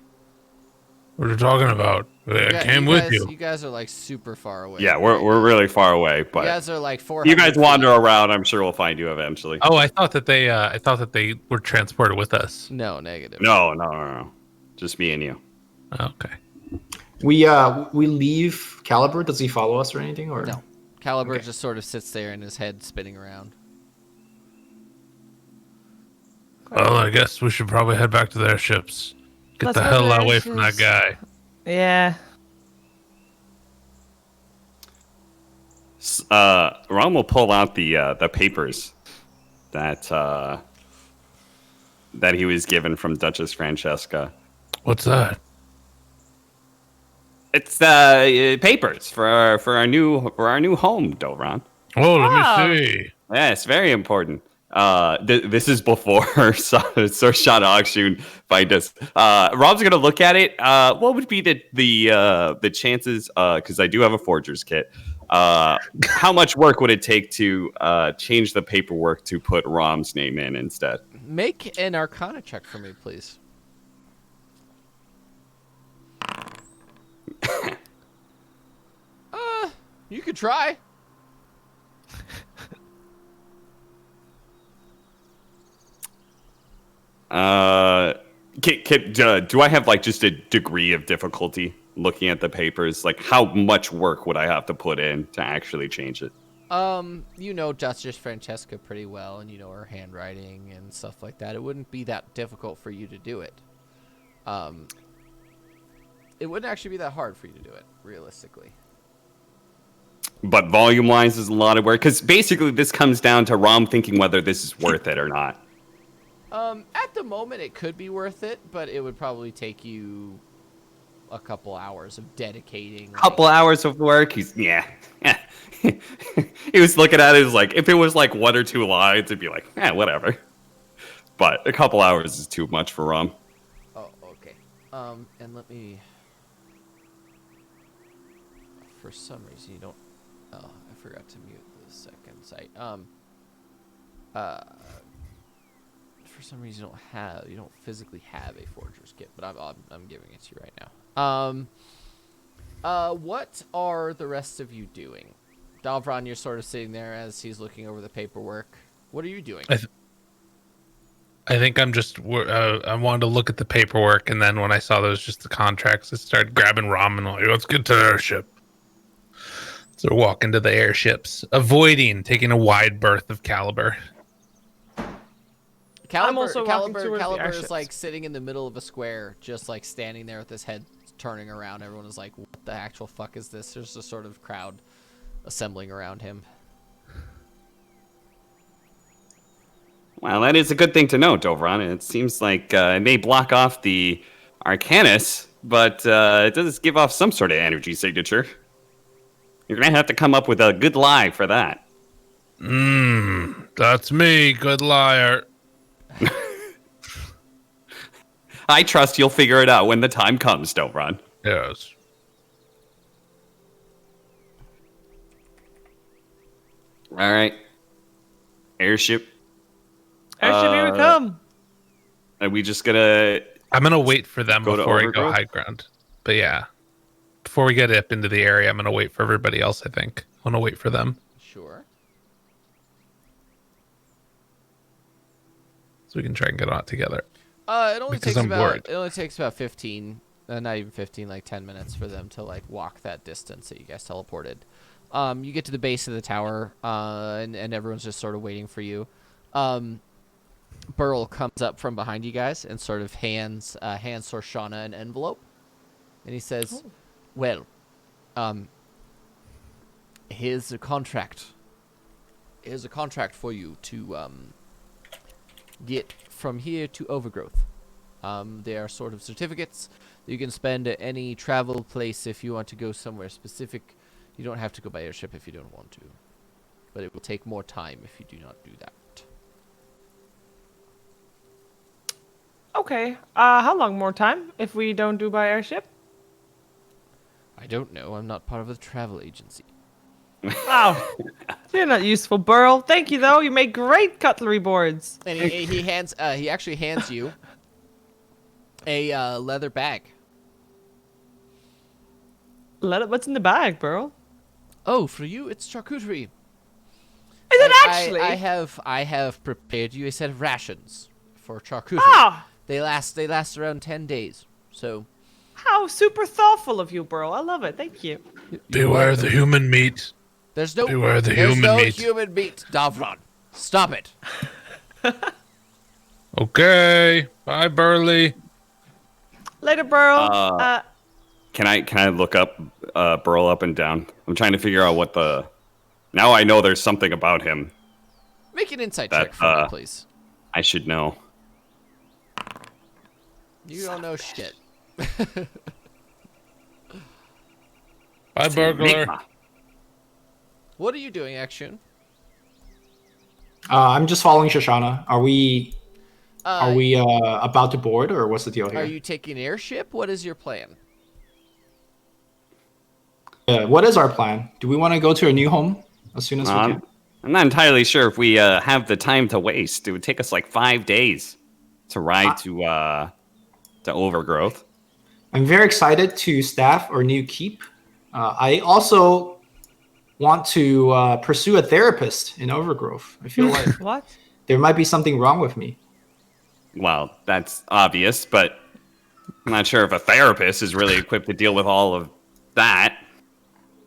What are you talking about? I came with you. You guys are like super far away. Yeah, we're really far away, You but guys are like 400 you guys feet. wander around. I'm sure we'll find you eventually. Oh, I thought that they were transported with us. No, negative. No. Just me and you. Okay. We leave Caliber. Does he follow us or anything? Or No. Caliber just sort of sits there in his head spinning around. Well, I guess we should probably head back to their ships. Get Let's the go hell to their away from that ships. guy. Yeah. Ron will pull out the papers that he was given from Duchess Francesca. What's that? It's papers for our new home, Dovron. Oh, let Oh. me see. Yeah, it's very important. This is before Sorshana Akshun find us. Rob's gonna look at it. What would be the chances? Because I do have a forger's kit. How much work would it take to change the paperwork to put Rom's name in instead? Make an Arcana check for me, please. You could try. Do I have like just a degree of difficulty looking at the papers, like how much work would I have to put in to actually change it? You know Duchess Francesca pretty well, and you know her handwriting and stuff like that. It wouldn't be that difficult for you to do it. It wouldn't actually be that hard for you to do it, realistically. But volume-wise is a lot of work, because basically this comes down to Rom thinking whether this is worth it or not. At the moment, it could be worth it, but it would probably take you a couple hours of dedicating. Couple hours of work. He was looking at it as like, if it was like 1 or 2 lines, it'd be like, whatever. But a couple hours is too much for Rom. Oh, okay. And let me. For some reason, you don't. Oh, I forgot to mute the second site. For some reason, you don't physically have a forger's kit, but I'm giving it to you right now. What are the rest of you doing? Davron, you're sort of sitting there as he's looking over the paperwork. What are you doing? I think I'm just. I wanted to look at the paperwork, and then when I saw those just the contracts, I started grabbing Rom and like, let's get to the airship. So we're walking to the airships, avoiding taking a wide berth of Caliber. I'm also walking towards the Caliber is airships. like sitting in the middle of a square, just like standing there with his head turning around. Everyone is like, what the actual fuck is this? There's a sort of crowd assembling around him. Well, that is a good thing to know, Dovron. It seems like it may block off the Arcanus, but it does give off some sort of energy signature. You're going to have to come up with a good lie for that. That's me, good liar. I trust you'll figure it out when the time comes, Dovron. Yes. All right. Airship. Airship, here we come. Are we just going to... I'm gonna wait for them Go to before I go Overgrowth? high ground. But yeah, before we get up into the area, I'm gonna wait for everybody else. I think I want to wait for them Sure. so we can try and get on it together. It only Because takes I'm about bored. it only takes about 15, not even 15, like 10 minutes for them to like walk that distance that you guys teleported. You get to the base of the tower, and everyone's just sort of waiting for you. Burl comes up from behind you guys and sort of hands Sorshana an envelope, and he says, "Well, here's a contract. Here's a contract for you to get from here to Overgrowth. They are sort of certificates you can spend at any travel place if you want to go somewhere specific. You don't have to go by airship if you don't want to, but it will take more time if you do not do that." Okay. How long more time if we don't do by airship? I don't know. I'm not part of the travel agency. Oh, you're not useful, Burl. Thank you, though. You make great cutlery boards. And he actually hands you a leather bag. What's in the bag, Burl? Oh, for you, it's charcuterie. Is it I- actually? I have prepared you a set of rations for charcuterie. Ah, They last around 10 days. So how super thoughtful of you, Burl. I love it. Thank you. Beware the human meat. there's no Beware the there's human no meat. human meat, Davron. Stop it. Okay. Bye, Burley. Later, Burl. Can I look up Burl up and down? I'm trying to figure out what the... Now I know there's something about him Make an insight That, check for me, please. I should know. You don't know shit. Bye, burglar. Enigma. What are you doing, Action? I'm just following Shoshana. Are we about to board, or what's the deal here? Are you taking airship? What is your plan? What is our plan? Do we want to go to a new home as soon as we can? I'm not entirely sure if we have the time to waste. It would take us like 5 days to ride to Overgrowth. I'm very excited to staff our new keep. I also want to pursue a therapist in Overgrowth. I feel like What? there might be something wrong with me. Well, that's obvious, but I'm not sure if a therapist is really equipped to deal with all of that.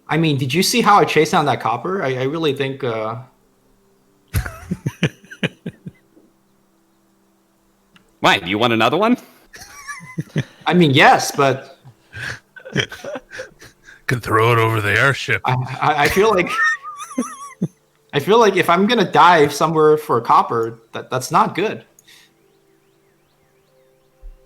I mean, did you see how I chased down that copper? I really think. Why? Do you want another one? I mean, yes, but Can throw it over the airship. I feel like I feel like if I'm gonna dive somewhere for copper, that's not good.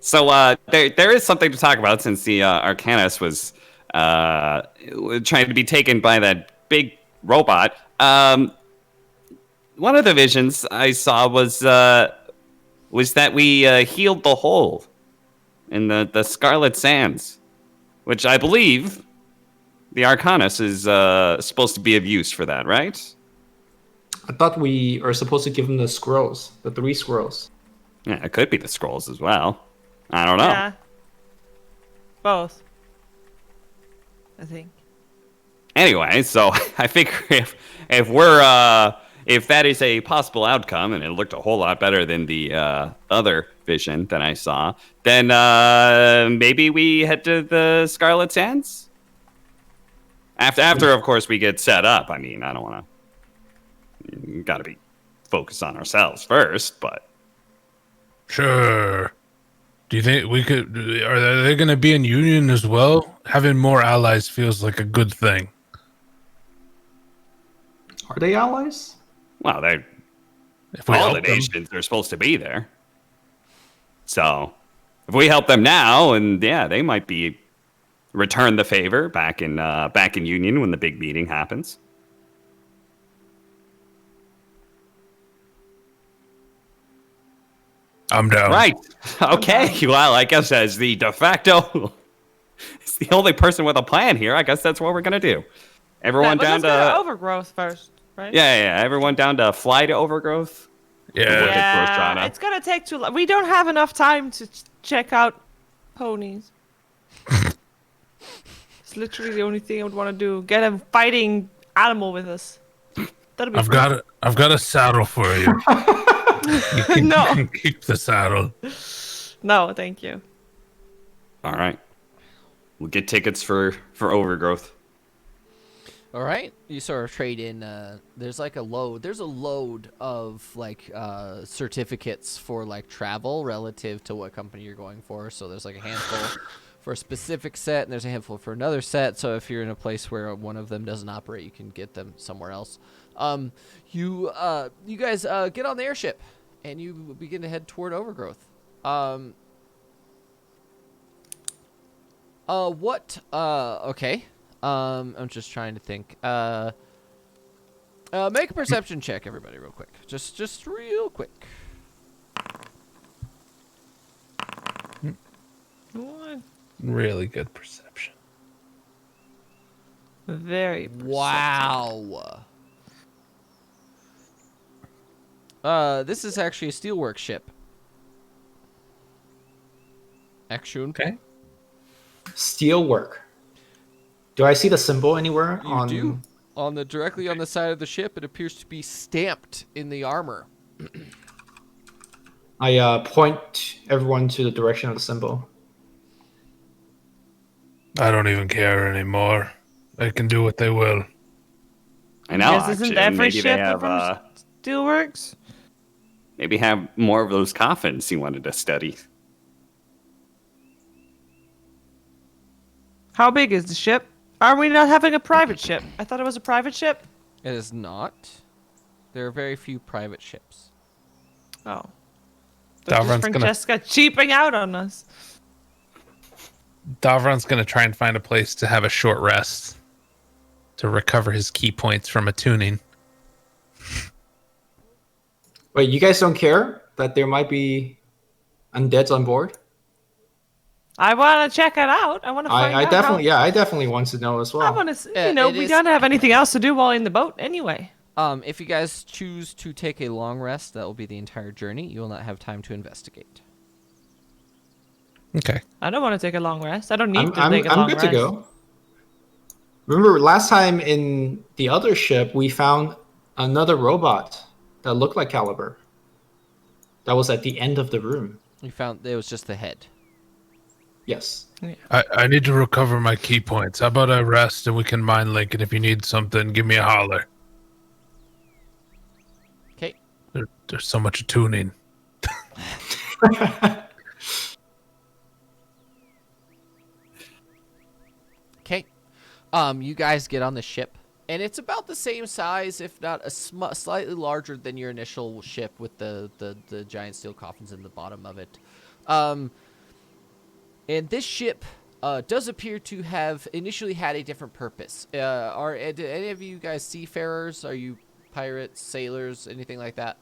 So there is something to talk about since the Arcanus was trying to be taken by that big robot. One of the visions I saw was that we healed the hole in the Scarlet Sands, which I believe the Arcanus is supposed to be of use for that, right? I thought we are supposed to give him the scrolls, the 3 scrolls. Yeah, it could be the scrolls as well. I don't know. Yeah. Both. I think. Anyway, so I figure if we're if that is a possible outcome, and it looked a whole lot better than the other vision that I saw, then maybe we head to the Scarlet Sands. After, of course, we get set up. I mean, I don't want to. Got to be focused on ourselves first, but Sure. Do you think we could? Are they going to be in union as well? Having more allies feels like a good thing. Are they allies? well, they If we all the help them. nations are supposed to be there. So if we help them now, and yeah, they might be return the favor back in Union when the big meeting happens. I'm down. Right. Okay. Well, I guess as the de facto, it's the only person with a plan here. I guess that's what we're gonna do. Everyone But down let's go to overgrowth first, right? yeah. Everyone down to fly to Overgrowth. Yeah. Yeah. Roshana. It's gonna take too long. We don't have enough time to check out ponies. It's literally the only thing I would want to do. Get a fighting animal with us. That'd be I've got a saddle for you. You can, No. you can keep the saddle. No, thank you. All right. We'll get tickets for Overgrowth. All right, you sort of trade in. There's like a load. There's a load of like certificates for like travel relative to what company you're going for. So there's like a handful for a specific set, and there's a handful for another set. So if you're in a place where one of them doesn't operate, you can get them somewhere else. You guys get on the airship, and you begin to head toward Overgrowth. Okay. I'm just trying to think. Make a perception check, everybody, real quick. Just real quick. What? Really good perception. Very. Wow. This is actually a steelwork ship. Action. Okay. Steelwork. Do I see the symbol anywhere You on? do. Directly on the side of the ship, it appears to be stamped in the armor. I point everyone to the direction of the symbol. I don't even care anymore. They can do what they will. I know. Yes, isn't actually, every maybe ship they have from Steelworks? maybe have more of those coffins he wanted to study. How big is the ship? Are we not having a private ship? I thought it was a private ship. It is not. There are very few private ships. Oh. Davron's gonna Francesca cheaping out on us. Davron's gonna try and find a place to have a short rest to recover his key points from a tuning. Wait, you guys don't care that there might be undeads on board? I want to check it out. I want to find I out. definitely, yeah, I definitely want to know as well. I want to, Yeah, it we is- don't have anything else to do while in the boat anyway. If you guys choose to take a long rest, that will be the entire journey. You will not have time to investigate. Okay. I don't want to take a long rest. I don't need I'm, to I'm, take a I'm long good rest. to go. Remember last time in the other ship, we found another robot that looked like Caliber. That was at the end of the room. You found it was just the head. Yes. I need to recover my key points. How about I rest and we can mind link, and if you need something, give me a holler. Okay. There's so much tuning. Okay. You guys get on the ship, and it's about the same size, if not slightly larger than your initial ship with the giant steel coffins in the bottom of it. And this ship does appear to have initially had a different purpose. Are any of you guys seafarers? Are you pirates, sailors, anything like that?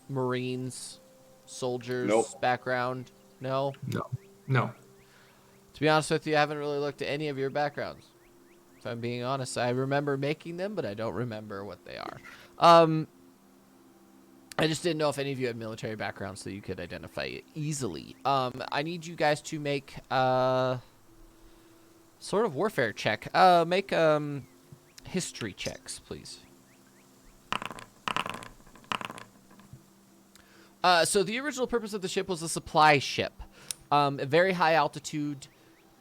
Marines, soldiers, Nope. background? No? No. To be honest with you, I haven't really looked at any of your backgrounds. If I'm being honest, I remember making them, but I don't remember what they are. I just didn't know if any of you had military backgrounds so you could identify it easily. I need you guys to make sort of warfare check. Make history checks, please. So the original purpose of the ship was a supply ship. A very high altitude,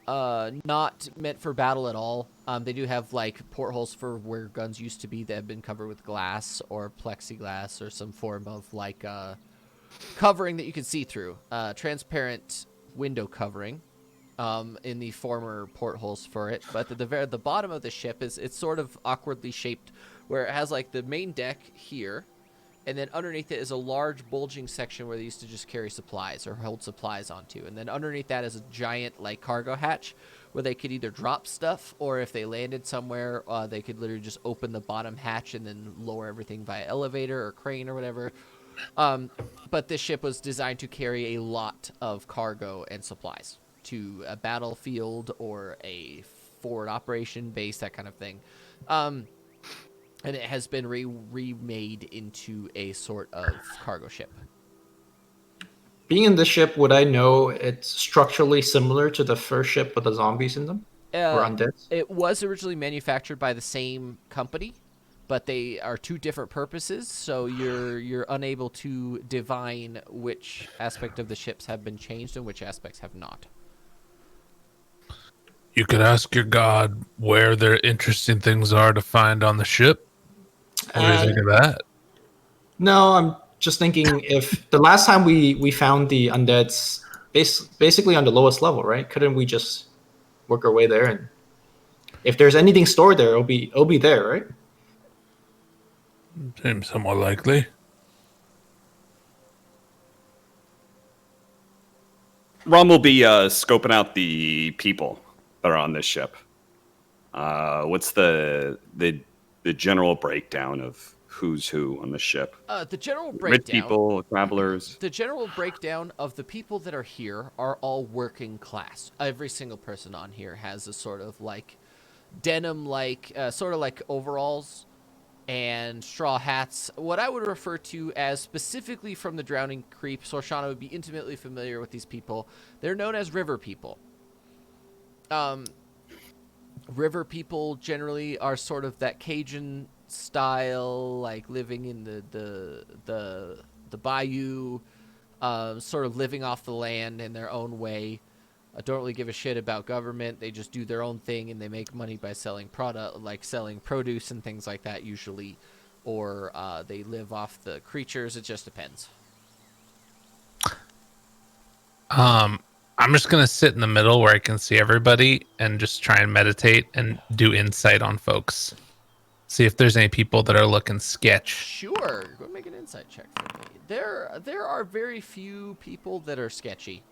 not meant for battle at all. They do have like portholes for where guns used to be that have been covered with glass or plexiglass or some form of like covering that you can see through. Transparent window covering in the former portholes for it. But at the bottom of the ship it's sort of awkwardly shaped, where it has like the main deck here. And then underneath it is a large bulging section where they used to just carry supplies or hold supplies onto. And then underneath that is a giant like cargo hatch where they could either drop stuff, or if they landed somewhere, they could literally just open the bottom hatch and then lower everything via elevator or crane or whatever. But this ship was designed to carry a lot of cargo and supplies to a battlefield or a forward operation base, that kind of thing. And it has been remade into a sort of cargo ship. Being in this ship, would I know it's structurally similar to the first ship with the zombies in them? Or undead? It was originally manufactured by the same company, but they are two different purposes, so you're unable to divine which aspect of the ships have been changed and which aspects have not. You could ask your god where their interesting things are to find on the ship. What do you think of that? No, I'm just thinking if the last time we found the undeads basically on the lowest level, right? Couldn't we just work our way there? And if there's anything stored there, it'll be there, right? Seems somewhat likely. Rum will be scoping out the people that are on this ship. What's the general breakdown of who's who on the ship? The general breakdown. Rich people, travelers. The general breakdown of the people that are here are all working class. Every single person on here has a sort of like denim, like sort of like overalls and straw hats. What I would refer to as specifically from the Drowning Creep. Sorshana would be intimately familiar with these people. They're known as river people. River people generally are sort of that Cajun style, like living in the bayou, sort of living off the land in their own way. Don't really give a shit about government. They just do their own thing, and they make money by selling product, like selling produce and things like that usually, or they live off the creatures. It just depends. I'm just gonna sit in the middle where I can see everybody and just try and meditate and do insight on folks. See if there's any people that are looking sketch. Sure, go make an insight check for me. There are very few people that are sketchy.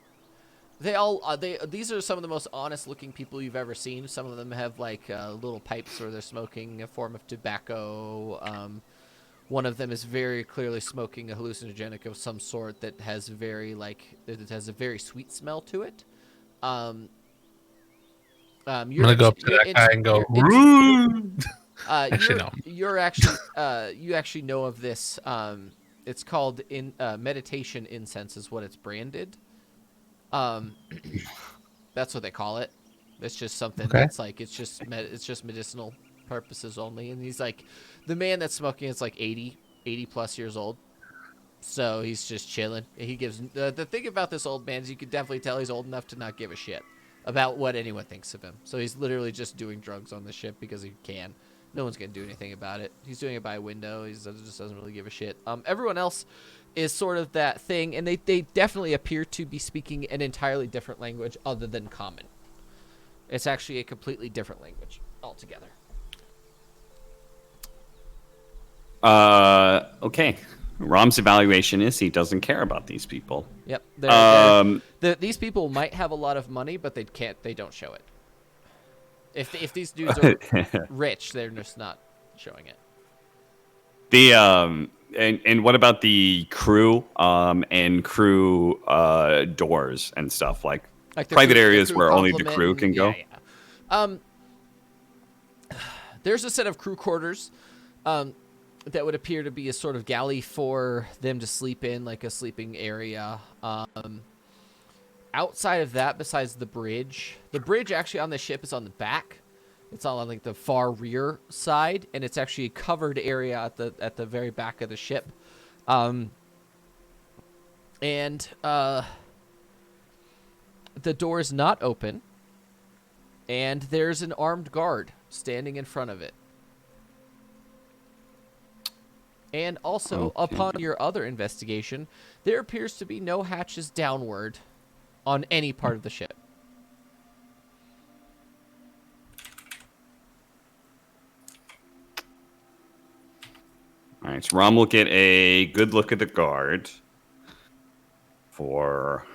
These are some of the most honest looking people you've ever seen. Some of them have like little pipes where they're smoking a form of tobacco. One of them is very clearly smoking a hallucinogenic of some sort that has a very sweet smell to it. I'm gonna go up to that guy and go, actually, no. You actually know of this. It's called meditation incense is what it's branded. That's what they call it. It's just something that's like it's just medicinal purposes only. And he's like, the man that's smoking is like 80 plus years old. So he's just chilling. He gives the thing about this old man is you can definitely tell he's old enough to not give a shit about what anyone thinks of him. So he's literally just doing drugs on the ship because he can. No one's gonna do anything about it. He's doing it by a window. He just doesn't really give a shit. Everyone else is sort of that thing, and they definitely appear to be speaking an entirely different language other than Common. It's actually a completely different language altogether. Okay. Rom's evaluation is he doesn't care about these people. Yep. These people might have a lot of money, but they don't show it. If these dudes are rich, they're just not showing it. And what about the crew and crew doors and stuff like the private crew- areas crew where only the complement crew and- can go? Yeah. There's a set of crew quarters that would appear to be a sort of galley for them to sleep in, like a sleeping area. Outside of that, besides the bridge actually on the ship is on the back. It's on like the far rear side, and it's actually a covered area at the very back of the ship. The door is not open, and there's an armed guard standing in front of it. And also, upon your other investigation, there appears to be no hatches downward on any part of the ship. All right, so Rom will get a good look at the guard for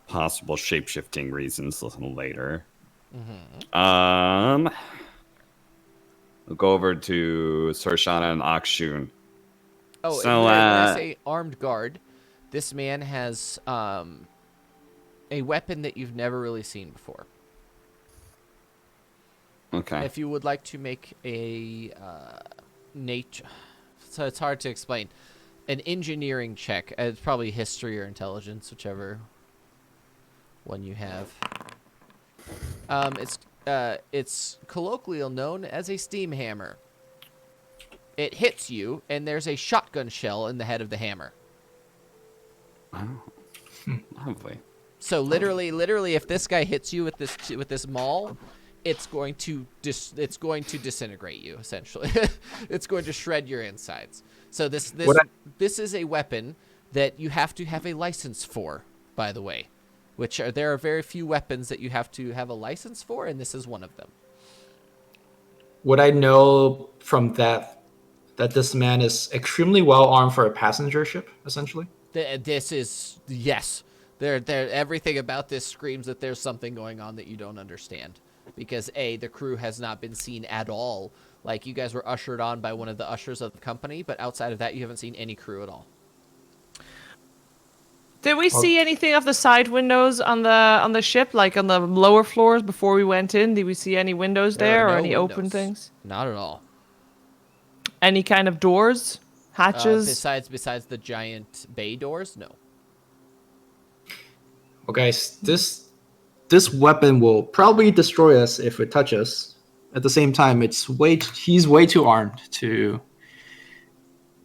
possible shape-shifting reasons a little later. We'll go over to Sorshana and Akshun. Oh, So, and when I say armed guard, this man has a weapon that you've never really seen before. Okay. If you would like to make a nature, so it's hard to explain, an engineering check. It's probably history or intelligence, whichever one you have. It's colloquially known as a steam hammer. It hits you, and there's a shotgun shell in the head of the hammer. Oh, lovely. So literally, if this guy hits you with this maul, it's going to disintegrate you. Essentially, it's going to shred your insides. So this is a weapon that you have to have a license for. By the way, there are very few weapons that you have to have a license for, and this is one of them. What I know from that this man is extremely well armed for a passenger ship, essentially. This is yes. Everything about this screams that there's something going on that you don't understand. Because the crew has not been seen at all. Like, you guys were ushered on by one of the ushers of the company, but outside of that, you haven't seen any crew at all. Did we see anything of the side windows on the ship, like on the lower floors before we went in? Did we see any windows There there are or no any open windows. things? Not at all. Any kind of doors, hatches? Besides the giant bay doors, no. Well, guys, this weapon will probably destroy us if it touches us. At the same time, he's way too armed to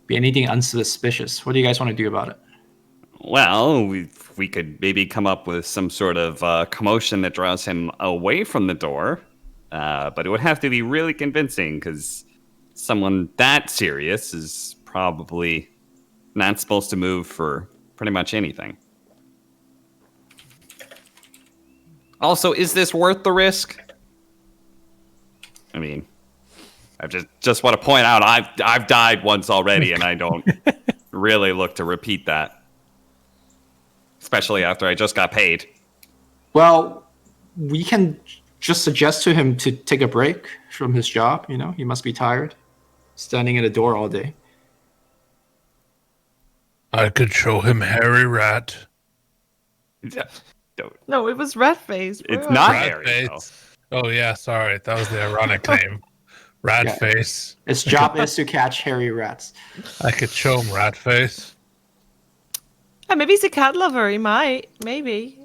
be anything unsuspicious. What do you guys want to do about it? Well, we could maybe come up with some sort of commotion that draws him away from the door, but it would have to be really convincing because someone that serious is probably not supposed to move for pretty much anything. Also, is this worth the risk? I mean, I just want to point out I've died once already, and I don't really look to repeat that. Especially after I just got paid. Well, we can just suggest to him to take a break from his job. You know, he must be tired, standing at a door all day. I could show him Harry Rat. Don't. No, it was Rat Face. It's not Rat Harry, though. Face. Oh yeah, sorry, that was the ironic name. Rat Yeah. Face. His job is to catch hairy rats. I could show him Rat Face. Maybe he's a cat lover. He might. Maybe.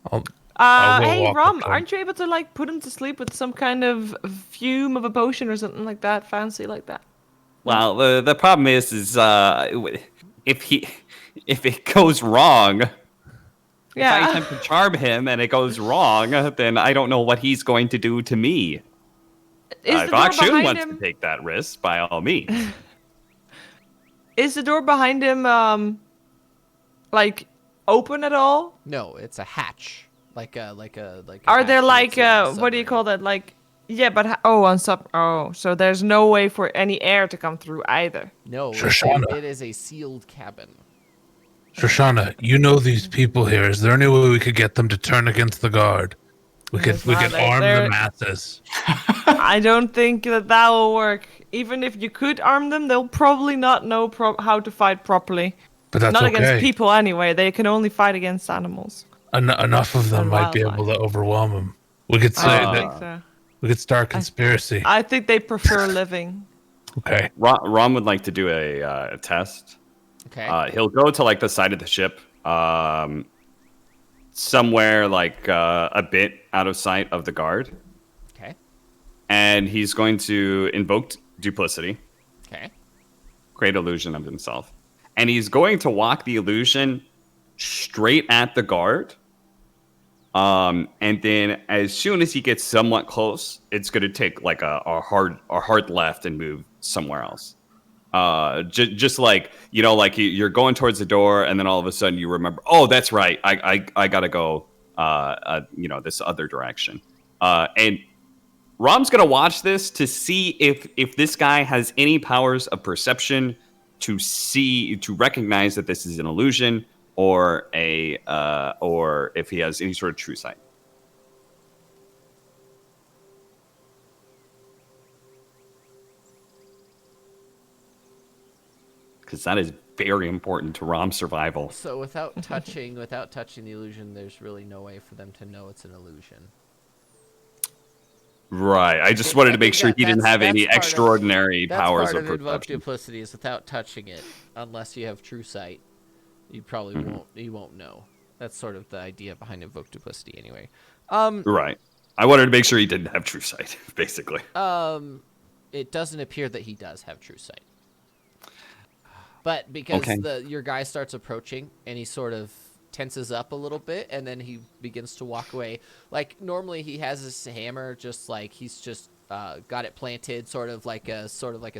I'll go Hey, walk Rom, with him. aren't you able to like put him to sleep with some kind of fume of a potion or something like that, fancy like that? Well, the problem is if it goes wrong, if I Yeah. attempt to charm him and it goes wrong, then I don't know what he's going to do to me. Is If the door Akshu behind wants him? to take that risk, by all means. Is the door behind him like open at all? No, it's a hatch. Like a Are hatch there you would like see on a what do you submarine. call that? Like yeah, but so there's no way for any air to come through either. No, Shoshana. it is a sealed cabin. Shoshana, you know these people here. Is there any way we could get them to turn against the guard? We could Listen, arm they're- the masses. I don't think that will work. Even if you could arm them, they'll probably not know how to fight properly. But that's Not okay. against people anyway. They can only fight against animals. Enough of them And might be wildlife. able to overwhelm them. We could say I don't that think so. we could start conspiracy. I think they prefer living. Okay. Rom would like to do a test. Okay. He'll go to like the side of the ship, somewhere like a bit out of sight of the guard, Okay. and he's going to invoke duplicity, Okay. create illusion of himself, and he's going to walk the illusion straight at the guard. And then as soon as he gets somewhat close, it's going to take like a hard left and move somewhere else. Just like, you know, like you're going towards the door and then all of a sudden you remember, oh, that's right. I gotta go, this other direction. And Rom's going to watch this to see if this guy has any powers of perception to recognize that this is an illusion or or if he has any sort of true sight. Because that is very important to Rom's survival. So without touching the illusion, there's really no way for them to know it's an illusion. Right. I just wanted to make sure he didn't have any That's part of- extraordinary That's powers part of of invoke perception. duplicity is without touching it, unless you have true sight, you probably won't. You won't know. That's sort of the idea behind invoke duplicity, anyway. Right. I wanted to make sure he didn't have true sight, basically. It doesn't appear that he does have true sight, but because Okay. your guy starts approaching and he sort of tenses up a little bit, and then he begins to walk away. Like normally he has his hammer, just like he's just got it planted, sort of like a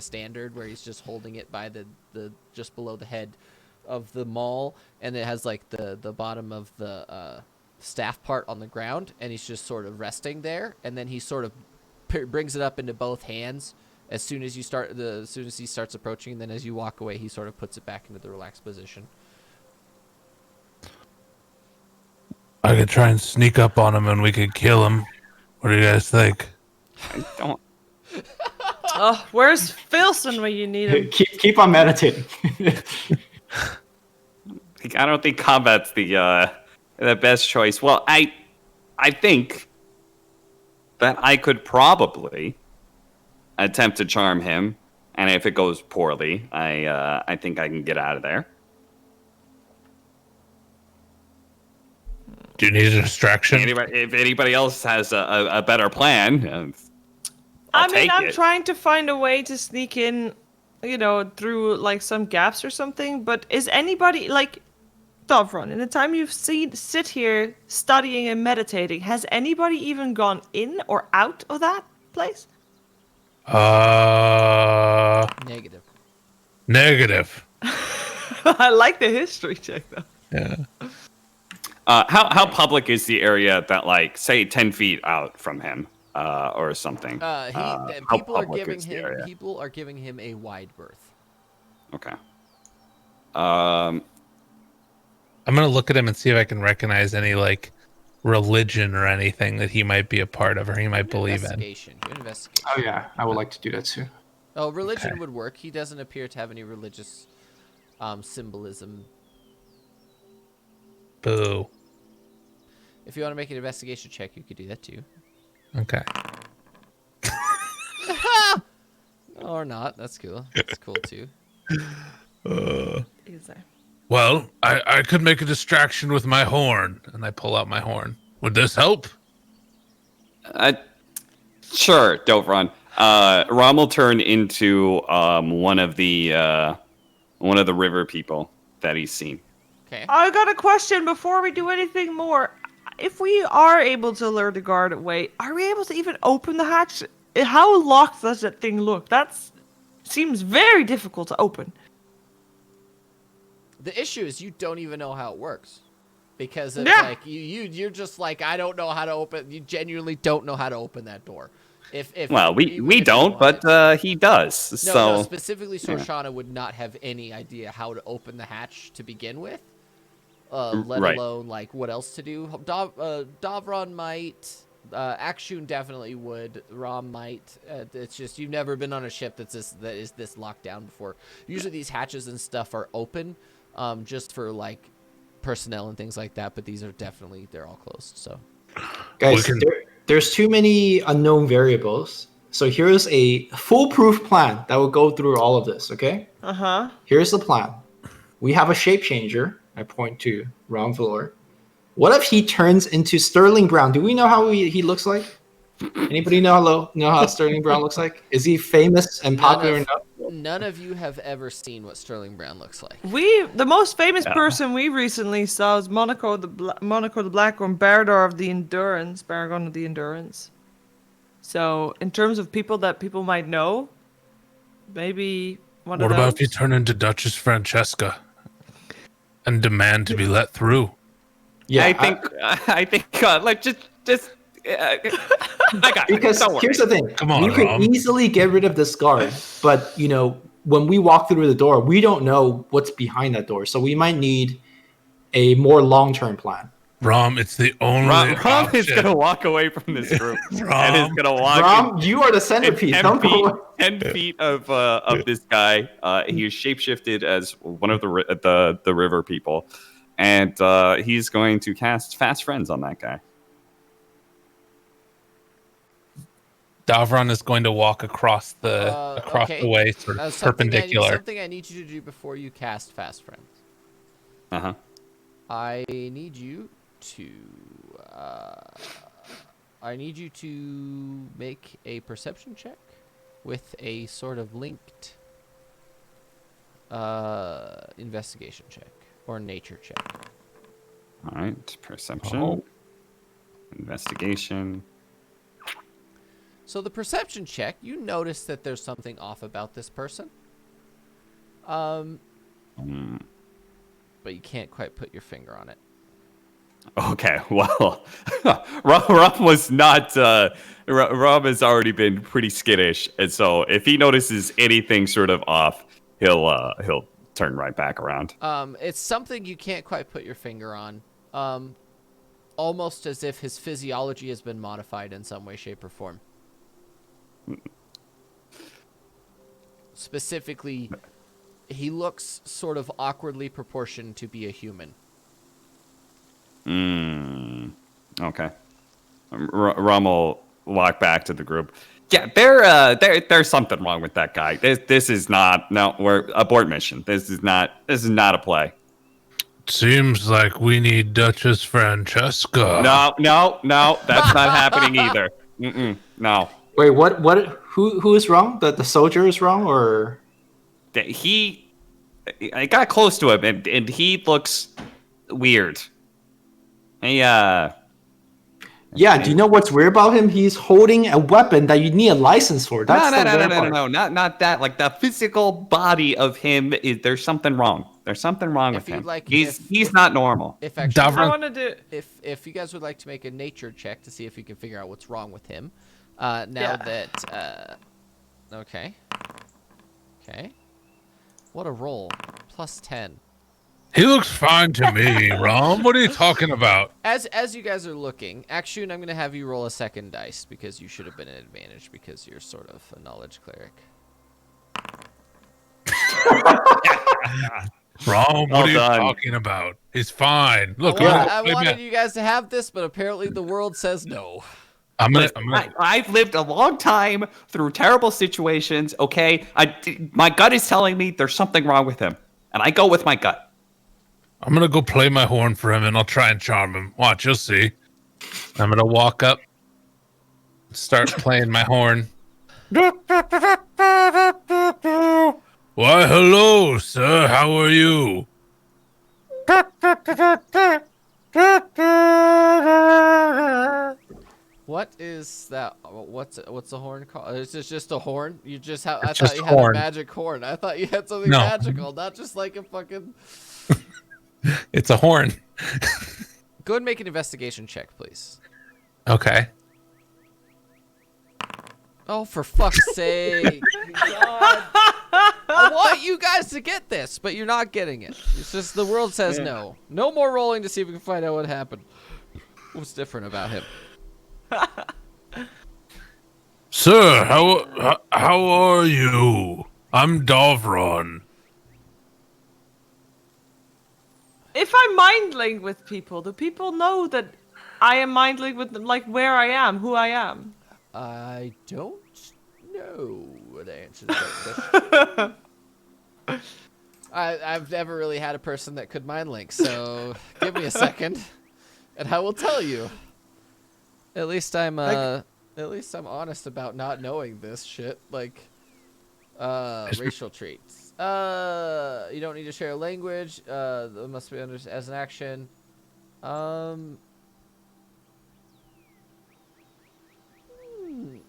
standard where he's just holding it by the just below the head of the maul, and it has like the bottom of the staff part on the ground, and he's just sort of resting there, and then he sort of brings it up into both hands as soon as he starts approaching, and then as you walk away he sort of puts it back into the relaxed position. I could try and sneak up on him and we could kill him. What do you guys think? I don't. Oh, where's Filson when you need him? Keep on meditating. I don't think combat's the best choice. Well, I think that I could probably attempt to charm him, and if it goes poorly, I think I can get out of there. Do you need a distraction? If anybody else has a better plan, I'll take I'm it. trying to find a way to sneak in, through like some gaps or something. But is anybody like, Davron, in the time you've sit here studying and meditating, has anybody even gone in or out of that place? Negative. Negative. I like the history check though. Yeah. How public is the area that, like, say, 10 feet out from him, or something? How People are public giving is the him. area? People are giving him a wide berth. Okay. I'm gonna look at him and see if I can recognize any like religion or anything that he might be a part of or he might believe in. Investigation. Do an investigation. Oh yeah, I would like to do that too. Oh, religion Okay. would work. He doesn't appear to have any religious symbolism. Boo. If you want to make an investigation check, you could do that too. Okay. Or not. That's cool. That's cool too. Easy. Well, I could make a distraction with my horn, and I pull out my horn. Would this help? Sure, Dovron. Rom will turn into one of the one of the river people that he's seen. Okay. I got a question before we do anything more. If we are able to lure the guard away, are we able to even open the hatch? How locked does that thing look? That seems very difficult to open. The issue is you don't even know how it works. Because it's Yeah. like you're just like, I don't know how to open. You genuinely don't know how to open that door. If Well, we even if you don't, wanted. but he does. No, So no, specifically Sorshana would not have any idea how to open the hatch to begin with. Let Right. alone like what else to do. Davron might. Akshun definitely would. Rom might. It's just you've never been on a ship that is this locked down before. Usually these hatches and stuff are open, just for like personnel and things like that. But these are they're all closed. So Guys, We can- there's too many unknown variables. So here's a foolproof plan that will go through all of this, okay? Uh-huh. Here's the plan. We have a shape changer. I point to Ron Valor. What if he turns into Sterling Brown? Do we know how he looks like? Anybody know how Sterling Brown looks like? Is he famous and popular enough? none of you have ever seen what Sterling Brown looks like. The most famous person we recently saw is Monaco the Blackhorn, Barador of the Endurance, Baragon of the Endurance. So, in terms of people that people might know, maybe one What of about if you those. turn into Duchess Francesca and demand to be let through? Yeah, I think like just I got it. because Don't worry. here's the thing. Come on, you can Rom. easily get rid of this guard, but when we walk through the door, we don't know what's behind that door. So we might need a more long-term plan. Rom, it's the only Rom option. is gonna walk away from this group and is Rom. gonna walk. Rom, you are the in centerpiece. 10 Don't feet, go. 10 feet of this guy. He is shapeshifted as one of the river people, and he's going to cast Fast Friends on that guy. Davron is going to walk across the Okay. way, sort of perpendicular. Something I need you to do before you cast Fast Friends. Uh huh. I need you to make a perception check with a sort of linked investigation check or nature check. All right. Perception. Oh. Investigation. So the perception check, you notice that there's something off about this person. But you can't quite put your finger on it. Okay, well, Rob was not. Rob has already been pretty skittish, and so if he notices anything sort of off, he'll turn right back around. It's something you can't quite put your finger on. Almost as if his physiology has been modified in some way, shape, or form. Specifically, he looks sort of awkwardly proportioned to be a human. Okay. Rom will walk back to the group. Yeah, there's something wrong with that guy. This is not. No, we're abort mission. This is not a play. Seems like we need Duchess Francesca. No, that's not happening either. No. Wait, what? Who is wrong? The soldier is wrong, or I got close to him, and he looks weird. yeah? Do you know what's weird about him? He's holding a weapon that you need a license for. That's the weird part. No, not that. Like the physical body of him there's something wrong. There's something wrong If with you'd him. like- He's if- not normal. If actually, Davron- I want to do. if you guys would like to make a nature check to see if you can figure out what's wrong with him, now Yeah. that okay, what a roll, +10. He looks fine to me, Rom. What are you talking about? As you guys are looking, Akshun, I'm gonna have you roll a second dice because you should have been at advantage because you're sort of a knowledge cleric. Rom, what Well are you done. talking about? He's fine. Look, I wanted you guys to have this, but apparently the world says no. I'm gonna I've lived a long time through terrible situations. Okay, my gut is telling me there's something wrong with him, and I go with my gut. go play my horn for him, and I'll try and charm him. Watch, you'll see. I'm gonna walk up, start playing my horn. Why, hello, sir. How are you? What is that? What's the horn called? Is this just a horn? You just have? I It's thought just you a had a horn. magic horn. I thought you had something No. magical, not just like a fucking. It's a horn. Go ahead and make an investigation check, please. Okay. Oh, for fuck's sake! God. I want you guys to get this, but you're not getting it. It's just the world says no. No more rolling to see if we can find out what happened. What's different about him? Sir, how are you? I'm Davron. If I mind link with people, do people know that I am mind link with them, like where I am, who I am? I don't know the answer to that question. I've never really had a person that could mind link, so give me a second, and I will tell you. At least I'm honest about not knowing this shit. Like, racial traits. You don't need to share a language. That must be understood as an action.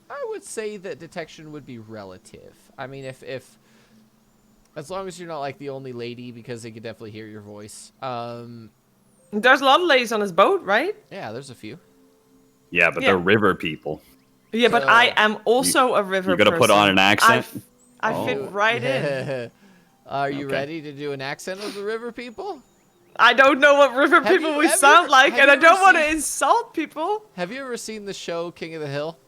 I would say that detection would be relative. I mean, if as long as you're not like the only lady, because they could definitely hear your voice. There's a lot of ladies on his boat, right? Yeah, there's a few. Yeah, but Yeah. they're river people. Yeah, but So- I am also a river You gotta put on person. an accent? I Oh. fit right in. Are you Okay. ready to do an accent of the river people? I don't know what river Have people you we ever- sound like, have and you I ever don't want to seen- insult people. Have you ever seen the show King of the Hill?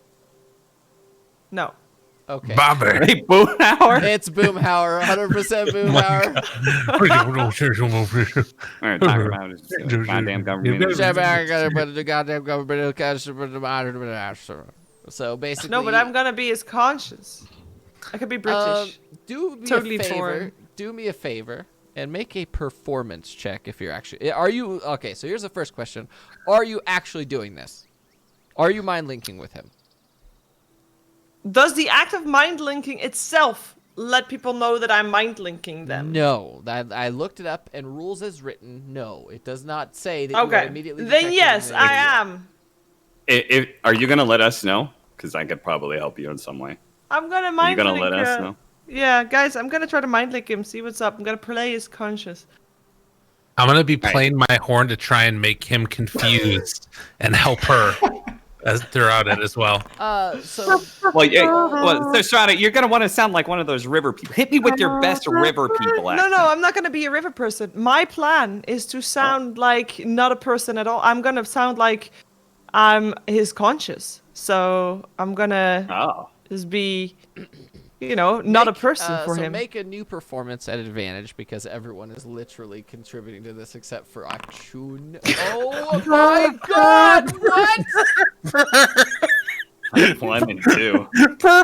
No. Okay. Bobby. Hey, Boomhauer. It's Boomhauer, 100% Boomhauer. All right, talking about his goddamn government. So basically, No, but I'm gonna be his conscience. I could be British. do me Totally a favor. foreign. Do me a favor and make a performance check if you're actually. Are you okay? So here's the first question: are you actually doing this? Are you mind linking with him? Does the act of mind linking itself let people know that I'm mind linking them? No, I looked it up, and rules as written, no, it does not say that you are Okay. immediately. Then detecting yes, the I idea. am. Are you gonna let us know? Because I could probably help you in some way. I'm gonna Are you mind gonna link. let us know? Yeah, guys, I'm gonna try to mind link him. See what's up. I'm gonna play his conscious. I'm gonna be Right. playing my horn to try and make him confused and help her throughout it as well. So So Strata, you're gonna want to sound like one of those river people. Hit me with your best river people No, accent. no, I'm not gonna be a river person. My plan is to sound like not a person at all. I'm gonna sound like I'm his conscious. So I'm gonna Oh. just be, not a person for so him. make a new performance at advantage because everyone is literally contributing to this except for Akshun. Oh my god! What? One and two. How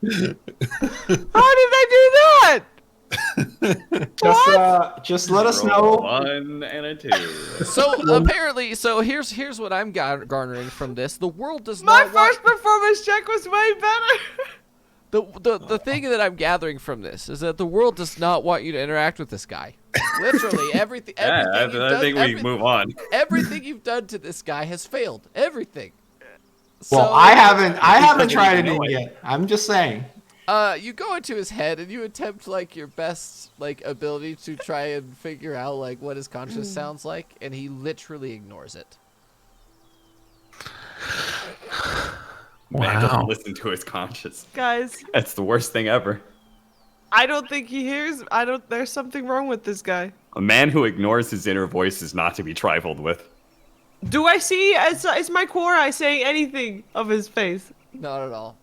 did I do that? Just let us know. One and a two. So apparently, here's what I'm garnering from this. The world does My not want. first performance check was way better. The thing that I'm gathering from this is that the world does not want you to interact with this guy. Literally everything. Yeah, everything you've I done- think we every- move on. Everything you've done to this guy has failed. Everything. Well, So, I haven't tried you know it it. yet. I'm just saying. You go into his head and you attempt like your best ability to try and figure out like what his conscience sounds like, and he literally ignores it. Man Wow. doesn't listen to his conscience. Guys, That's the worst thing ever. I don't think he hears. There's something wrong with this guy. A man who ignores his inner voice is not to be trifled with. Do I see? Is my core eye saying anything of his face? Not at all.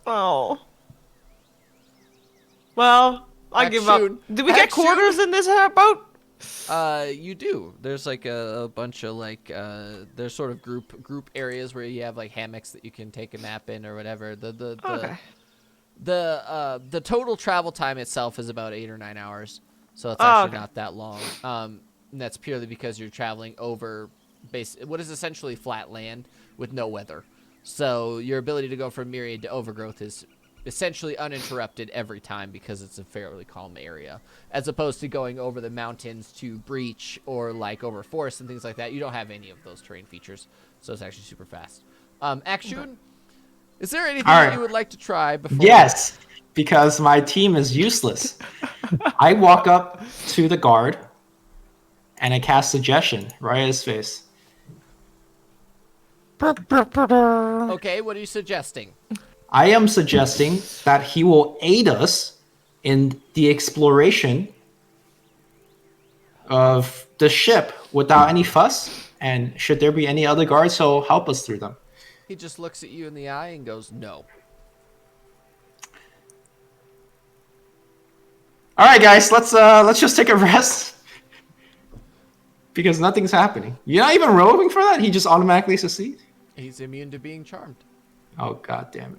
Oh. Well, I give up. Action. Do we get Action. quarters in this boat? You do. There's like a bunch of there's sort of group areas where you have like hammocks that you can take a nap in or whatever. Okay. The total travel time itself is about 8 or 9 hours, so it's Oh, actually okay. not that long. And that's purely because you're traveling over what is essentially flat land with no weather. So your ability to go from Myriad to Overgrowth is essentially uninterrupted every time because it's a fairly calm area, as opposed to going over the mountains to Breach or like over forests and things like that. You don't have any of those terrain features, so it's actually super fast. Akshun, is there anything All that right. you would like to try before? Yes, because my team is useless. I walk up to the guard and I cast suggestion right at his face. Okay, what are you suggesting? I am suggesting that he will aid us in the exploration of the ship without any fuss. And should there be any other guards, he'll help us through them. He just looks at you in the eye and goes, "No." All right, guys, let's just take a rest because nothing's happening. You're not even rolling for that. He just automatically succeeds. He's immune to being charmed Oh god damn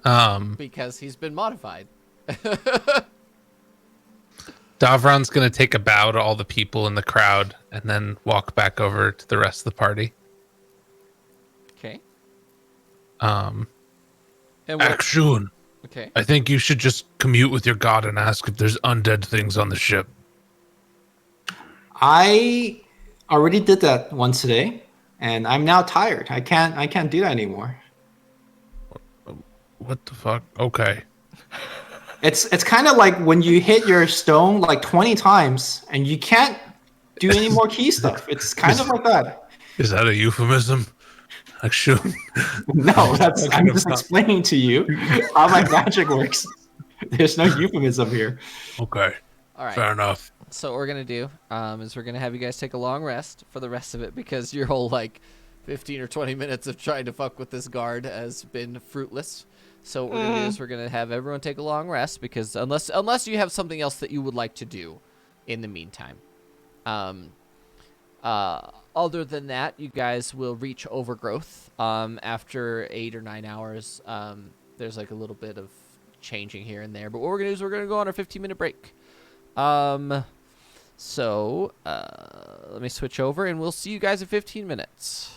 it! because he's been modified. Davron's gonna take a bow to all the people in the crowd and then walk back over to the rest of the party. Okay. Um, And what? Akshun, Okay. I think you should just commute with your god and ask if there's undead things on the ship. I already did that once today, and I'm now tired. I can't do that anymore. What the fuck? Okay. It's kind of like when you hit your stone like 20 times and you can't do any more key stuff. It's kind of like that. Is that a euphemism? Akshun. No, I'm just explaining to you how my magic works. There's no euphemism here. Okay. All right. Fair enough. So what we're gonna do is we're gonna have you guys take a long rest for the rest of it because your whole like 15 or 20 minutes of trying to fuck with this guard has been fruitless. So what we're gonna do is we're gonna have everyone take a long rest because unless you have something else that you would like to do in the meantime. Other than that, you guys will reach Overgrowth after 8 or 9 hours. There's like a little bit of changing here and there, but what we're gonna do is we're gonna go on our 15-minute break. So let me switch over and we'll see you guys in 15 minutes.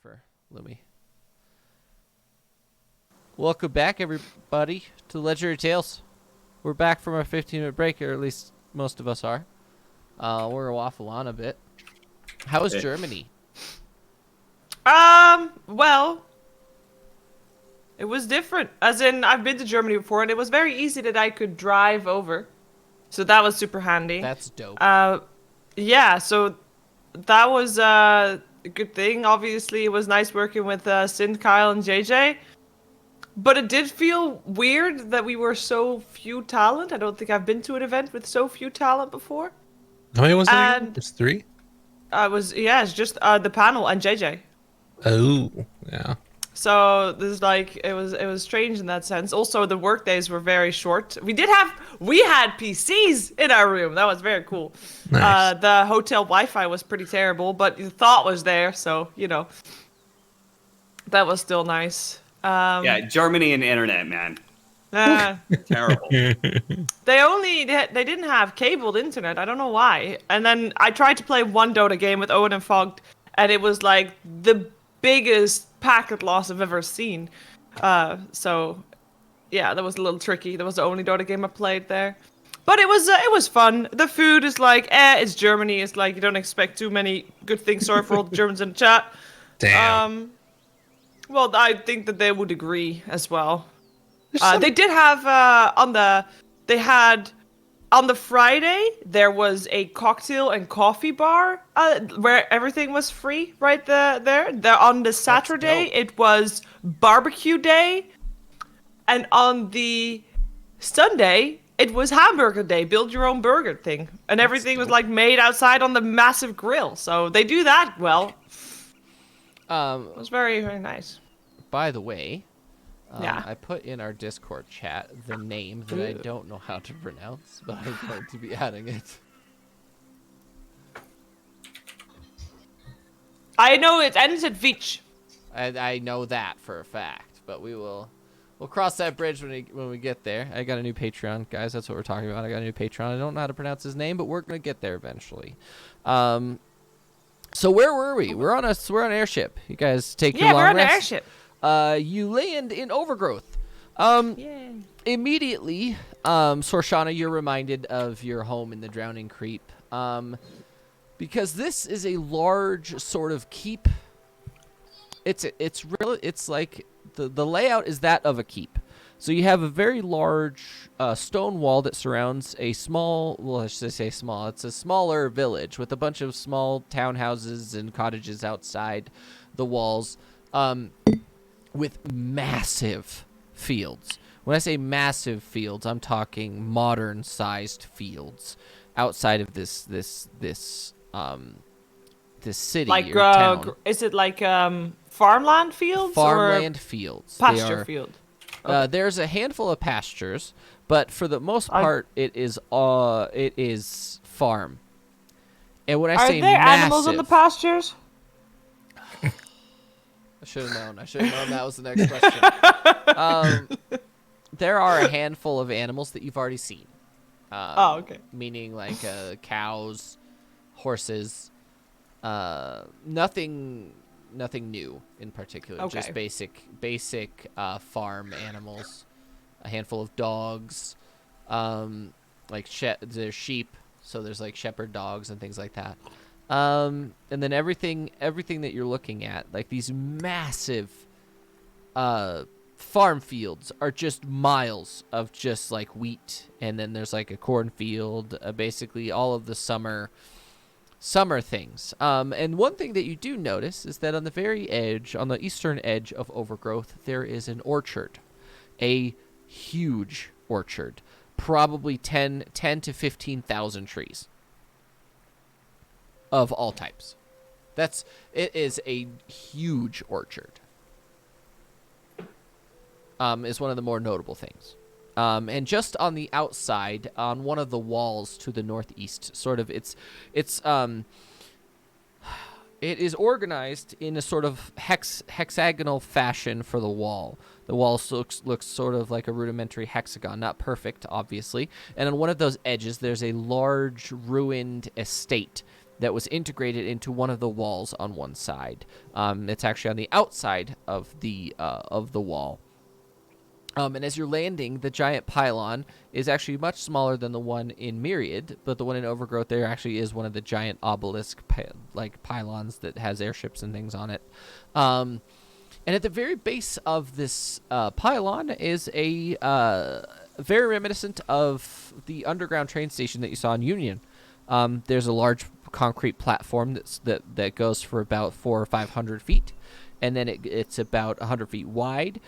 for Lumi. Welcome back, everybody, to Legendary Tales. We're back from our 15-minute break, or at least most of us are. We're gonna waffle on a bit. How was Germany? Well, it was different. As in, I've been to Germany before, and it was very easy that I could drive over. So that was super handy. That's dope. Yeah, so that was a good thing. Obviously, it was nice working with Sin, Kyle, and JJ. But it did feel weird that we were so few talent. I don't think I've been to an event with so few talent before. How many was it again? And It's 3? It's just the panel and JJ. Oh, yeah. So there's like it was strange in that sense. Also, the work days were very short. We had PCs in our room. That was very cool. Nice. The hotel Wi-Fi was pretty terrible, but the thought was there, so that was still nice. Yeah, Germany and internet, man. Terrible. They didn't have cabled internet. I don't know why. And then I tried to play one Dota game with Owen and Fogged, and it was like the biggest packet loss I've ever seen. So yeah, that was a little tricky. That was the only Dota game I played there. But it was fun. The food is like, it's Germany. It's like you don't expect too many good things. Sorry for all the Germans in the chat. Damn. Well, I think that they would agree as well. They did have on the Friday there was a cocktail and coffee bar where everything was free right there. On the Saturday it was barbecue day, and on the Sunday it was hamburger day, build your own burger thing, and everything was like made outside on the massive grill. So they do that well. It was very, very nice. By the way, Yeah. I put in our Discord chat the name that I don't know how to pronounce, but I'm going to be adding it. I know it ends at Vich. I know that for a fact, but we'll cross that bridge when we get there. I got a new Patreon, guys. That's what we're talking about. I got a new Patreon. I don't know how to pronounce his name, but we're gonna get there eventually. So where were we? We're on an airship. You guys take your long we're on an rest. airship. You land in Overgrowth. Yay. Immediately, Sorshana, you're reminded of your home in the Drowning Creep. Because this is a large sort of keep. It's like the layout is that of a keep. So you have a very large stone wall that surrounds a small, well, I should say small. It's a smaller village with a bunch of small townhouses and cottages outside the walls, with massive fields. When I say massive fields, I'm talking modern-sized fields outside of this city Like, or town. is it like farmland fields Farmland or fields. pasture field? There's a handful of pastures, but for the most part, it is farm. And when I Are say there massive, animals in the pastures? I should have known. That was the next question. There are a handful of animals that you've already seen. Okay. Meaning like cows, horses, nothing new in particular. Okay. Just basic farm animals. A handful of dogs, like there's sheep, so there's like shepherd dogs and things like that. And then everything that you're looking at, like these massive farm fields, are just miles of just like wheat, and then there's like a cornfield, basically all of the summer things. And one thing that you do notice is that on the very edge, on the eastern edge of Overgrowth, there is an orchard, a huge orchard, probably 10 to 15,000 trees of all types. It is a huge orchard. Is one of the more notable things. And just on the outside, on one of the walls to the northeast, sort of, it is organized in a sort of hexagonal fashion for the wall. The wall looks sort of like a rudimentary hexagon, not perfect, obviously. And on one of those edges, there's a large ruined estate that was integrated into one of the walls on one side. It's actually on the outside of the wall. And as you're landing, the giant pylon is actually much smaller than the one in Myriad, but the one in Overgrowth there actually is one of the giant obelisk pylons that has airships and things on it. And at the very base of this pylon is a very reminiscent of the underground train station that you saw in Union. There's a large concrete platform that goes for about 400 or 500 feet, and then it's about 100 feet wide.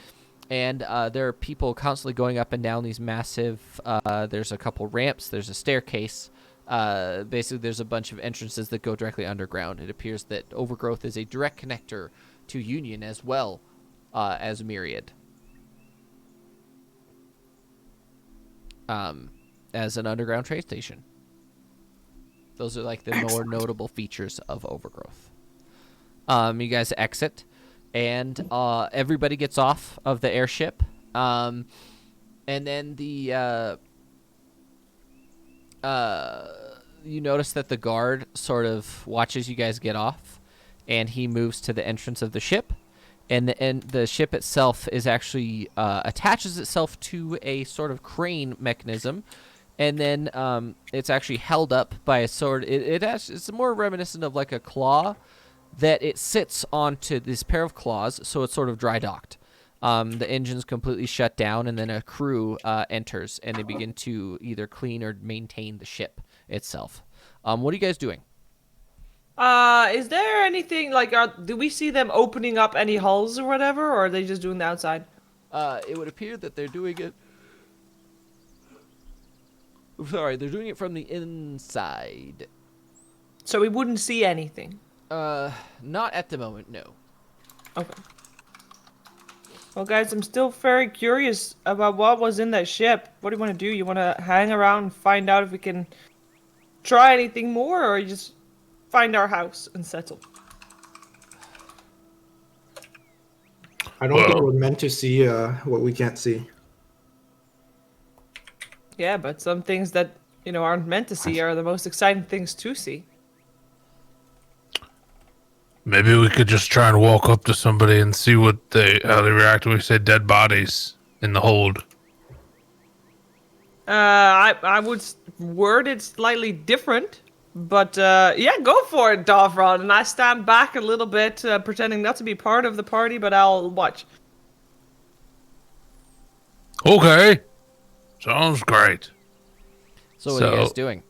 And there are people constantly going up and down these massive, there's a couple ramps, there's a staircase. Basically, there's a bunch of entrances that go directly underground. It appears that Overgrowth is a direct connector to Union as well as Myriad. As an underground train station. Those are like the more notable features of Overgrowth. You guys exit. And everybody gets off of the airship. And then you notice that the guard sort of watches you guys get off. And he moves to the entrance of the ship. And the ship itself is actually attaches itself to a sort of crane mechanism. And then it's actually held up by a sword. It's more reminiscent of like a claw, that it sits onto this pair of claws, so it's sort of dry docked. The engine's completely shut down, and then a crew enters, and they begin to either clean or maintain the ship itself. What are you guys doing? Is there anything, like, do we see them opening up any hulls or whatever, or are they just doing the outside? It would appear that they're doing it... Sorry, they're doing it from the inside. So we wouldn't see anything? Not at the moment, no. Okay. Well, guys, I'm still very curious about what was in that ship. What do you want to do? You want to hang around and find out if we can try anything more, or you just find our house and settle? I don't think we're meant to see what we can't see. Yeah, but some things that, aren't meant to see are the most exciting things to see. Maybe we could just try and walk up to somebody and see how they react when we say dead bodies in the hold. I would word it slightly different, but yeah, go for it, Davron. And I stand back a little bit, pretending not to be part of the party, but I'll watch. Okay, sounds great. So what are you guys doing?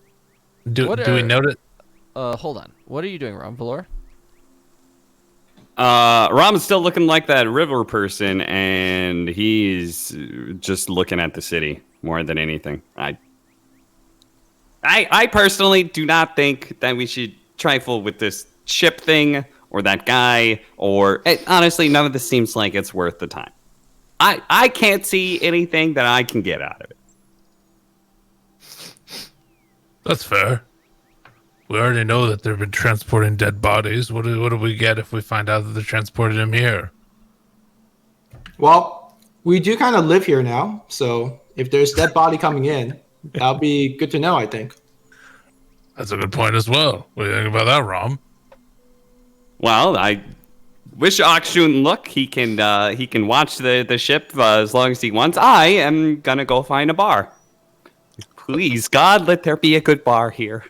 Do we notice? Hold on. What are you doing, Ron Valor? Ram's still looking like that river person, and he's just looking at the city more than anything. I personally do not think that we should trifle with this ship thing or that guy, or honestly, none of this seems like it's worth the time. I can't see anything that I can get out of it. That's fair. We already know that they've been transporting dead bodies. What do we get if we find out that they transported him here? Well, we do kind of live here now, so if there's dead body coming in, that'll be good to know, I think. That's a good point as well. What do you think about that, Rom? Well, I wish Ox shouldn't look. He can watch the ship as long as he wants. I am gonna go find a bar. Please, God, let there be a good bar here.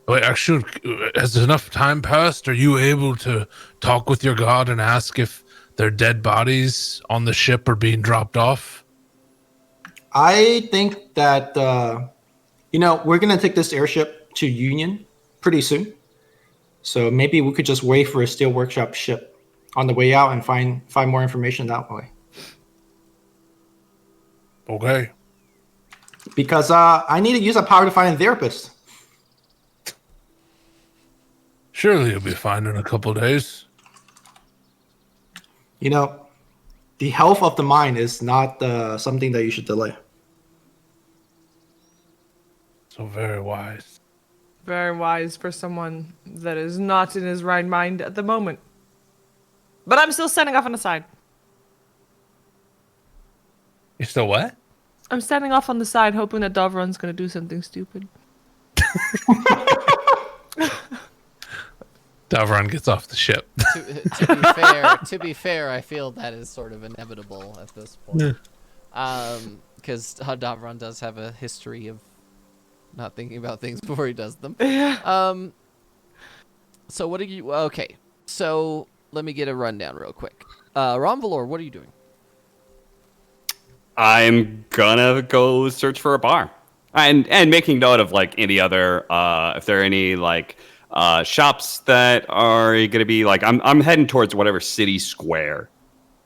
Wait, actually, has enough time passed? Are you able to talk with your god and ask if their dead bodies on the ship are being dropped off? I think that, we're going to take this airship to Union pretty soon. So maybe we could just wait for a Steel Workshop ship on the way out and find more information that way. Okay. Because I need to use that power to find a therapist. Surely you'll be fine in a couple days. The health of the mind is not something that you should delay. So very wise. Very wise for someone that is not in his right mind at the moment. But I'm still standing off on the side. You still what? I'm standing off on the side, hoping that Davron's gonna do something stupid. Davron gets off the ship. To be fair, I feel that is sort of inevitable at this point. Because Davron does have a history of not thinking about things before he does them. So what are you? Okay, so let me get a rundown real quick. Ron Valor, what are you doing? I'm gonna go search for a bar, and making note of like any other if there are any like shops that are gonna be like I'm heading towards whatever city square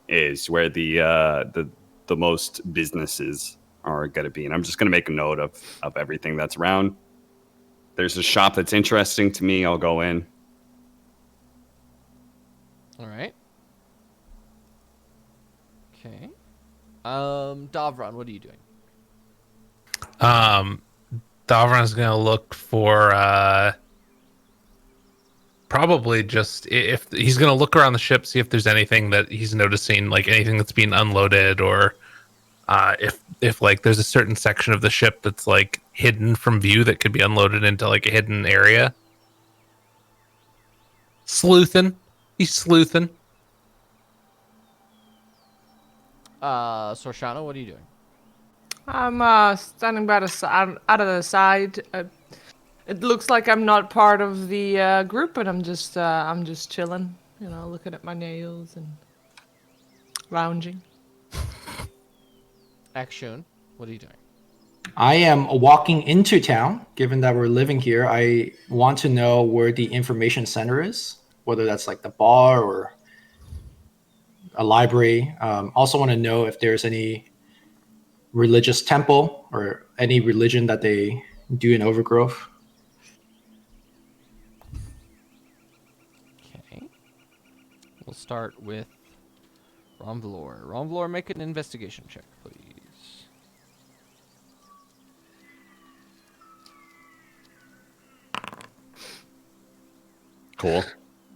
is where the most businesses are gonna be, and I'm just gonna make a note of everything that's around. There's a shop that's interesting to me, I'll go in. All right. Okay. Davron, what are you doing? Davron's gonna look for probably just if he's gonna look around the ship, see if there's anything that he's noticing, like anything that's being unloaded, or if like there's a certain section of the ship that's like hidden from view that could be unloaded into like a hidden area. Sleuthing. He's sleuthing. Sorshana, what are you doing? I'm standing by the side, out of the side. It looks like I'm not part of the group, and I'm just chilling, looking at my nails and lounging. Akshun, what are you doing? I am walking into town. Given that we're living here, I want to know where the information center is, whether that's like the bar or a library. Also want to know if there's any religious temple or any religion that they do in Overgrowth. Okay. We'll start with Ron Valor, make an investigation check, please. Cool.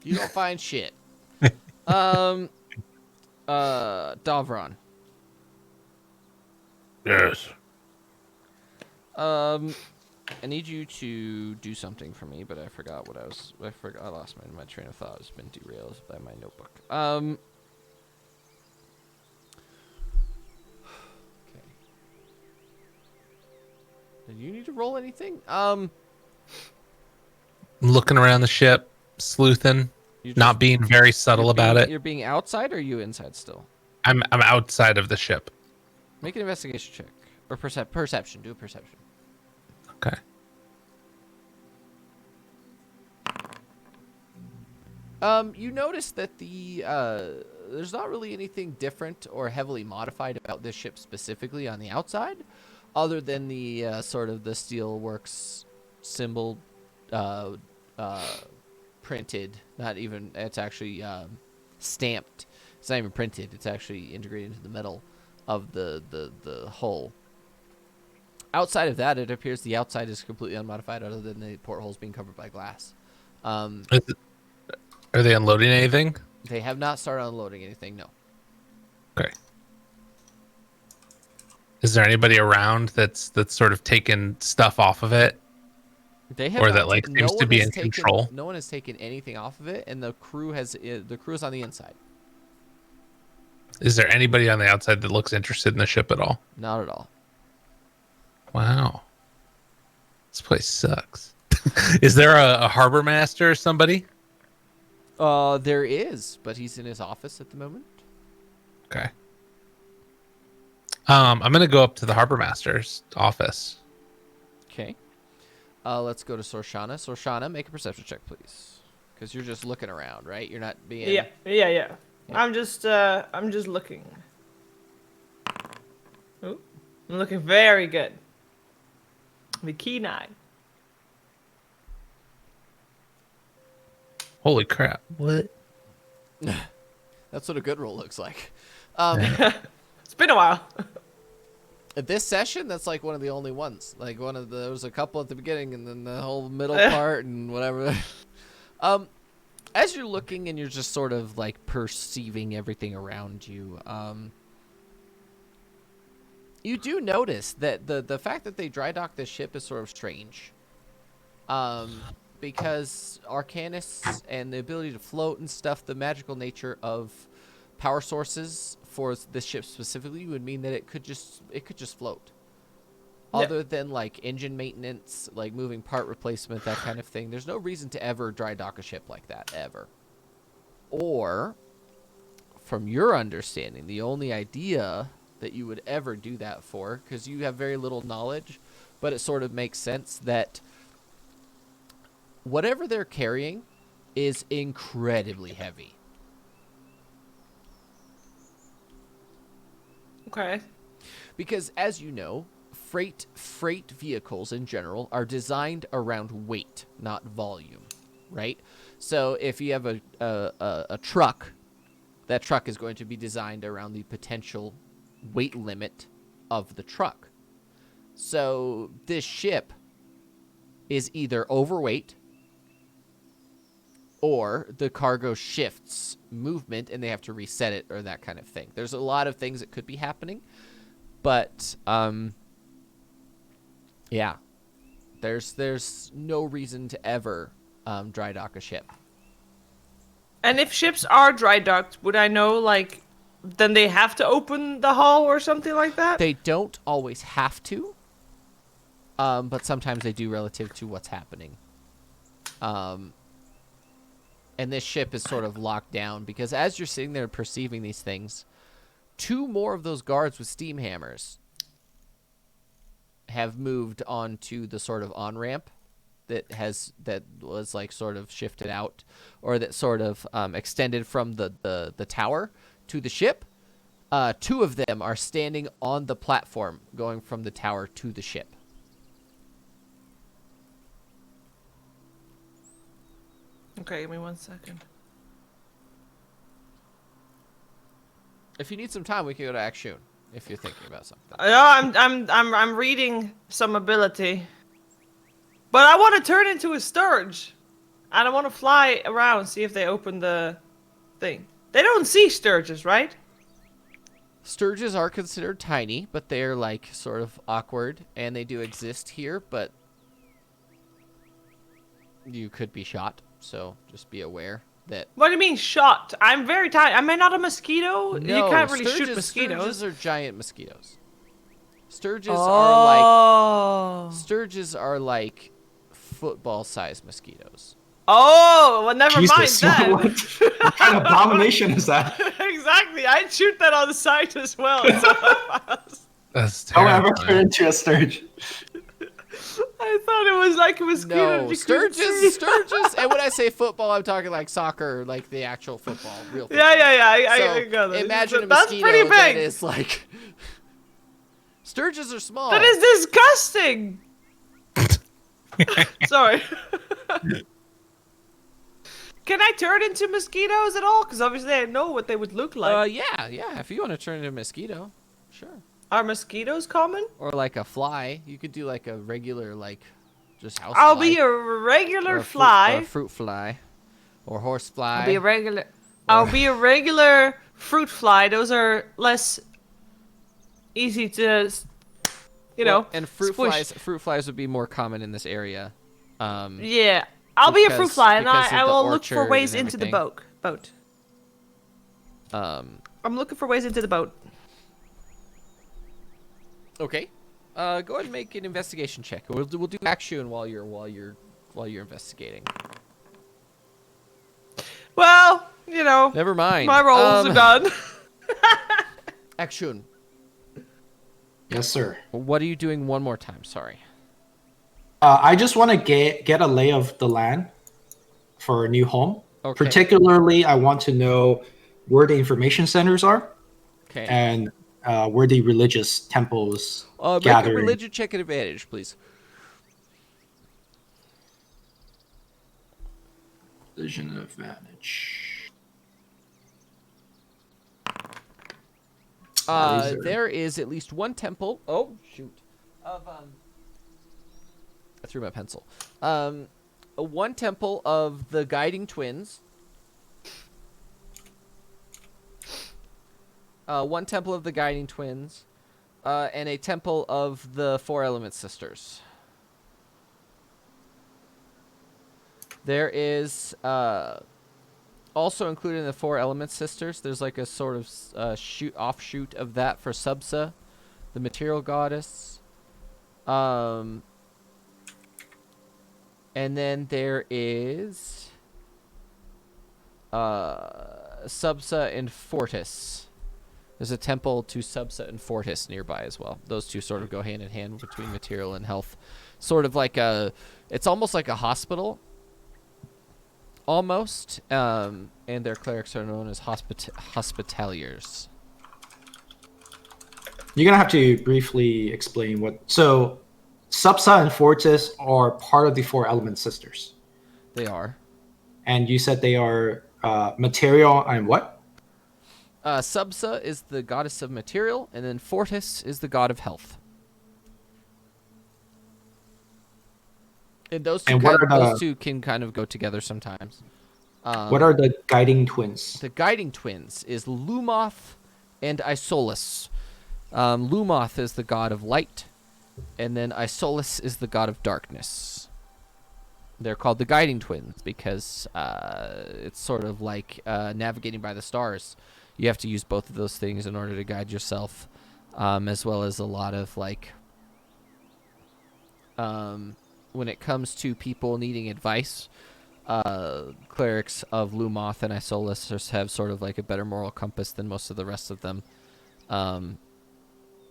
You don't find shit. Davron. Yes. I need you to do something for me, but I forgot what I lost my train of thought. It's been derailed by my notebook. Okay. Did you need to roll anything? Looking around the ship, sleuthing, not being very subtle about it. You're being outside, or are you inside still? I'm outside of the ship. Make an investigation check or perception. Do a perception. Okay. You notice that there's not really anything different or heavily modified about this ship specifically on the outside, other than the sort of the Steelworks symbol printed. Not even, it's actually stamped. It's not even printed. It's actually integrated into the metal of the hull. Outside of that, it appears the outside is completely unmodified, other than the portholes being covered by glass. Are they unloading anything? They have not started unloading anything, no. Okay. Is there anybody around that's sort of taken stuff off of it? They have Or not that like no seems to one be has in taken- control? No one has taken anything off of it, and the crew is on the inside. Is there anybody on the outside that looks interested in the ship at all? Not at all. Wow. This place sucks. Is there a harbor master or somebody? There is, but he's in his office at the moment. Okay. I'm gonna go up to the harbor master's office. Okay. Let's go to Sorshana. Sorshana, make a perception check, please. Because you're just looking around, right? You're not being... Yeah. I'm just looking. Ooh, I'm looking very good. The key 9. Holy crap! What? That's what a good roll looks like. It's been a while. At this session, that's like one of the only ones. Like there was a couple at the beginning, and then the whole middle part and whatever. As you're looking and you're just sort of like perceiving everything around you, you do notice that the fact that they dry docked this ship is sort of strange. because Arcanus and the ability to float and stuff, the magical nature of power sources for this ship specifically would mean that it could just float. Yeah. Other than like engine maintenance, like moving part replacement, that kind of thing, there's no reason to ever dry dock a ship like that ever. Or, from your understanding, the only idea that you would ever do that for, because you have very little knowledge, but it sort of makes sense that whatever they're carrying is incredibly heavy. Okay. Because as you know, freight vehicles in general are designed around weight, not volume, right? So if you have a truck, that truck is going to be designed around the potential weight limit of the truck. So this ship is either overweight or the cargo shifts movement and they have to reset it or that kind of thing. There's a lot of things that could be happening, but yeah, there's no reason to ever dry dock a ship. And if ships are dry docked, would I know, like, then they have to open the hull or something like that? They don't always have to, but sometimes they do relative to what's happening. And this ship is sort of locked down because as you're sitting there perceiving these things, 2 more of those guards with steam hammers have moved onto the sort of on-ramp that was like sort of shifted out, or that sort of extended from the tower to the ship. 2 of them are standing on the platform going from the tower to the ship. Okay, give me 1 second. If you need some time, we can go to Akshun if you're thinking about something. No, I'm reading some ability. But I want to turn into a Sturge. And I want to fly around, see if they open the thing. They don't see Sturges, right? Sturges are considered tiny, but they're like sort of awkward, and they do exist here, but you could be shot, so just be aware that... What do you mean shot? I'm very tiny. Am I not a mosquito? No, You can't really shoot Sturges mosquitoes. are giant mosquitoes. Sturges are like football-sized mosquitoes. Oh, well, never Jesus, mind what, that. what kind of abomination is that? Exactly. I'd shoot that on the side as well. That's Don't ever terrible. turn into a sturge. I thought it was like a mosquito. No, you couldn't see. Sturges, and when I say football, I'm talking like soccer, like the actual football, real football. Yeah. I So got it. imagine a That's mosquito pretty that big. is like... Sturges are small. That is disgusting. Sorry. Can I turn into mosquitoes at all? Because obviously I know what they would look like. Yeah. If you want to turn into a mosquito, sure. Are mosquitoes common? Or like a fly. You could do like a regular, like, just house I'll fly. be a Or regular a fly. fruit fly. Or horse fly. I'll be a regular. I'll be a regular fruit fly. Those are less easy to, Well, and fruit squish. flies would be more common in this area. Yeah, I'll be a fruit because- fly, and because of I the will look for orchard ways and into the everything. boat. Um, I'm looking for ways into the boat. okay. Go ahead and make an investigation check. We'll do action while you're investigating. Well, you know, Never mind. my rolls are done. Action. Yes, sir. What are you doing one more time? Sorry. I just want to get a lay of the land for a new home. Okay. Particularly, I want to know where the information centers are Okay. and where the religious temples Make a gather. religion check at advantage, please. Religion advantage. Laser. There is at least one temple. Oh shoot! Of I threw my pencil. One temple of the Guiding Twins. One temple of the Guiding Twins, and a temple of the Four Element Sisters. There is also included in the Four Elements Sisters. There's like a sort of offshoot of that for Subsa, the material goddess. And then there is Subsa and Fortis. There's a temple to Subsa and Fortis nearby as well. Those two sort of go hand in hand between material and health. Sort of like it's almost like a hospital. Almost. And their clerics are known as hospitaliers. You're gonna have to briefly explain what. So, Subsa and Fortis are part of the Four Element Sisters, They are. and you said they are material and what? Subsa is the goddess of material, and then Fortis is the god of health. And those two, And what are those the- two can kind of go together sometimes. What are the guiding twins? The guiding twins is Lumoth and Isolus. Lumoth is the god of light, and then Isolus is the god of darkness. They're called the guiding twins because it's sort of like navigating by the stars. You have to use both of those things in order to guide yourself, as well as a lot of like when it comes to people needing advice, clerics of Lumoth and Isolus have sort of like a better moral compass than most of the rest of them.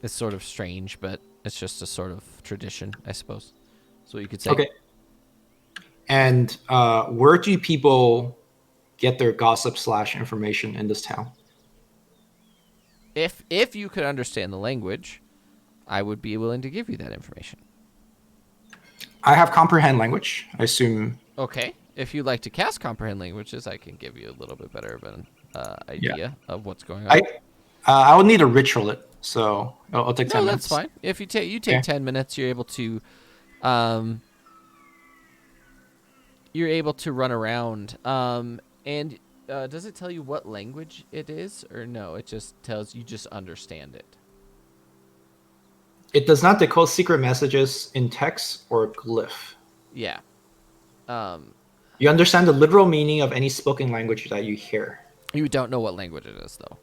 It's sort of strange, but it's just a sort of tradition, I suppose. That's what you could say. Okay. And where do people get their gossip / information in this town? If you could understand the language, I would be willing to give you that information. I have comprehend language. I assume. Okay. If you'd like to cast comprehend languages, I can give you a little bit better of an idea of what's going on. I will need to ritual it, so I'll take 10 No, minutes. that's fine. If you take Okay. 10 minutes, you're able to run around. And does it tell you what language it is, or no? It just tells you just understand it. It does not decode secret messages in text or glyph. Yeah. You understand the literal meaning of any spoken language that you hear. You don't know what language it is, though.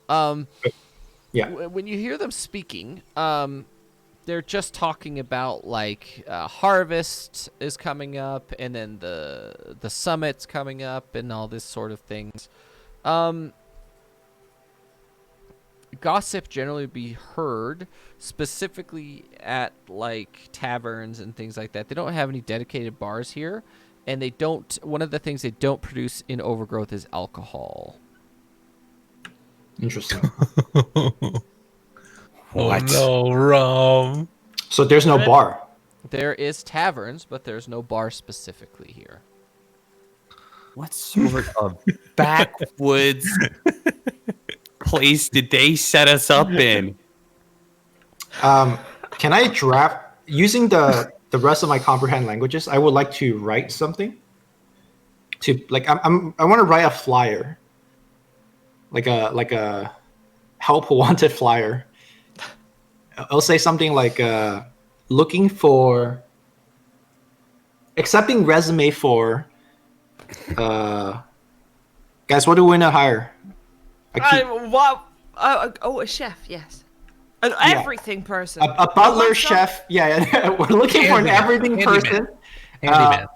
Yeah. When you hear them speaking, they're just talking about like harvest is coming up, and then the summit's coming up, and all this sort of things. Gossip generally be heard specifically at like taverns and things like that. They don't have any dedicated bars here, and they don't. One of the things they don't produce in Overgrowth is alcohol. Interesting. Oh no, Rom. So there's no bar. There is taverns, but there's no bar specifically here. What sort of backwoods place did they set us up in? Can I draft using the rest of my comprehend languages? I would like to write something. To like, I want to write a flyer. Like a help wanted flyer. I'll say something like looking for accepting resume for guys, what do we want to hire? A chef, yes. An everything person. A butler, chef. Yeah, we're looking for an everything person. Handyman.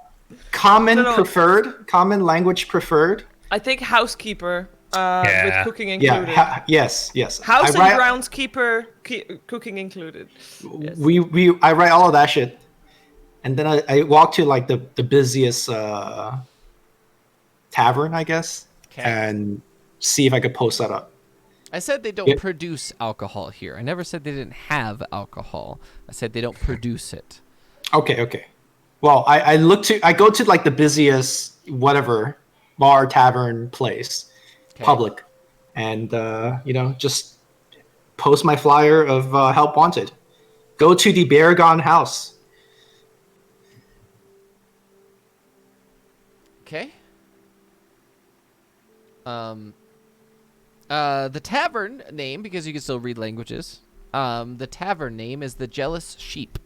Common No. preferred, common language preferred. I think housekeeper Yeah. with cooking included. Yeah, yes. House and write- groundskeeper, cooking included. Yes. I write all of that shit, and then I walk to like the busiest tavern, I guess, Okay. and see if I could post that up. I said they don't Yeah. produce alcohol here. I never said they didn't have alcohol. I said they don't produce it. Okay. Well, I go to like the busiest whatever bar, tavern, place, Okay. public, and just post my flyer of help wanted. Go to the Baragon house. Okay. The tavern name, because you can still read languages. The tavern name is the Jealous Sheep.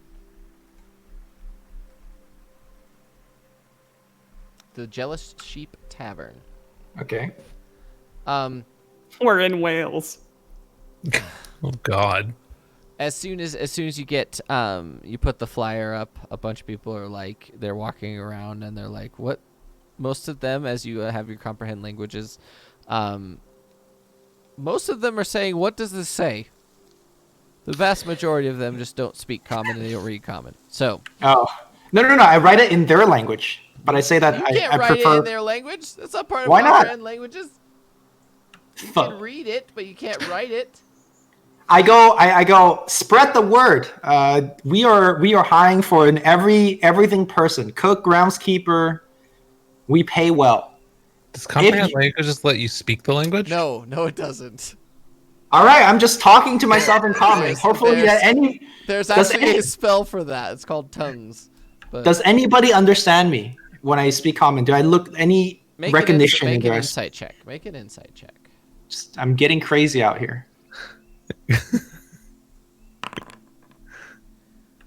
the Jealous Sheep Tavern. Okay. We're in Wales. Oh God. As soon as you get you put the flyer up, a bunch of people are like, they're walking around and they're like, what? Most of them, as you have your comprehend languages, most of them are saying, what does this say? The vast majority of them just don't speak common and they don't read common. So Oh. No. I write it in their language, but I say that you can't I write prefer. it in their language. That's not part of Why not? comprehend languages. You Fuck. can read it, but you can't write it. I go. Spread the word. We are hiring for an everything person. Cook, groundskeeper. We pay well. Does comprehend you- language just let you speak the language? No, it doesn't. All right, I'm just talking to myself in common. Hopefully, There's- There's Does actually any- a spell for that. It's called tongues. But does anybody understand me when I speak common? Do I look any make recognition Make in an the insight check. Make an insight check. I'm getting crazy out here.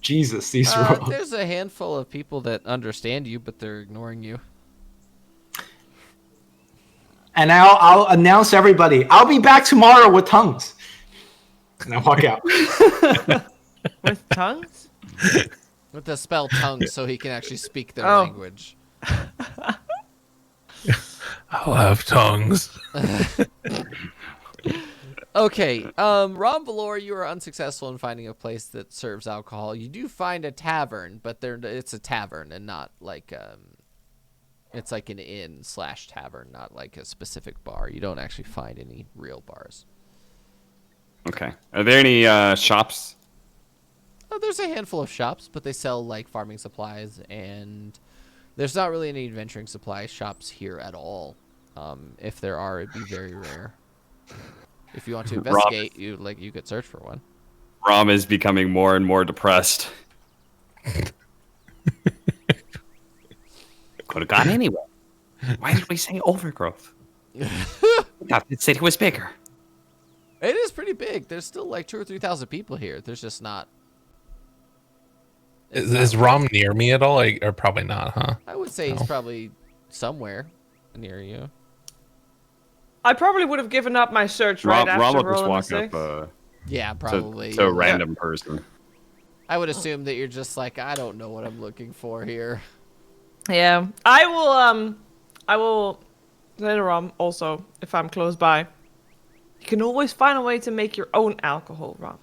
Jesus, these rolls. There's a handful of people that understand you, but they're ignoring you. And I'll announce everybody. I'll be back tomorrow with tongues. And I walk out. With tongues? With the spell tongues, so he can actually speak their Oh. language. I'll have tongues. Okay, Ron Valor, you are unsuccessful in finding a place that serves alcohol. You do find a tavern, but it's a tavern and not like it's like an inn/tavern, not like a specific bar. You don't actually find any real bars. Okay. Are there any shops? There's a handful of shops, but they sell like farming supplies, and there's not really any adventuring supply shops here at all. If there are, it'd be very rare. If you want to investigate, you could search for one. Rom is becoming more and more depressed. Could have gone anywhere. Why did we say overgrowth? I thought the city was bigger. It is pretty big. There's still like 2,000 or 3,000 people here. There's just not. Is Rom near me at all? Like, or probably not, huh? I would say he's No. probably somewhere near you. I probably would have given up my search right after Rom will just rolling a walk six. up Yeah, probably. to a random person. I would assume that you're just like, I don't know what I'm looking for here. Yeah, I will later on also if I'm close by. You can always find a way to make your own alcohol, Rom.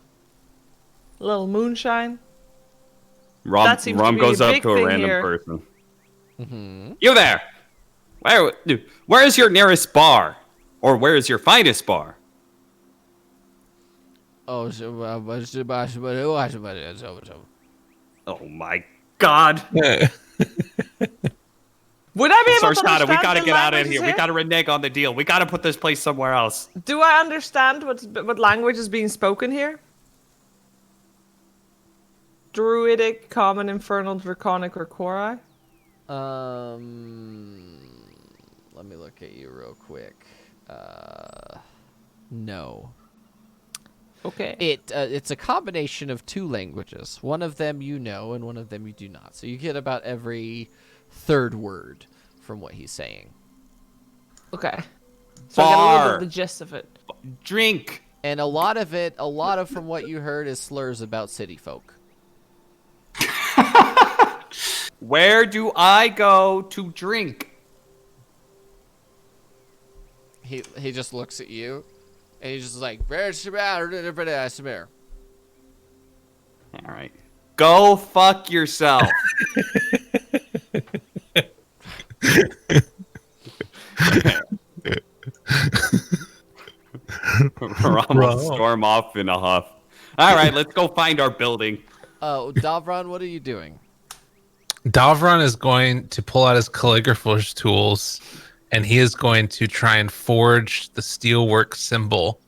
A little moonshine. That seems to Rom be goes a up big to a thing random here. person. Mm-hmm. You there? Where is your nearest bar? Or where is your finest bar? Oh, Oh my god. Would I be able to Sarshada, understand we gotta the get out of languages here. We gotta renege on the deal. We gotta put this place somewhere else. Do I understand what language is being spoken here? Druidic, Common, Infernal, Draconic, or Quori? Let me look at you real quick. No. Okay. It's a combination of two languages. One of them you know, and one of them you do not. So you get about every third word from what he's saying. Okay. So I get a little bit Bar. of the gist of it. Drink. And a lot of from what you heard is slurs about city folk. Where do I go to drink? He just looks at you, and he's just like, "All Alright. Go fuck yourself. Rom will storm off in a huff. Alright, let's go find our building. Davron, what are you doing?" Davron is going to pull out his calligrapher's tools, and he is going to try and forge the steelwork symbol,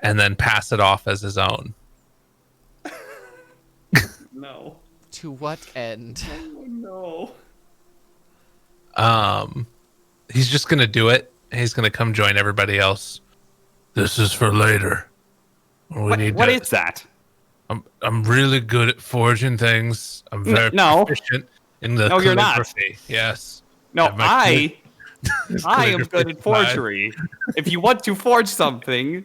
and then pass it off as his own. No. To what end? No. He's just gonna do it. And he's gonna come join everybody else. This is for later. What is that? I'm really good at forging things. I'm very No. proficient in the No, you're not. calligraphy. Yes. No, Have my I am good calligraphy at forgery. If you want to forge something,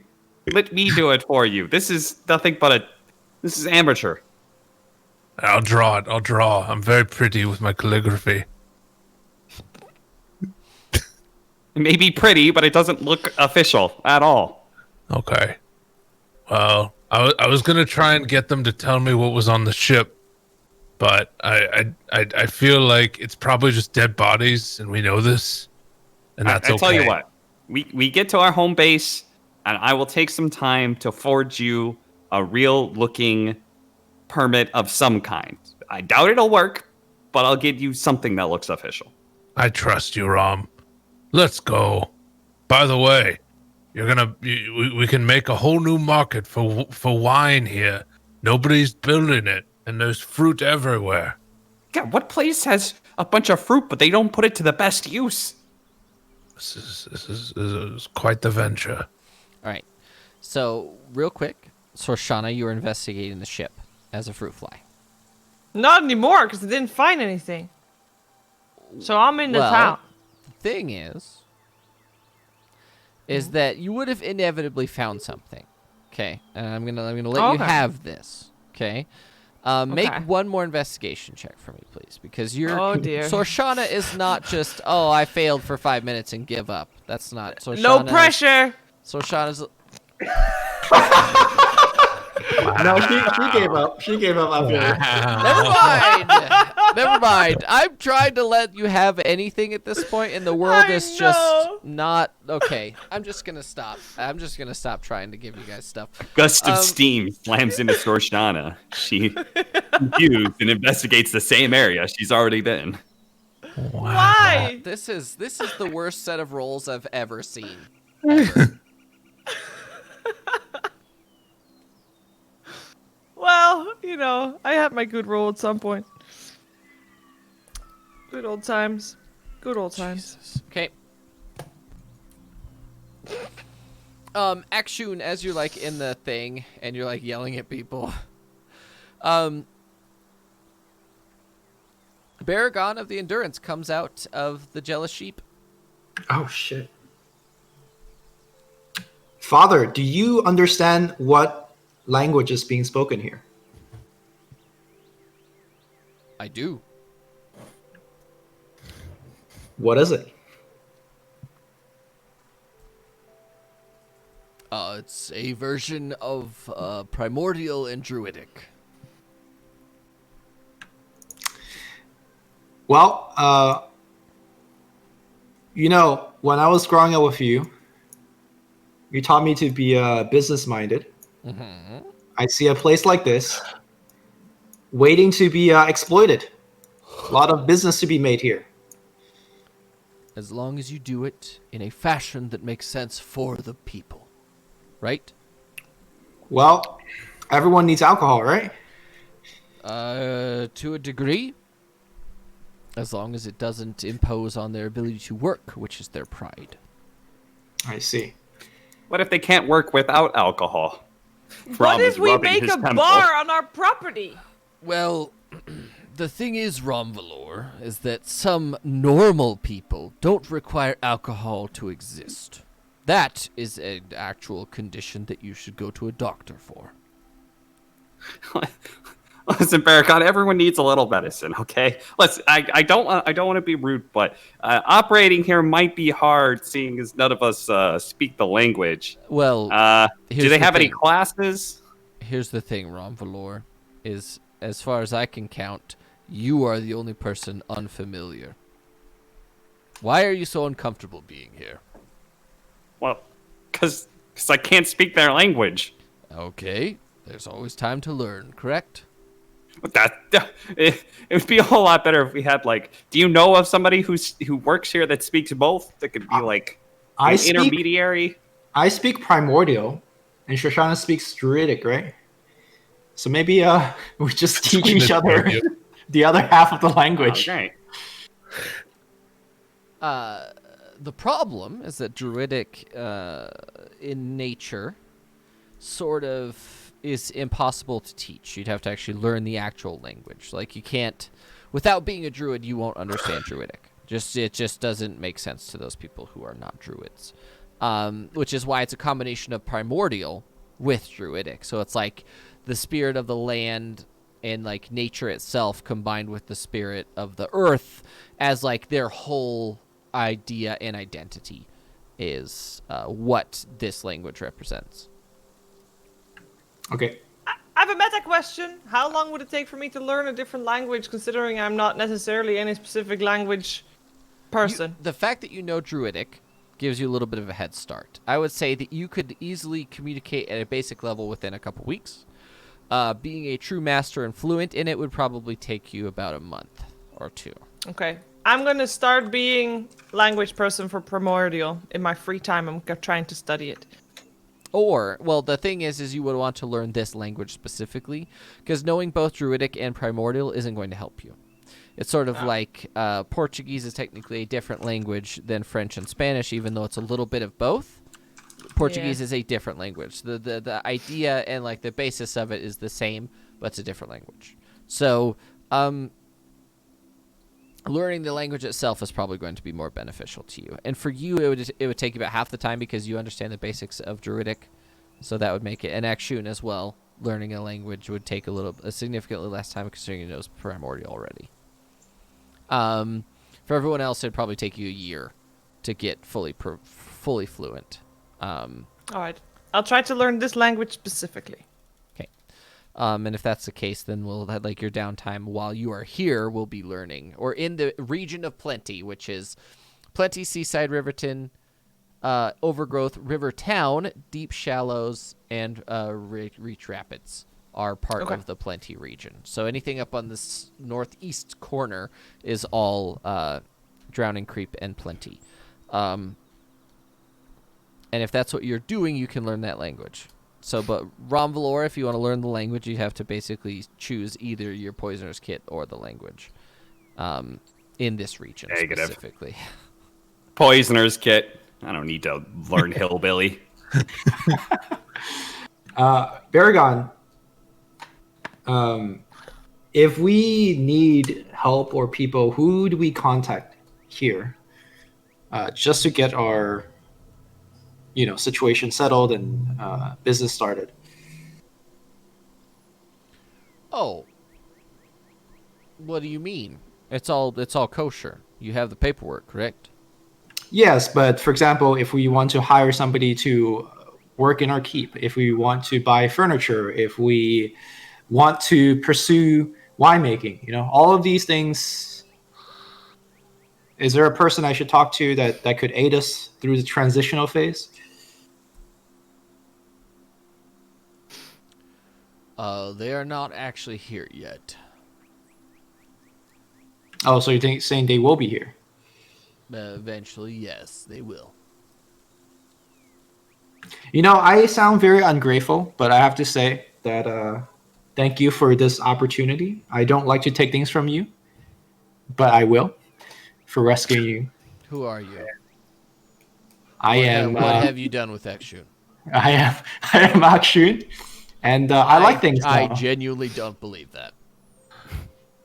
let me do it for you. This is nothing but this is amateur. I'll draw it. I'll draw. I'm very pretty with my calligraphy. It may be pretty, but it doesn't look official at all. Okay. Well, I was gonna try and get them to tell me what was on the ship, but I feel like it's probably just dead bodies, and we know this, and that's I okay. tell you what, we get to our home base, and I will take some time to forge you a real looking permit of some kind. I doubt it'll work, but I'll give you something that looks official. I trust you, Rom. Let's go. By the way, we can make a whole new market for wine here. Nobody's building it, and there's fruit everywhere. God, what place has a bunch of fruit, but they don't put it to the best use? This is quite the venture. All right. So, real quick, Sorshana, you were investigating the ship as a fruit fly. Not anymore, because I didn't find anything. So I'm in the town. The thing is that you would have inevitably found something. Okay, and I'm gonna let you have this. Okay. Make one more investigation check for me, please, because you're. Oh dear. Sorshana is not just I failed for 5 minutes and give up. That's not Sorshana. No pressure. Sorshana's. No, she gave up. She gave up after that. Never mind. I'm trying to let you have anything at this point, and the world is just not okay. I'm just gonna stop. I'm just gonna stop trying to give you guys stuff. Gust of steam slams into Sorshana. She confused and investigates the same area she's already been. Why? This is the worst set of rolls I've ever seen. Well, I had my good roll at some point. Good old times. Good old times. Jesus. Okay. Akshun, as you're like in the thing and you're like yelling at people, Baragon of the Endurance comes out of the jealous sheep. Oh shit. Father, do you understand what language is being spoken here? I do. What is it? It's a version of Primordial and Druidic. Well, when I was growing up with you, you taught me to be business-minded. Mm-hmm. I see a place like this waiting to be exploited. A lot of business to be made here. As long as you do it in a fashion that makes sense for the people. Right? Well, everyone needs alcohol, right? To a degree. As long as it doesn't impose on their ability to work, which is their pride. I see. What if they can't work without alcohol? What Rom if is we rubbing make his a temple. bar on our property? Well, the thing is, Romvalor, is that some normal people don't require alcohol to exist. That is an actual condition that you should go to a doctor for. Listen, Baragon, everyone needs a little medicine, okay? I don't want to be rude, but operating here might be hard, seeing as none of us speak the language. Well, do they have any classes? Here's the thing, Romvalor, is as far as I can count, you are the only person unfamiliar. Why are you so uncomfortable being here? Well, because I can't speak their language. Okay, there's always time to learn, correct? It would be a whole lot better if we had do you know of somebody who works here that speaks both? That could be an intermediary. I speak Primordial, and Shoshana speaks Druidic, right? So maybe we just teach each other the other half of the language. Okay. The problem is that Druidic, in nature, sort of is impossible to teach. You'd have to actually learn the actual language. You can't, without being a druid, you won't understand Druidic. It just doesn't make sense to those people who are not druids. Which is why it's a combination of primordial with druidic. So it's like the spirit of the land and like nature itself combined with the spirit of the earth as like their whole idea and identity is what this language represents. Okay. I have a meta question. How long would it take for me to learn a different language, considering I'm not necessarily any specific language person? The fact that you know druidic gives you a little bit of a head start. I would say that you could easily communicate at a basic level within a couple weeks. Being a true master and fluent in it would probably take you about a month or two. Okay. I'm going to start being language person for Primordial in my free time. I'm trying to study it. Or, well, the thing is you would want to learn this language specifically, because knowing both Druidic and Primordial isn't going to help you. It's sort of like Portuguese is technically a different language than French and Spanish, even though it's a little bit of both. Portuguese is a different language. The idea and like the basis of it is the same, but it's a different language. So, learning the language itself is probably going to be more beneficial to you. And for you, it would take you about half the time because you understand the basics of Druidic, so that would make it. And Akshun as well, learning a language would take a significantly less time considering you know Primordial already. For everyone else, it'd probably take you a year to get fully fluent. All right. I'll try to learn this language specifically. Okay. And if that's the case, then we'll have like your downtime while you are here. We'll be learning, or in the region of Plenty, which is Plenty, Seaside, Riverton, Overgrowth, River Town, Deep Shallows, and Reach Rapids are part of the Plenty region. So anything up on this northeast corner is all Drowning Creep and Plenty. And if that's what you're doing, you can learn that language. So, but Rom-Valor, if you want to learn the language, you have to basically choose either your Poisoner's Kit or the language in this region specifically. Poisoner's Kit. I don't need to learn Hillbilly. Baragon, if we need help or people, who do we contact here? Just to get our situation settled and business started. Oh, what do you mean? It's all kosher. You have the paperwork, correct? Yes, but for example, if we want to hire somebody to work in our keep, if we want to buy furniture, if we want to pursue winemaking, all of these things, is there a person I should talk to that could aid us through the transitional phase? They are not actually here yet. Oh, so you're saying they will be here? Eventually, yes, they will. I sound very ungrateful, but I have to say that thank you for this opportunity. I don't like to take things from you, but I will for rescuing you. Who are you? I am. What have you done with Akshun? I am Akshun, and I like things now. I genuinely don't believe that.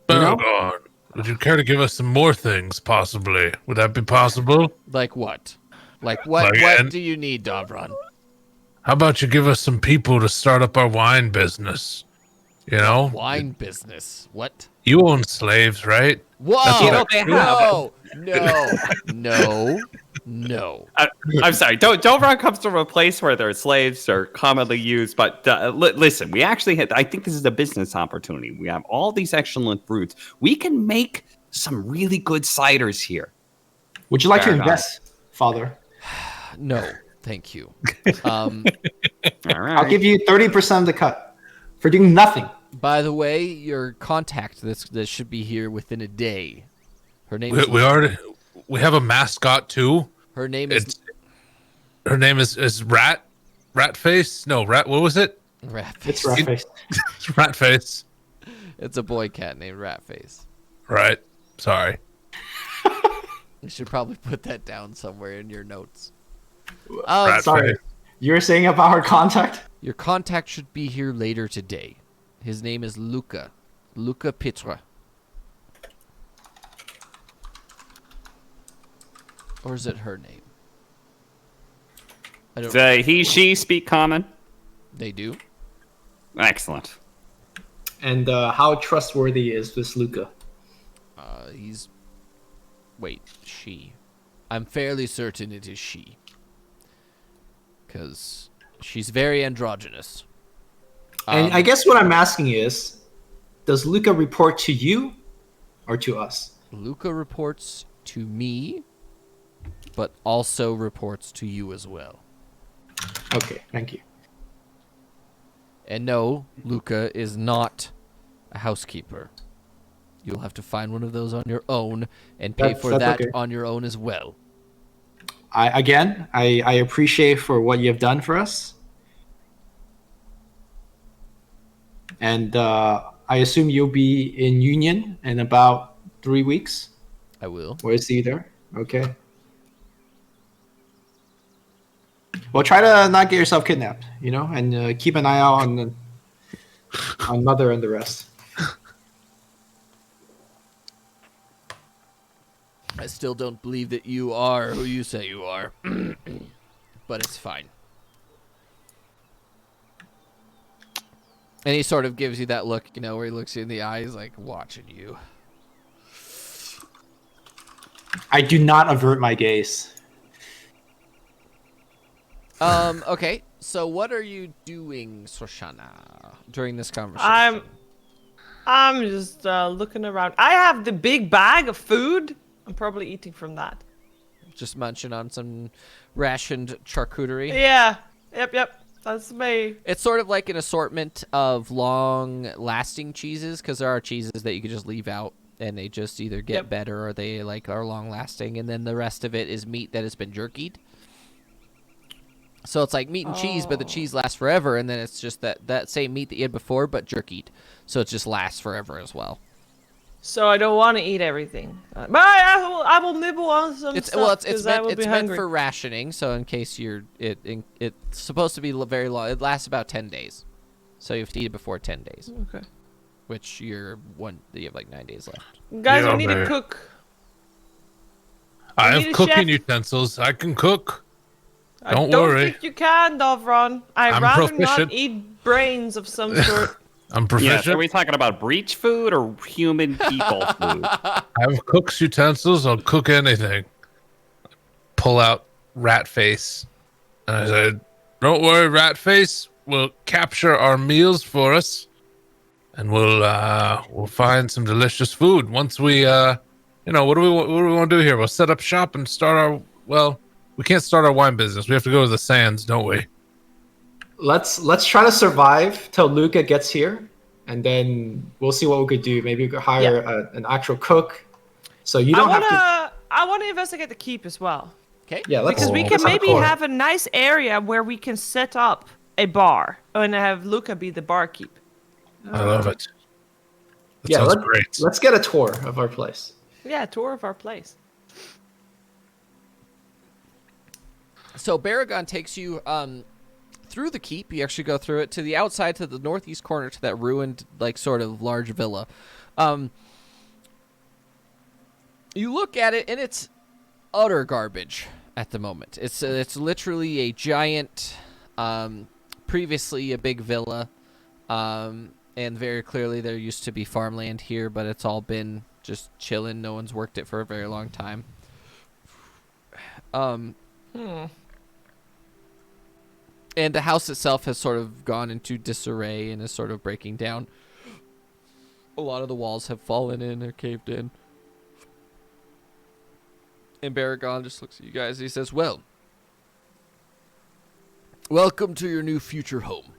Baragon, would you care to give us some more things, possibly? Would that be possible? Like what? What do you need, Davron? How about you give us some people to start up our wine business? Wine business? What? You own slaves, right? Whoa! They have. No. I'm sorry. Dovron comes from a place where their slaves are commonly used, but listen, we actually I think this is a business opportunity. We have all these excellent fruits. We can make some really good ciders here. Would you like to invest, Father? No, thank you. All right. I'll give you 30% of the cut for doing nothing. By the way, your contact that should be here within a day. Her name is We have a mascot too. Her name is Ratface. No, What was it? Ratface. It's Ratface. It's Ratface. It's a boy cat named Ratface. Right. Sorry. You should probably put that down somewhere in your notes. Ratface. Sorry. You were saying about our contact? Your contact should be here later today. His name is Luca Pitra. Or is it her name? I don't. Does he, she speak common? They do. Excellent. And how trustworthy is this Luca? He's. Wait, she. I'm fairly certain it is she. Because she's very androgynous. And I guess what I'm asking is, does Luca report to you or to us? Luca reports to me, but also reports to you as well. Okay, thank you. And no, Luca is not a housekeeper. You'll have to find one of those on your own and pay for That's that okay. on your own as well. I appreciate for what you have done for us. And I assume you'll be in Union in about 3 weeks. I will. We'll see you there. Okay. Well, try to not get yourself kidnapped, and keep an eye out on Mother and the rest. I still don't believe that you are who you say you are. But it's fine. And he sort of gives you that look, where he looks you in the eyes like, watching you. I do not avert my gaze. Okay. So what are you doing, Sorshana, during this conversation? I'm just looking around. I have the big bag of food. I'm probably eating from that. Just munching on some rationed charcuterie. Yeah. Yep. That's me. It's sort of like an assortment of long-lasting cheeses, because there are cheeses that you could just leave out, and they just either get better or they are long-lasting, and then the rest of it is meat that has been jerkied. So it's like meat and cheese, but the cheese lasts forever, and then it's just that same meat that you had before, but jerkied. So it just lasts forever as well. So I don't want to eat everything, but I will nibble on some stuff. It's meant for rationing. So in case it's supposed to be very long. It lasts about 10 days, so you have to eat it before 10 days. Okay. Which you have like 9 days left. Guys, Yeah, we need to man. cook. I need have a cooking chef. utensils. I can cook. I Don't don't worry. think you can, Dovron. I'd I'm rather proficient. not eat brains of some sort. I'm Yes, proficient. are we talking about breach food or human people food? I have cook's utensils. I'll cook anything. Pull out Rat Face. And I said, don't worry, Rat Face. We'll capture our meals for us. And we'll find some delicious food. Once we, what do we want to do here? We'll set up shop and start we can't start our wine business. We have to go to the sands, don't we? Let's try to survive till Luca gets here, and then we'll see what we could do. Maybe we could hire an actual cook, so you don't have to. I want to investigate the keep as well. Okay. Yeah, Because we can let's have a maybe core. have a nice area where we can set up a bar and have Luca be the barkeep. I love it. That Yeah, sounds great. let's get a tour of our place. Yeah, tour of our place. So Baragon takes you through the keep. You actually go through it to the outside, to the northeast corner, to that ruined, sort of large villa. You look at it, and it's utter garbage at the moment. It's literally a giant, previously a big villa, and very clearly there used to be farmland here, but it's all been just chilling. No one's worked it for a very long time. And the house itself has sort of gone into disarray and is sort of breaking down. A lot of the walls have fallen in or caved in. And Baragon just looks at you guys. He says, well, welcome to your new future home.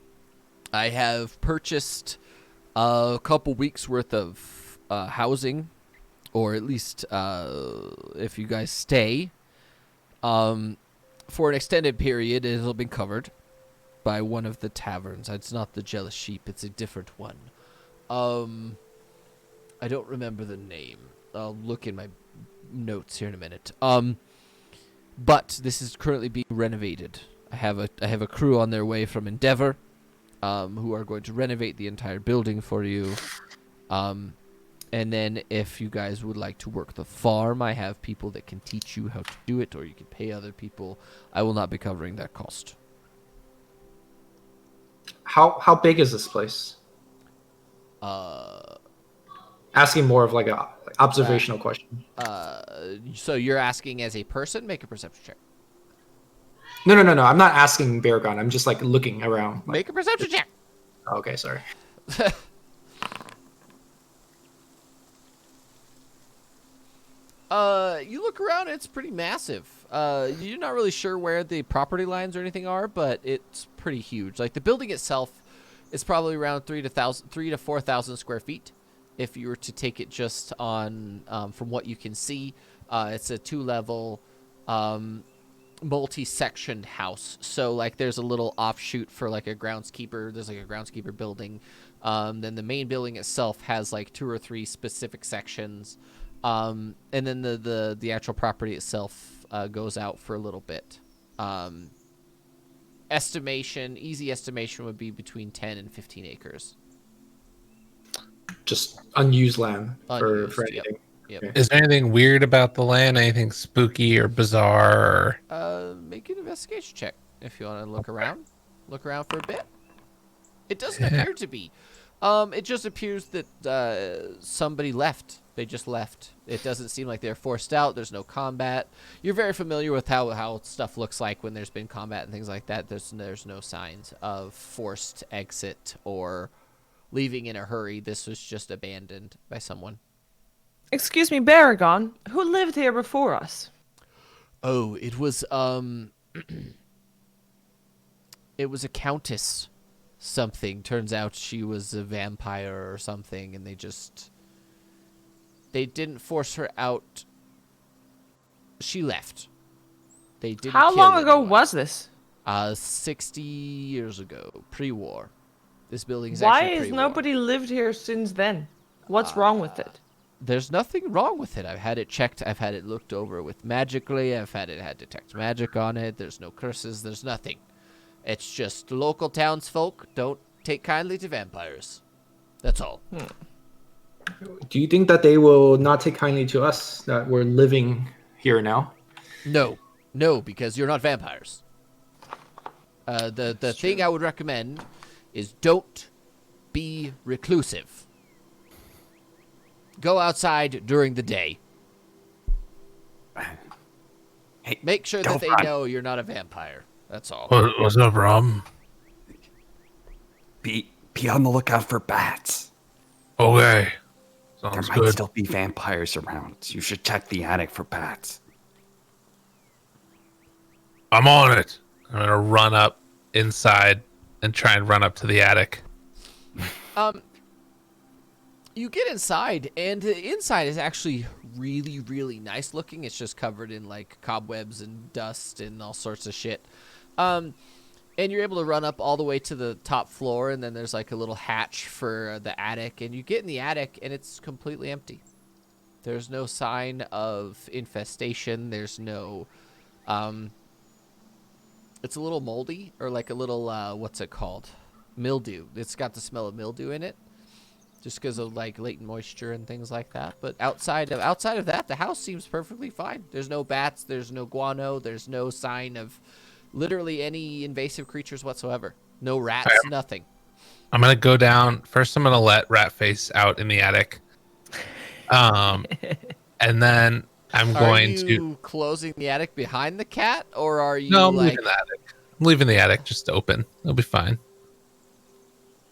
I have purchased a couple weeks worth of housing, or at least if you guys stay, for an extended period. It'll be covered by one of the taverns. It's not the Jealous Sheep. It's a different one. I don't remember the name. I'll look in my notes here in a minute. But this is currently being renovated. I have a crew on their way from Endeavor, who are going to renovate the entire building for you. And then if you guys would like to work the farm, I have people that can teach you how to do it, or you can pay other people. I will not be covering that cost. How big is this place? Asking more of like a observational question. So you're asking as a person? Make a perception check. No. I'm not asking Baragon. I'm just like looking around. Like, Make a perception check. okay, sorry. You look around, it's pretty massive. You're not really sure where the property lines or anything are, but it's pretty huge. Like the building itself is probably around 3,000 to 4,000 square feet. If you were to take it just on from what you can see, it's a 2-level multi-sectioned house. So like there's a little offshoot for like a groundskeeper. There's like a groundskeeper building. Then the main building itself has like 2 or 3 specific sections. And then the actual property itself goes out for a little bit. Easy estimation would be between 10 and 15 acres. Just unused land Unused, for yep. anything. Yep. Okay. Is there anything weird about the land? Anything spooky or bizarre? Or... Make an investigation check if you want to look around. Look around for a bit. It doesn't appear to be. It just appears that somebody left. They just left. It doesn't seem like they're forced out. There's no combat. You're very familiar with how stuff looks like when there's been combat and things like that. There's no signs of forced exit or leaving in a hurry. This was just abandoned by someone. Excuse me, Baragon. Who lived here before us? Oh, it was it was a countess something. Turns out she was a vampire or something, and they didn't force her out. She left. They didn't How kill long ago anyone. was this? 60 years ago, pre-war. This building is Why actually has pre-war. nobody lived here since then? What's wrong with it? There's nothing wrong with it. I've had it checked. I've had it looked over with magically. I've had detect magic on it. There's no curses. There's nothing. It's just local townsfolk don't take kindly to vampires. That's all. Do you think that they will not take kindly to us that we're living here now? No, because you're not vampires. The thing I would recommend is don't be reclusive. Go outside during the day. Hey, Make sure that they Delphine. know you're not a vampire. That's all. What's up, Rob? Be on the lookout for bats. Okay. There Sounds might good. still be vampires around. You should check the attic for bats. I'm on it. I'm gonna run up inside and try and run up to the attic. You get inside, and the inside is actually really, really nice looking. It's just covered in like cobwebs and dust and all sorts of shit. And you're able to run up all the way to the top floor, and then there's like a little hatch for the attic. And you get in the attic, and it's completely empty. There's no sign of infestation. There's no, it's a little moldy, or like a little, what's it called? Mildew. It's got the smell of mildew in it. Just because of like latent moisture and things like that. But outside of that, the house seems perfectly fine. There's no bats, there's no guano, there's no sign of literally any invasive creatures whatsoever. No rats, nothing. I'm gonna go down first. I'm gonna let Ratface out in the attic, and then I'm going Are to. you closing the attic behind the cat, or are you No, I'm like? leaving the attic. I'm leaving the attic just open. It'll be fine.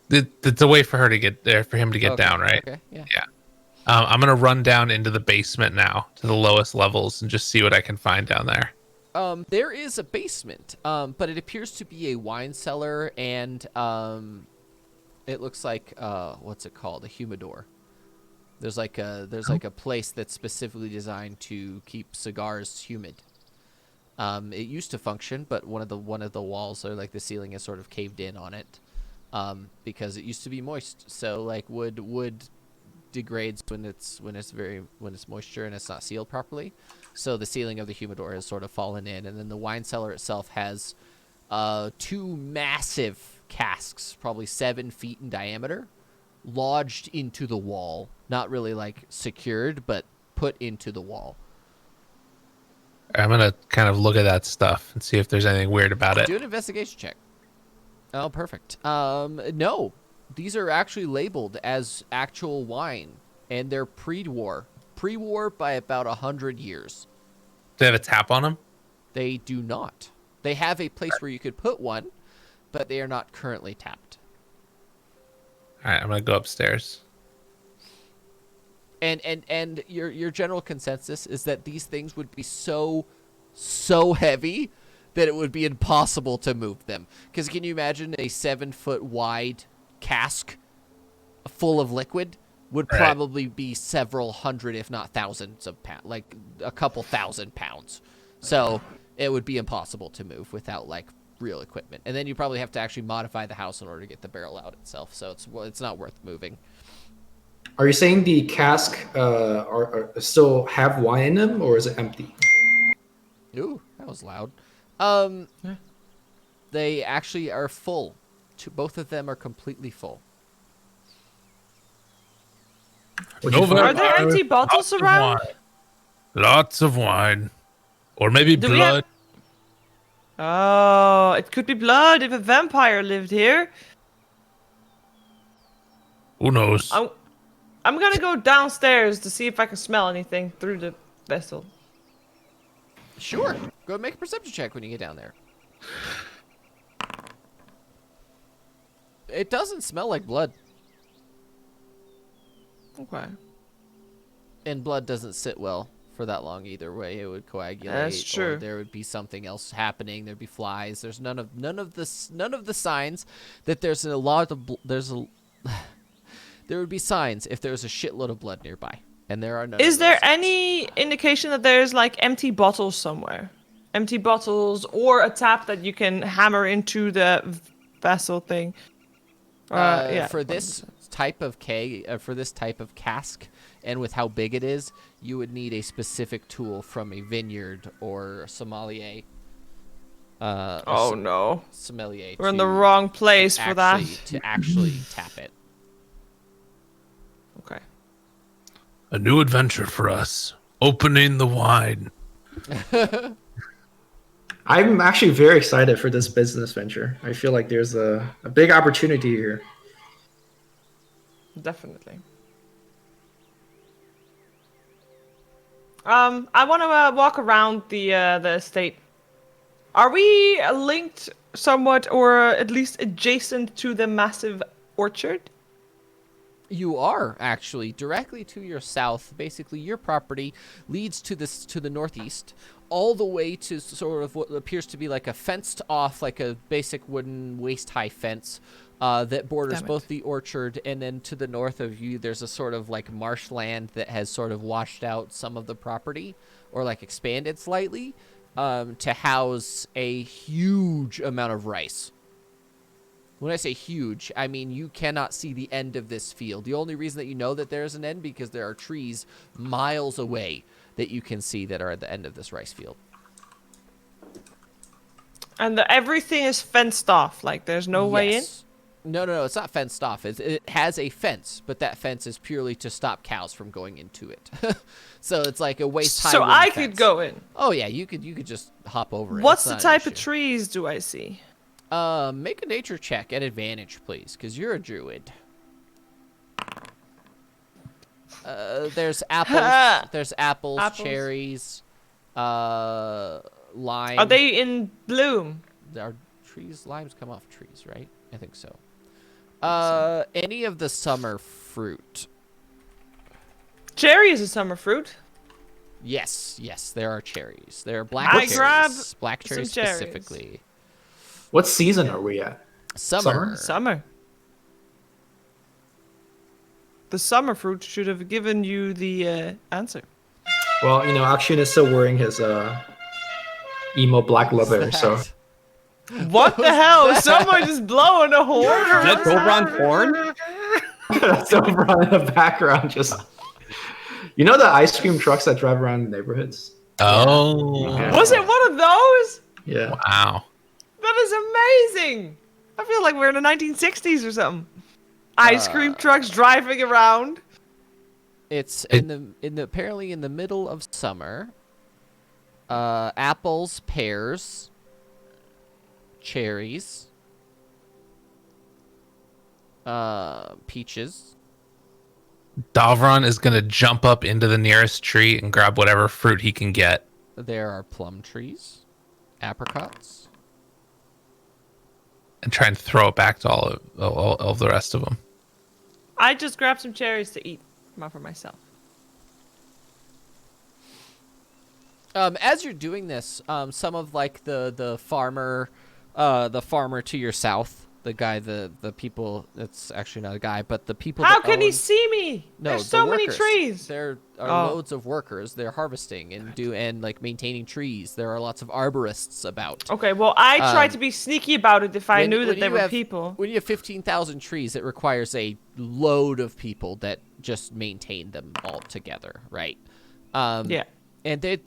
It's a way for her to get there, for him to get Okay, down, right? Okay, yeah. Yeah. I'm gonna run down into the basement now to the lowest levels and just see what I can find down there. There is a basement, but it appears to be a wine cellar, and it looks like what's it called? A humidor. There's like a place that's specifically designed to keep cigars humid. It used to function, but one of the walls, or like the ceiling, is sort of caved in on it, because it used to be moist. So like wood degrades when it's moisture and it's not sealed properly. So the ceiling of the humidor has sort of fallen in, and then the wine cellar itself has 2 massive casks, probably 7 feet in diameter, lodged into the wall, not really like secured, but put into the wall. I'm gonna kind of look at that stuff and see if there's anything weird about it. Do an investigation check. Oh, perfect. No, these are actually labeled as actual wine, and they're pre-war by about 100 years. Do they have a tap on them? They do not. They have a place where you could put one, but they are not currently tapped. All right, I'm gonna go upstairs. And your general consensus is that these things would be so heavy that it would be impossible to move them. Because can you imagine a 7-foot wide cask full of liquid would Right. probably be several hundred, if not thousands of pounds, like a couple thousand pounds. So it would be impossible to move without like real equipment. And then you probably have to actually modify the house in order to get the barrel out itself. So it's not worth moving. Are you saying the cask are still have wine in them, or is it empty? Ooh, that was loud. They actually are full. Both of them are completely full. What'd you No find? Are there vampire, empty bottles lots of around? wine. Lots of wine, or maybe Do we have- blood. Oh, it could be blood if a vampire lived here. Who knows? I'm gonna go downstairs to see if I can smell anything through the vessel. Sure. Go make a perception check when you get down there. It doesn't smell like blood, Okay. and blood doesn't sit well for that long either way. It would coagulate. That's Or true. there would be something else happening. There'd be flies. There's none of the signs that there's a lot of there would be signs if there was a shitload of blood nearby, and there are none. Is of there those. any indication that there's like empty bottles somewhere? Empty bottles or a tap that you can hammer into the vessel thing? Yeah. For this type of for this type of cask, and with how big it is, you would need a specific tool from a vineyard or sommelier. Oh no. Sommelier. We're in the wrong place for that. To actually tap it. Okay. A new adventure for us. Opening the wine. I'm actually very excited for this business venture. I feel like there's a big opportunity here. Definitely. I want to walk around the estate. Are we linked somewhat, or at least adjacent to the massive orchard? You are actually directly to your south. Basically, your property leads to the northeast, all the way to sort of what appears to be like a fenced off, like a basic wooden waist-high fence that borders Damn it. both the orchard, and then to the north of you, there's a sort of like marshland that has sort of washed out some of the property, or like expanded slightly, to house a huge amount of rice. When I say huge, I mean you cannot see the end of this field. The only reason that you know that there's an end because there are trees miles away that you can see that are at the end of this rice field. And everything is fenced off. Like there's no way in. Yes. No, it's not fenced off. It has a fence, but that fence is purely to stop cows from going into it. So it's like a waist high. So wooden I could fence. go in. Oh yeah, you could just hop over it. What's It's the not an type of issue. trees do I see? Make a nature check at advantage, please, because you're a druid. There's apples. There's apples, Apples. cherries, lime. Are they in bloom? Are trees? Limes come off trees, right? I think so. Any of the summer fruit. Cherry is a summer fruit. Yes, there are cherries. There are black I cherries. grab Black cherries some cherries. specifically. What season are we at? Summer. Summer. The summer fruit should have given you the answer. Well, you know, Akshin is still wearing his emo black leather, so What the hell? Is someone just blowing a horn? Is that Dobron porn? that's over on the background. Just you know the ice cream trucks that drive around the neighborhoods. Oh. Okay. Was it one of those? Yeah. Wow. That is amazing. I feel like we're in the 1960s or something. ice cream trucks driving around. It's in the apparently in the middle of summer. Apples, pears, cherries, peaches. Davron is gonna jump up into the nearest tree and grab whatever fruit he can get. There are plum trees, apricots. And try and throw it back to all of the rest of them. I just grabbed some cherries to eat. Not for myself. As you're doing this, some of like the farmer to your south, the guy, the people. It's actually not a guy, but the people. How that can he own- see me? No, There's the so many workers. trees. There are Oh. loads of workers. They're harvesting and like maintaining trees. There are lots of arborists about. Okay, well, I tried Um, to be sneaky about it if I When- knew when that there you were have- people. When you have 15,000 trees, it requires a load of people that just maintain them all together, right? Yeah. And they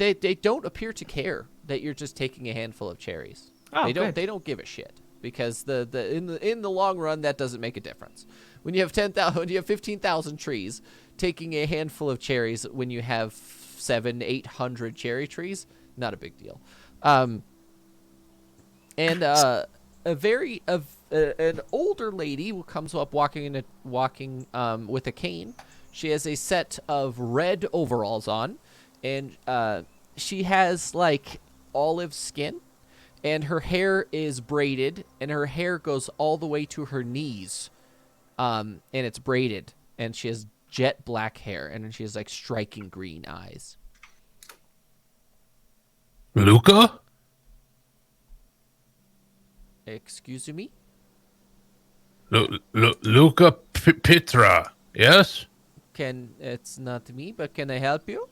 don't appear to care that you're just taking a handful of cherries. Oh, they don't good. they don't give a shit because in the long run that doesn't make a difference. When you have 15,000 trees, taking a handful of cherries when you have 700-800 cherry trees, not a big deal. And an older lady who comes up walking with a cane. She has a set of red overalls on, and she has like olive skin, and her hair is braided, and her hair goes all the way to her knees, and it's braided, and she has jet black hair, and she has like striking green eyes. Luca? Excuse me? Luca Pitra, yes? It's not me, but can I help you?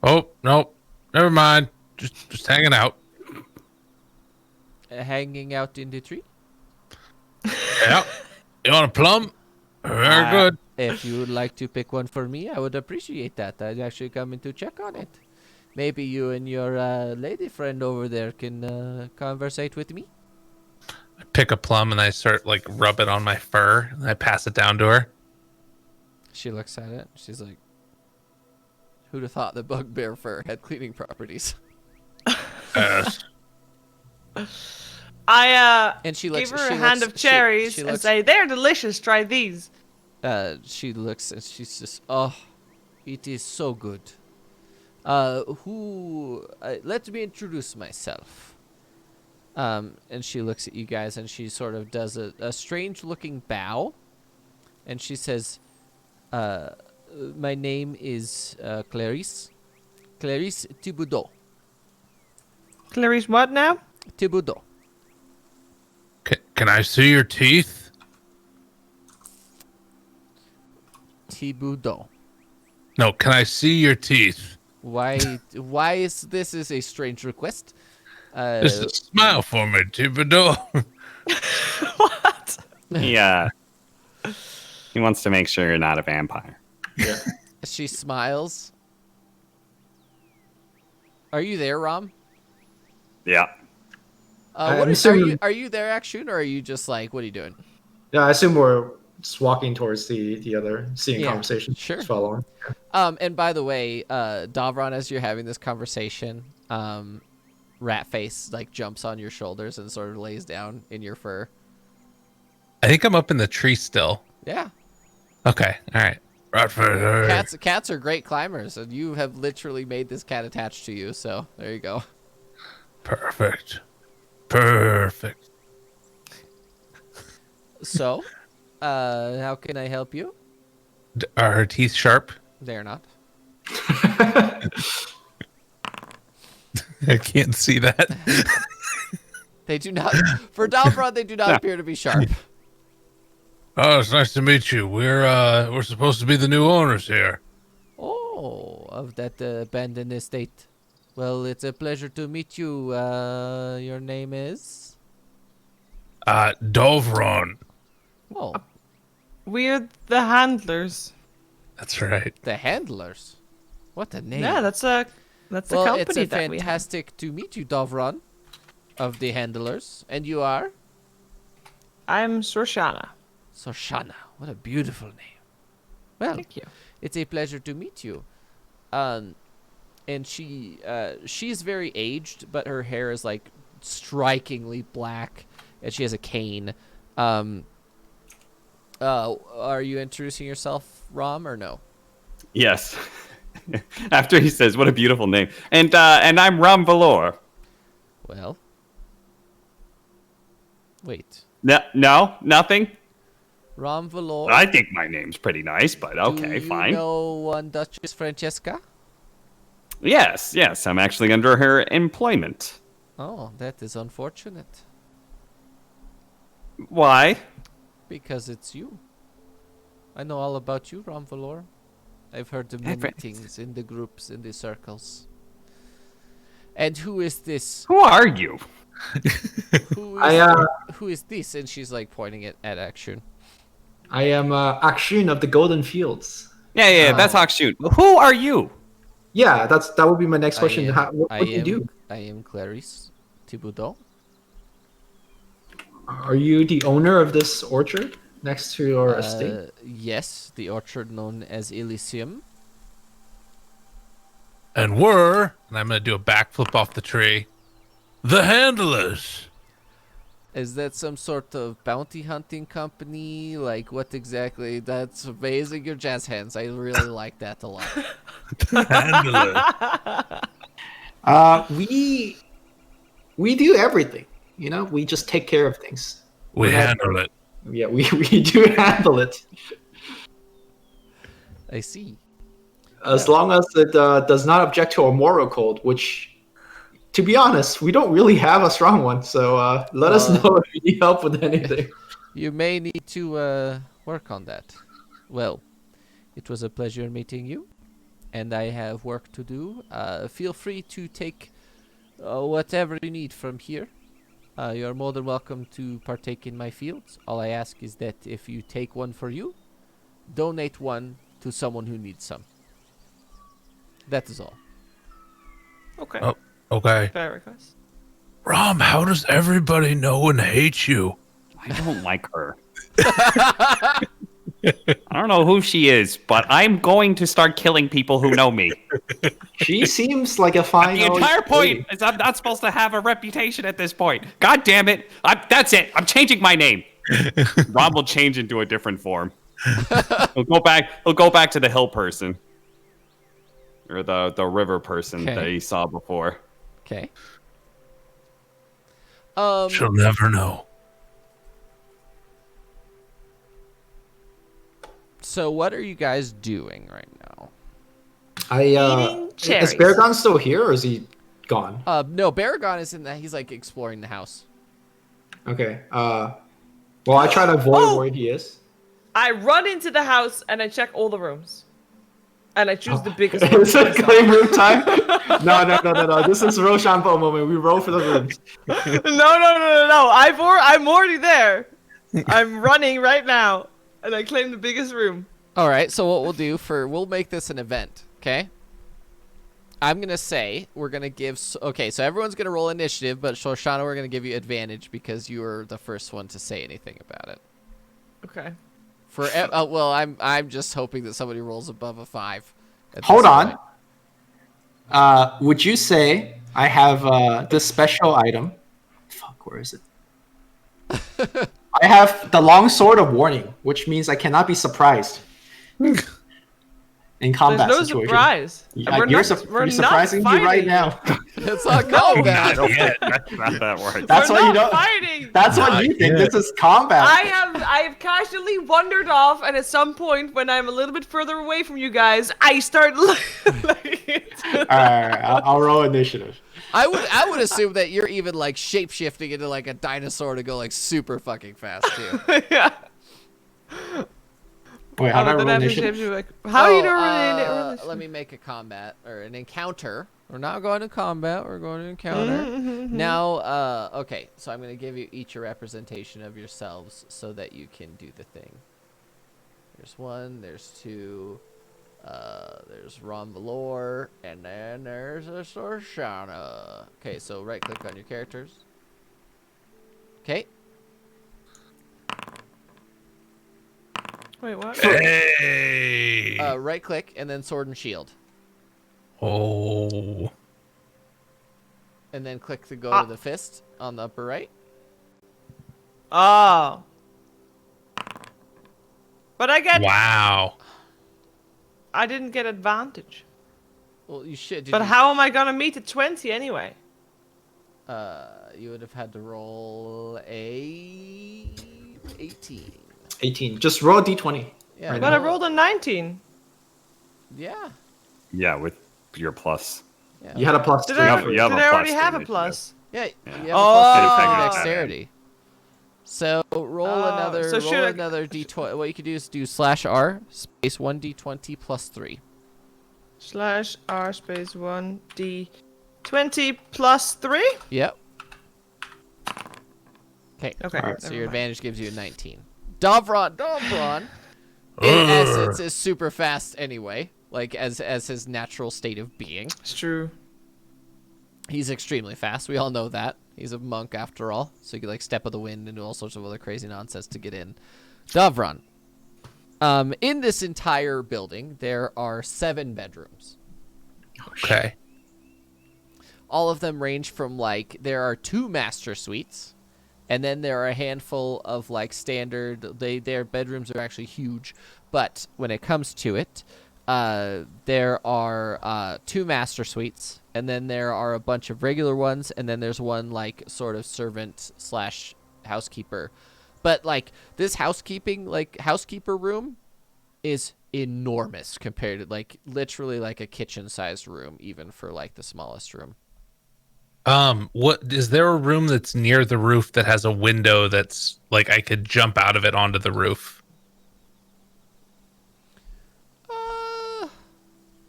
Oh, no. Never mind. Just hanging out. Hanging out in the tree? Yeah. You want a plum? Very good. If you would like to pick one for me, I would appreciate that. I'd actually come in to check on it. Maybe you and your lady friend over there can conversate with me. I pick a plum and I start like rub it on my fur and I pass it down to her. She looks at it. She's like, "Who'd have thought that bugbear fur had cleaning properties?" Yes. I And she give looks. her she a hand looks- of cherries she and looks, say, "They're delicious. Try these." She looks and she's just, "Oh, it is so good." Let me introduce myself. And she looks at you guys and she sort of does a strange looking bow. And she says, my name is Clarice. Clarice Thibodeau. Clarice, what now? Thibodeau. Can I see your teeth? Thibodeau. No, can I see your teeth? Why is this is a strange request? Just smile for me, Thibodeau. What? Yeah. He wants to make sure you're not a vampire. She smiles. Are you there, Rom? Yeah. What I'm are assuming- you? Are you there, Action, or are you just like, what are you doing? Yeah, I assume we're just walking towards the other, seeing Yeah, conversation. sure. Just following. And by the way, Davron, as you're having this conversation, Ratface like jumps on your shoulders and sort of lays down in your fur. I think I'm up in the tree still. Yeah, Okay, all right. Right for her. cats are great climbers, and you have literally made this cat attached to you. So there you go. Perfect. Perfect. So, how can I help you? Are her teeth sharp? They're not. I can't see that. They do not. For Davron, they do not appear to be sharp. Oh, it's nice to meet you. We're supposed to be the new owners here. Oh, of that abandoned estate. Well, it's a pleasure to meet you. Your name is? Dovron. Oh, We're the handlers. That's right. the Handlers. What a name. Yeah, that's the well, company it's a that we have. fantastic to meet you, Davron, of the Handlers. And you are? I'm Sorshana. Sorshana, what a beautiful name. Well, Thank you. it's a pleasure to meet you. And she's very aged, but her hair is like strikingly black, and she has a cane. Are you introducing yourself, Rom, or no? Yes. After he says, "What a beautiful name," and I'm Ram Valor. Well, wait. No, nothing. Rom Valor. I think my name's pretty nice, but okay, Do you fine. know one Duchess Francesca? Yes, I'm actually under her employment. Oh, that is unfortunate. Why? Because it's you. I know all about you, Rom Valor. I've heard the many things in the groups, in the circles. And who is this? Who are you? Who is this? And she's like pointing it at Action. I am Akshin of the Golden Fields. Yeah, that's Akshoot. Who are you? Yeah, that would be my next question. I am, What do you do? I am Clarice Thibodeau. Are you the owner of this orchard next to your estate? Yes, the orchard known as Elysium. And I'm going to do a backflip off the tree, the Handlers. Is that some sort of bounty hunting company? Like, what exactly? That's amazing. Your jazz hands. I really like that a lot. The Handlers. We do everything. You know, we just take care of things. We handle it. Yeah, we do handle it. I see. As long as it does not object to our moral code, which, to be honest, we don't really have a strong one. So let us know if you need help with anything. You may need to work on that. Well, it was a pleasure meeting you, and I have work to do. Feel free to take whatever you need from here. You're more than welcome to partake in my fields. All I ask is that if you take one for you, donate one to someone who needs some. That is all. Okay. Oh, okay. Fair request. Rom, how does everybody know and hate you? I don't like her. I don't know who she is, but I'm going to start killing people who know me. She seems like a fine. The entire point is I'm not supposed to have a reputation at this point. God damn it. That's it. I'm changing my name. Rob will change into a different form. He'll go back to the hill person. Or the river person that he saw before. Okay. She'll never know. So what are you guys doing right now? Eating cherries. Is Beargon still here, or is he gone? No, Baragon is in that. He's like exploring the house. Okay. Well, I try to avoid where he is. I run into the house and I check all the rooms. And I choose the biggest one. Is it claim room time? No. This is Rochambeau moment. We roll for the rooms. No. I'm already there. I'm running right now. And I claim the biggest room. All right. So what we'll do we'll make this an event. Okay. I'm gonna say we're gonna give. Okay. So everyone's gonna roll initiative, but Shoshana, we're gonna give you advantage because you were the first one to say anything about it. Okay. Well, I'm just hoping that somebody rolls above a 5. Hold on. Would you say I have this special item? Fuck, where is it? I have the long sword of warning, which means I cannot be surprised in combat There's no situation. surprise. You're surprising me right now. It's not combat. That's not that word. That's We're what you not don't. fighting. That's what you think. This is combat. I have casually wandered off, and at some point, when I'm a little bit further away from you guys, I start All right, I'll roll initiative. I would assume that you're even like shape shifting into like a dinosaur to go like super fucking fast too. Yeah. Wait, how do I then roll have to initiative? shape like, how do you normally Let me make a combat or an encounter. We're not going to combat. We're going to encounter. Now, okay. So I'm going to give you each a representation of yourselves so that you can do the thing. There's 1. There's 2. There's Ron Valor, and then there's a Sorshana. Okay, so right click on your characters. Okay. Wait, what? Hey. Right click and then sword and shield. Oh. And then click to go to the fist on the upper right. Oh. But I didn't get advantage. Well, you should. But how am I gonna meet a 20 anyway? You would have had to roll a 18. 18. Just roll a d20. Yeah, Right But I now. rolled a 19. Yeah. Yeah, with your plus. Yeah. You had a plus Did 3. I, have- you have did a I already plus have a three, plus? Yeah. You Yeah. have a Oh. plus 3 Figure for that out. dexterity. So roll Oh, another. so roll should I- another d20. What you could do is do /R space 1d20 plus 3. /R space 1d20 plus 3? Yep. Okay. Okay. Alright. So your advantage gives you a 19. Davron, in essence, is super fast anyway. Like as his natural state of being, It's true. he's extremely fast. We all know that. He's a monk after all, so he could like step of the wind and do all sorts of other crazy nonsense to get in. Davron. In this entire building, there are 7 bedrooms. Okay. All of them range from like there are 2 master suites, and then there are a handful of like standard. Their bedrooms are actually huge, but when it comes to it, there are 2 master suites, and then there are a bunch of regular ones, and then there's one like sort of servant / housekeeper. But like this housekeeper room is enormous compared to like literally like a kitchen sized room, even for like the smallest room. What is there a room that's near the roof that has a window that's like I could jump out of it onto the roof?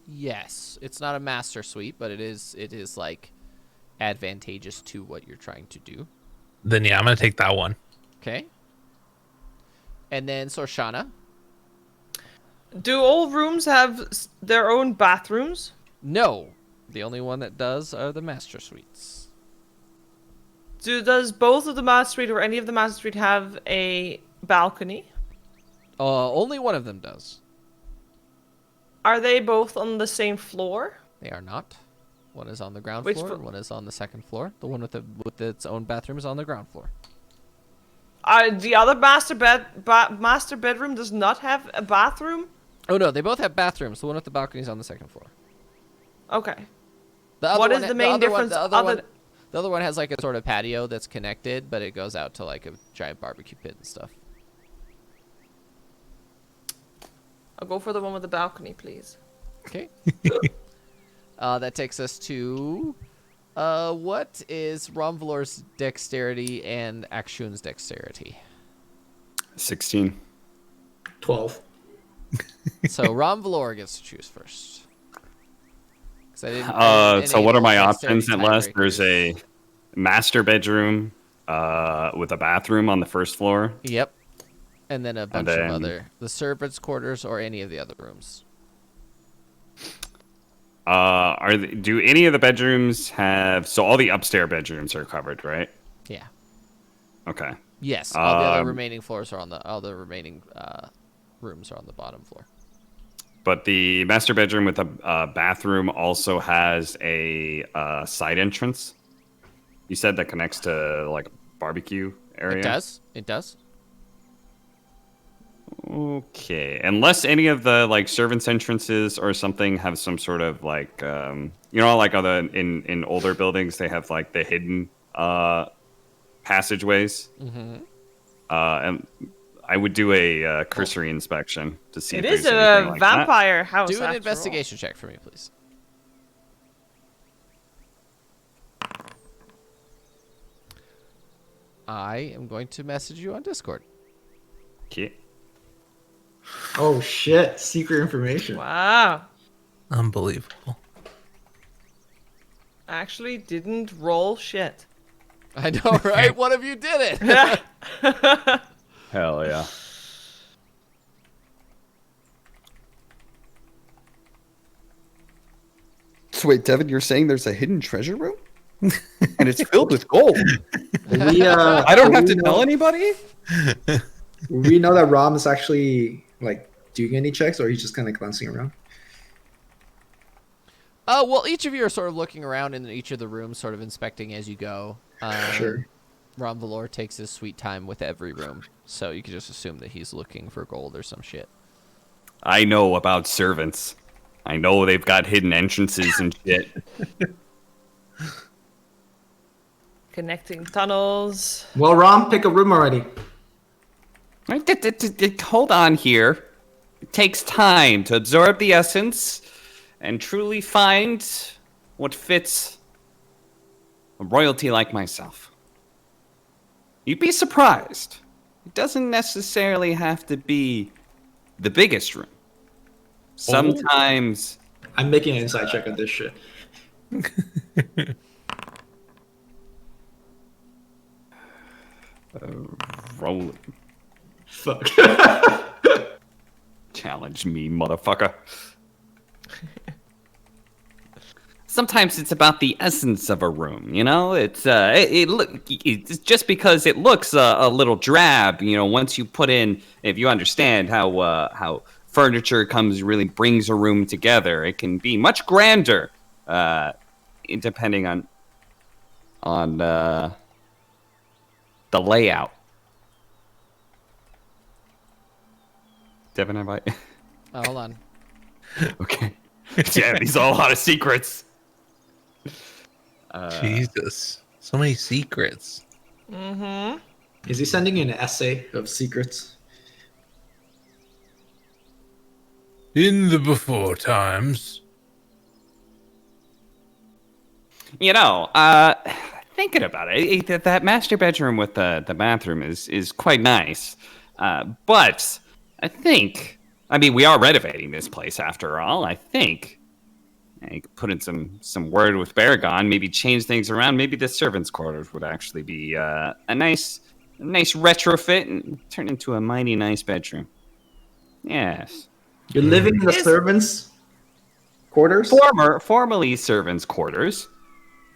Yes, it's not a master suite, but it is like advantageous to what you're trying to do. Then yeah, I'm gonna take that one. Okay. And then Sorshana. Do all rooms have their own bathrooms? No, the only one that does are the master suites. Does both of the master suite or any of the master suite have a balcony? Only one of them does. Are they both on the same floor? They are not. One is on the ground Which floor, flo- and one is on the second floor. The one with its own bathroom is on the ground floor. The other master bedroom does not have a bathroom? Oh no, they both have bathrooms. The one with the balcony is on the second floor. Okay. The other What one, is the main difference The other one has like a sort of patio that's connected, but it goes out to like a giant barbecue pit and stuff. I'll go for the one with the balcony, please. Okay. That takes us to what is Romvalor's dexterity and Akshun's dexterity? 16. 12. So Romvalor gets to choose first. 'Cause I didn't So what are enable my dexterity options at last? There's tiebreakers. a master bedroom with a bathroom on the first floor. Yep. And then a bunch then- of the servants' quarters or any of the other rooms. Do any of the bedrooms have? So all the upstairs bedrooms are covered, right? Yeah. Okay. Yes. All the other Um, remaining floors are on the. All the remaining rooms are on the bottom floor. But the master bedroom with a bathroom also has a side entrance. You said that connects to like a barbecue area. It does. It does. Okay, unless any of the like servants' entrances or something have some sort of like like other in older buildings they have like the hidden passageways. Mm-hmm. And I would do a cursory inspection to see. It if is there's a anything like that. vampire house. Do an after investigation check for me, please. I am going to message you on Discord. Okay. Oh shit! Secret information. all. Wow. Unbelievable. Actually didn't roll shit. I know, right? One of you did it. Hell yeah. So wait, Devin, you're saying there's a hidden treasure room? And it's filled with gold. We, I don't have we to know, tell anybody? We know that Rom is actually like doing any checks, or he's just kind of glancing around? Well, each of you are sort of looking around in each of the rooms, sort of inspecting as you go. Sure. Ron Valor takes his sweet time with every room, so you can just assume that he's looking for gold or some shit. I know about servants. I know they've got hidden entrances and shit. Connecting tunnels. Well, Rom, pick a room already. Hold on here. It takes time to absorb the essence and truly find what fits a royalty like myself. You'd be surprised. It doesn't necessarily have to be the biggest room. Sometimes I'm making an inside check on this shit. roll Fuck. challenge me, motherfucker. Sometimes it's about the essence of a room, you know. It's it's just because it looks a little drab, you know. Once you put in, if you understand how furniture really brings a room together, it can be much grander, depending on the layout. Devin, have I? Hold on. Okay. Yeah, these are a lot of secrets. Jesus, so many secrets. Mm-hmm. Is he sending an essay of secrets? In the before times. You know, thinking about it, that master bedroom with the bathroom is quite nice. But I mean, we are renovating this place after all. I think I could put in some word with Baragon, maybe change things around. Maybe the servants' quarters would actually be a nice retrofit and turn into a mighty nice bedroom. Yes. You're living in the servants' quarters? Formerly servants' quarters.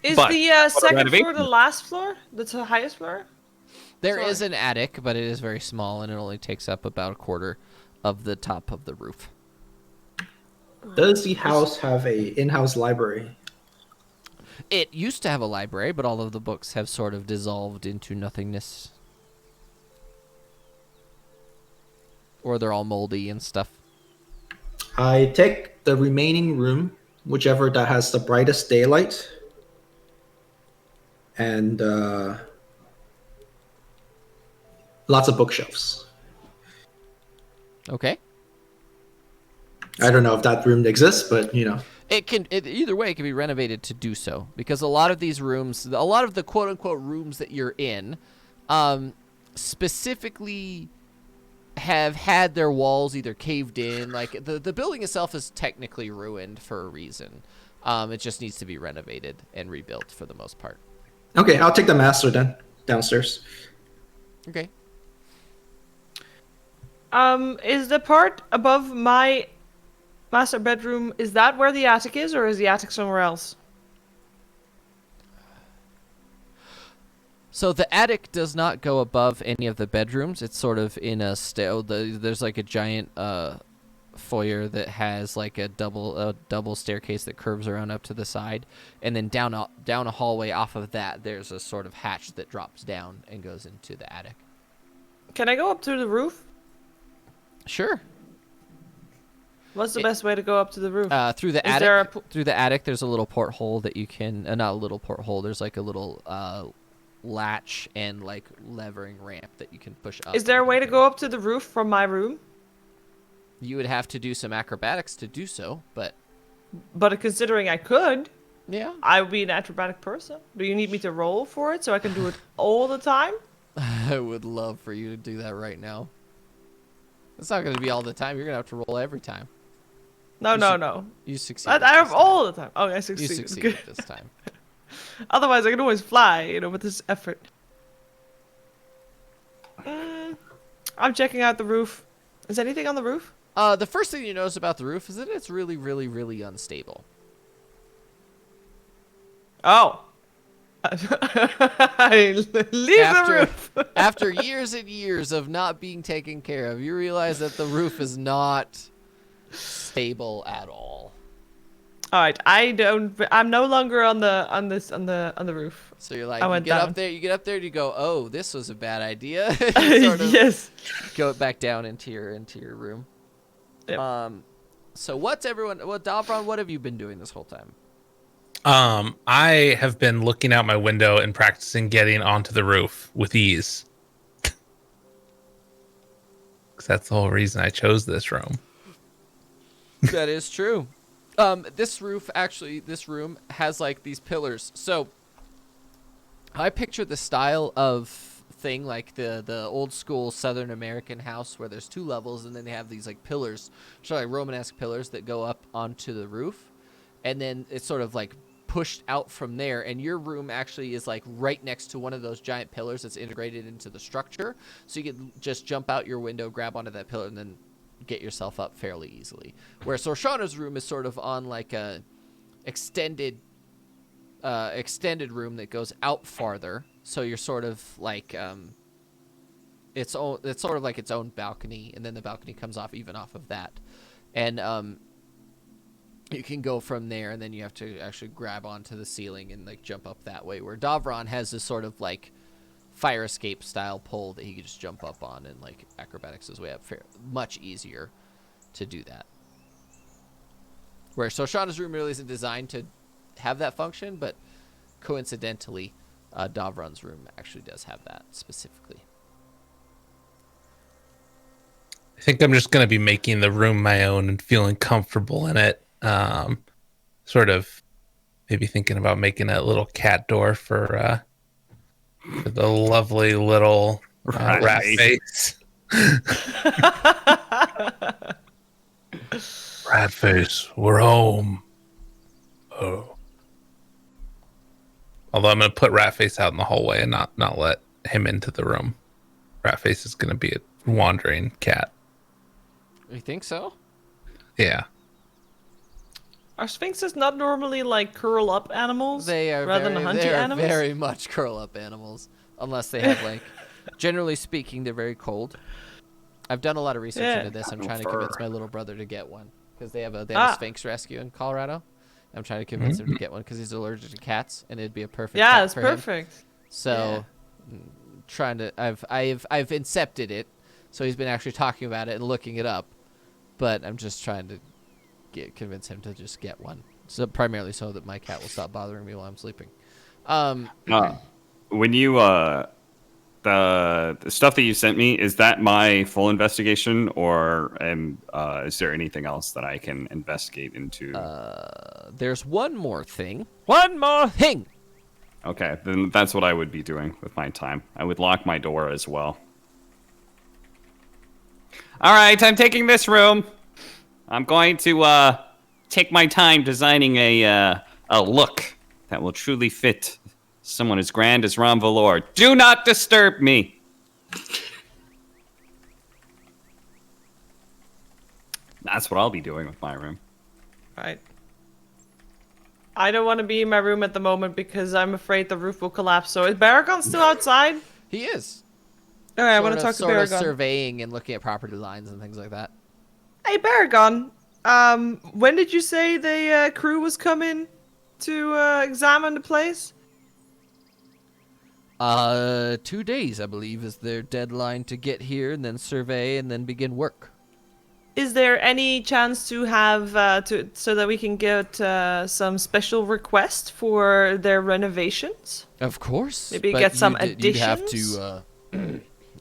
Is But the second renovation- floor the last floor? That's the highest floor? There Sorry. is an attic, but it is very small, and it only takes up about a quarter of the top of the roof. Does the house have a in-house library? It used to have a library, but all of the books have sort of dissolved into nothingness. Or they're all moldy and stuff. I take the remaining room, whichever that has the brightest daylight, and lots of bookshelves. Okay. I don't know if that room exists, but you know. Either way, it can be renovated to do so, because a lot of these rooms, a lot of the quote unquote rooms that you're in, specifically have had their walls either caved in. Like the building itself is technically ruined for a reason. It just needs to be renovated and rebuilt for the most part. Okay, I'll take the master then downstairs. Okay. Is the part above my master bedroom, is that where the attic is, or is the attic somewhere else? So the attic does not go above any of the bedrooms. It's sort of in a there's like a giant foyer that has like a double staircase that curves around up to the side, and then down a hallway off of that there's a sort of hatch that drops down and goes into the attic. Can I go up to the roof? Sure. What's the best way to go up to the roof? Through the Is attic. there a Through the attic, there's a little porthole that you can. Not a little porthole. There's like a little latch and like levering ramp that you can push up. Is there a way to go up to the roof from my room? You would have to do some acrobatics to do so, but But considering I could, yeah. I would be an acrobatic person. Do you need me to roll for it so I can do it all the time? I would love for you to do that right now. It's not going to be all the time. You're going to have to roll every time. No. You succeed. I have all the time. Oh, I You succeeded. succeeded this time. Otherwise, I can always fly, with this effort. I'm checking out the roof. Is anything on the roof? The first thing you notice about the roof is that it's really, really, really unstable. Oh. I leave the roof. After years and years of not being taken care of, you realize that the roof is not stable at all. All right, I'm no longer on the roof. So you're like, I you went get down. up there, and you go, "Oh, this was a bad idea." You sort of Yes. go back down into your room. Yep. So what's everyone? Well, Davron, what have you been doing this whole time? I have been looking out my window and practicing getting onto the roof with ease. Because that's the whole reason I chose this room. That is true. This room has like these pillars. So I picture the style of thing like the old school Southern American house where there's 2 levels and then they have these like pillars, which are like Romanesque pillars that go up onto the roof, and then it's sort of like pushed out from there, and your room actually is like right next to one of those giant pillars that's integrated into the structure, so you can just jump out your window, grab onto that pillar, and then get yourself up fairly easily. Whereas Sorshana's room is sort of on like a extended room that goes out farther, so you're sort of like it's sort of like its own balcony, and then the balcony comes off of that, and you can go from there, and then you have to actually grab onto the ceiling and like jump up that way, where Davron has this sort of like fire escape style pole that he can just jump up on, and like acrobatics his way up much easier to do that. Where Soshana's room really isn't designed to have that function, but coincidentally, Davron's room actually does have that specifically. I think I'm just going to be making the room my own and feeling comfortable in it. Sort of maybe thinking about making a little cat door for the lovely little rat face. Rat face, we're home. Oh. Although I'm going to put rat face out in the hallway and not let him into the room. Rat face is going to be a wandering cat. You think so? Yeah. Are sphinxes not normally like curl up animals? They are rather than hunchy animals? very much curl up animals, unless they have like. Generally speaking, they're very cold. I've done a lot of research into this. I'm trying to convince my little brother to get one because they have a sphinx rescue in Colorado. I'm trying to convince him to get one because he's allergic to cats, and it'd be a perfect. Yeah, cat it's for him. perfect. So, trying to I've incepted it, so he's been actually talking about it and looking it up, but I'm just trying to convince him to just get one. So primarily so that my cat will stop bothering me while I'm sleeping. When you the stuff that you sent me, is that my full investigation, or is there anything else that I can investigate into? There's one more thing. One more thing. Okay, then that's what I would be doing with my time. I would lock my door as well. All right, I'm taking this room. I'm going to take my time designing a look that will truly fit someone as grand as Ron Valor. Do not disturb me. That's what I'll be doing with my room. Right. I don't want to be in my room at the moment because I'm afraid the roof will collapse. So is Baragon still outside? He is. All right, I want to talk to sort of Baragon. surveying and looking at property lines and things like that. Hey, Baragon. When did you say the crew was coming to examine the place? 2 days, I believe, is their deadline to get here and then survey and then begin work. Is there any chance to have so that we can get some special request for their renovations? Of course. Maybe but get some You'd have additions? to,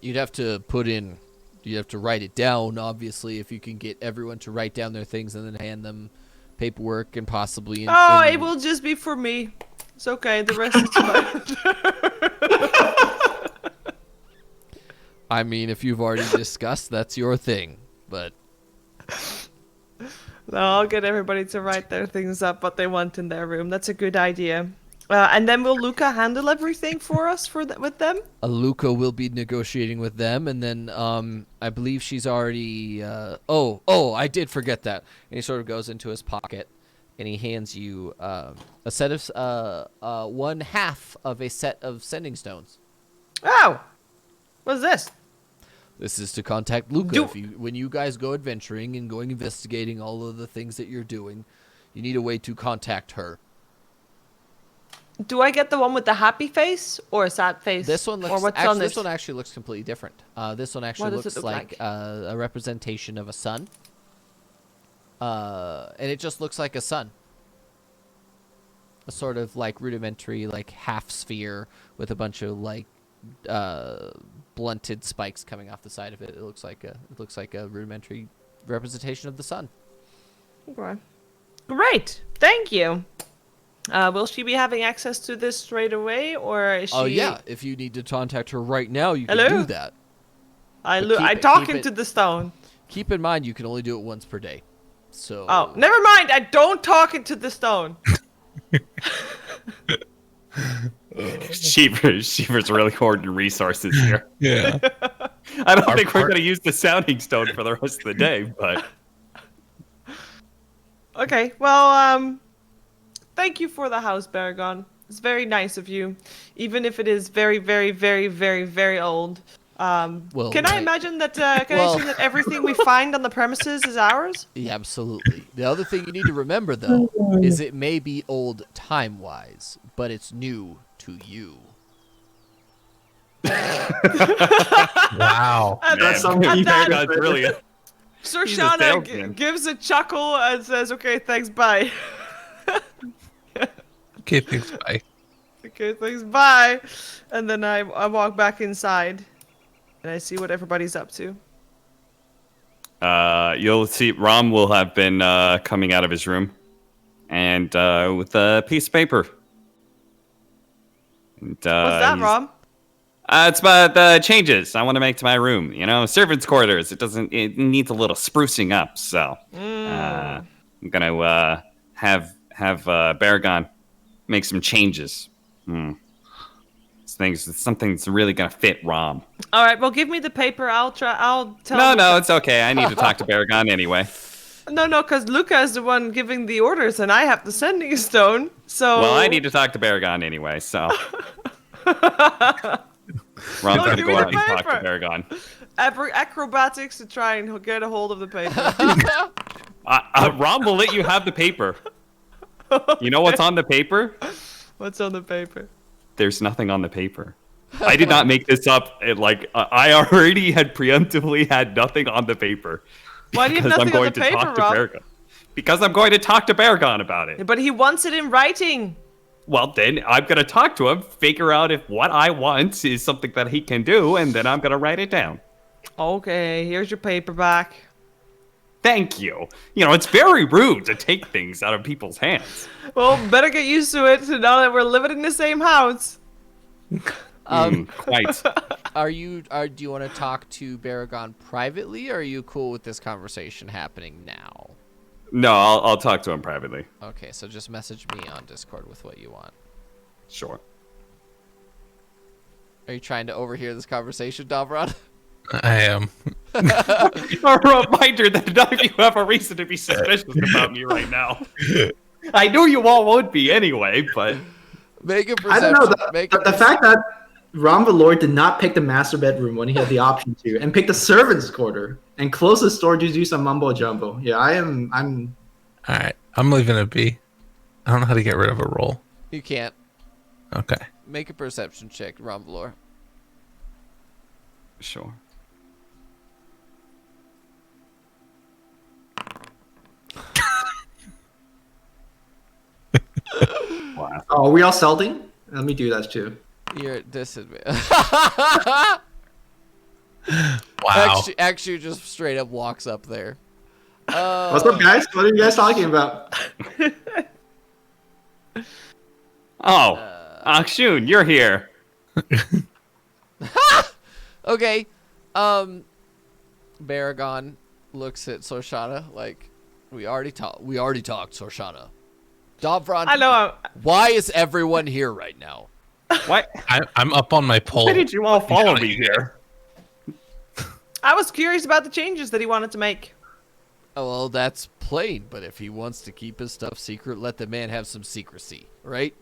you'd have to put in, you'd have to write it down, obviously, if you can get everyone to write down their things and then hand them paperwork and possibly... it will just be for me. It's okay, the rest is fine. I mean, if you've already discussed, that's your thing, but... No, I'll get everybody to write their things up, what they want in their room. That's a good idea. And then will Luca handle everything for us with them? Luca will be negotiating with them, and then I believe she's already... I did forget that. And he sort of goes into his pocket, and he hands you a set of... one half of a set of sending stones. Oh! What's this? This is to contact Luca. Do- When you guys go adventuring and going investigating all of the things that you're doing, you need a way to contact her. Do I get the one with the happy face or a sad face? This one looks. Or what's Actually, on this one actually looks completely different. This one actually does it looks look like a representation of a sun. And it just looks like a sun. A sort of like rudimentary, like half sphere with a bunch of like blunted spikes coming off the side of it. It looks like a rudimentary representation of the sun. Okay. Great. Thank you. Will she be having access to this straight away, or is she? Oh yeah, if you need to contact her right now, you can Hello? do that. I But I keep talk it- into the stone. Keep in mind, you can only do it once per day. So. Oh, never mind. I don't talk into the stone. Sheever's really hoarding resources here. Yeah. I don't think we're going to use the sounding stone for the rest of the day, but Okay. Well, thank you for the house, Baragon. It's very nice of you, even if it is very, very, very, very, very old. Well, Can I right. imagine that? Can I Well- assume that everything we find on the premises is ours? Yeah, absolutely. The other thing you need to remember, though, is it may be old time-wise, but it's new to you. Wow. And man, something at that, Baragon's brilliant. Sir he's a Shana salesman. gives a chuckle and says, "Okay, thanks, bye." Okay, thanks. Bye. Okay, thanks, bye. And then I walk back inside, and I see what everybody's up to. You'll see Rom will have been coming out of his room, and with a piece of paper. And, What's that, he's- Rob? It's about the changes I want to make to my room. You know, servants' quarters. It needs a little sprucing up. So I'm gonna have Baragon make some changes. Something's really gonna fit Rom. All right, well, give me the paper. I'll tell. No, Luca. it's okay. I need to talk to Baragon anyway. No, because Luca is the one giving the orders, and I have the sending stone. So. Well, I need to talk to Baragon anyway. So Rom's No, gonna give go me out the and talk to paper. Baragon. Acrobatics to try and get a hold of the paper. Rom will let you have the paper. You know what's on the paper? What's on the paper? There's nothing on the paper. I did not make this up. I already had preemptively had nothing on the paper. Why do you have Because I'm nothing on going the to paper, talk to Rob? Baragon. Because I'm going to talk to Baragon about it. But he wants it in writing. Well, then I'm going to talk to him, figure out if what I want is something that he can do, and then I'm going to write it down. Okay, here's your paperback. Thank you. You know, it's very rude to take things out of people's hands. Well, better get used to it now that we're living in the same house. Quite. Do you want to talk to Baragon privately, or are you cool with this conversation happening now? No, I'll talk to him privately. Okay, so just message me on Discord with what you want. Sure. Are you trying to overhear this conversation, Davron? I am. A reminder that none of you have a reason to be suspicious about me right now. I knew you all would be anyway, but Make a I perception. don't know. Make The fact that Ron Valor did not pick the master bedroom when he had the option to, and pick the servants' quarter and close the door to do some mumbo jumbo. Yeah, I'm. All right. I'm leaving it be. I don't know how to get rid of a roll. You can't. Okay. Make a perception check, Romvalor. sure. Wow. Oh, are we all selling? Let me do that too. You're at disadvantage. Wow. Actually, just straight up walks up there. What's up, guys? What are you guys talking about? Oh, Akshun, you're here. Okay. Baragon looks at Sorshana like, we already talked, Sorshana. Davron, I know. why is everyone here right now? What? I'm up on my pole. Why did you all follow me here? I was curious about the changes that he wanted to make. Oh, well, that's plain, but if he wants to keep his stuff secret, let the man have some secrecy, right?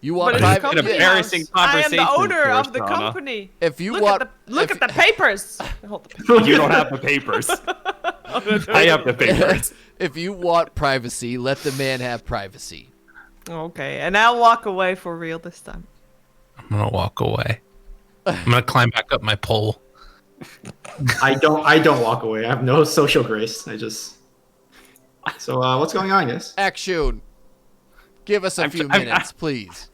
You want But it's a private? company embarrassing house. I am the conversation owner for us, of the Donna. company. If you Look want, at the look if- at the papers. Hold the papers. You don't have the papers. I have the papers. If you want privacy, let the man have privacy. Okay, and I'll walk away for real this time. I'm gonna walk away. I'm gonna climb back up my pole. I don't walk away. I have no social grace. I just. So what's going on, guys? Action. Give us a few minutes, please.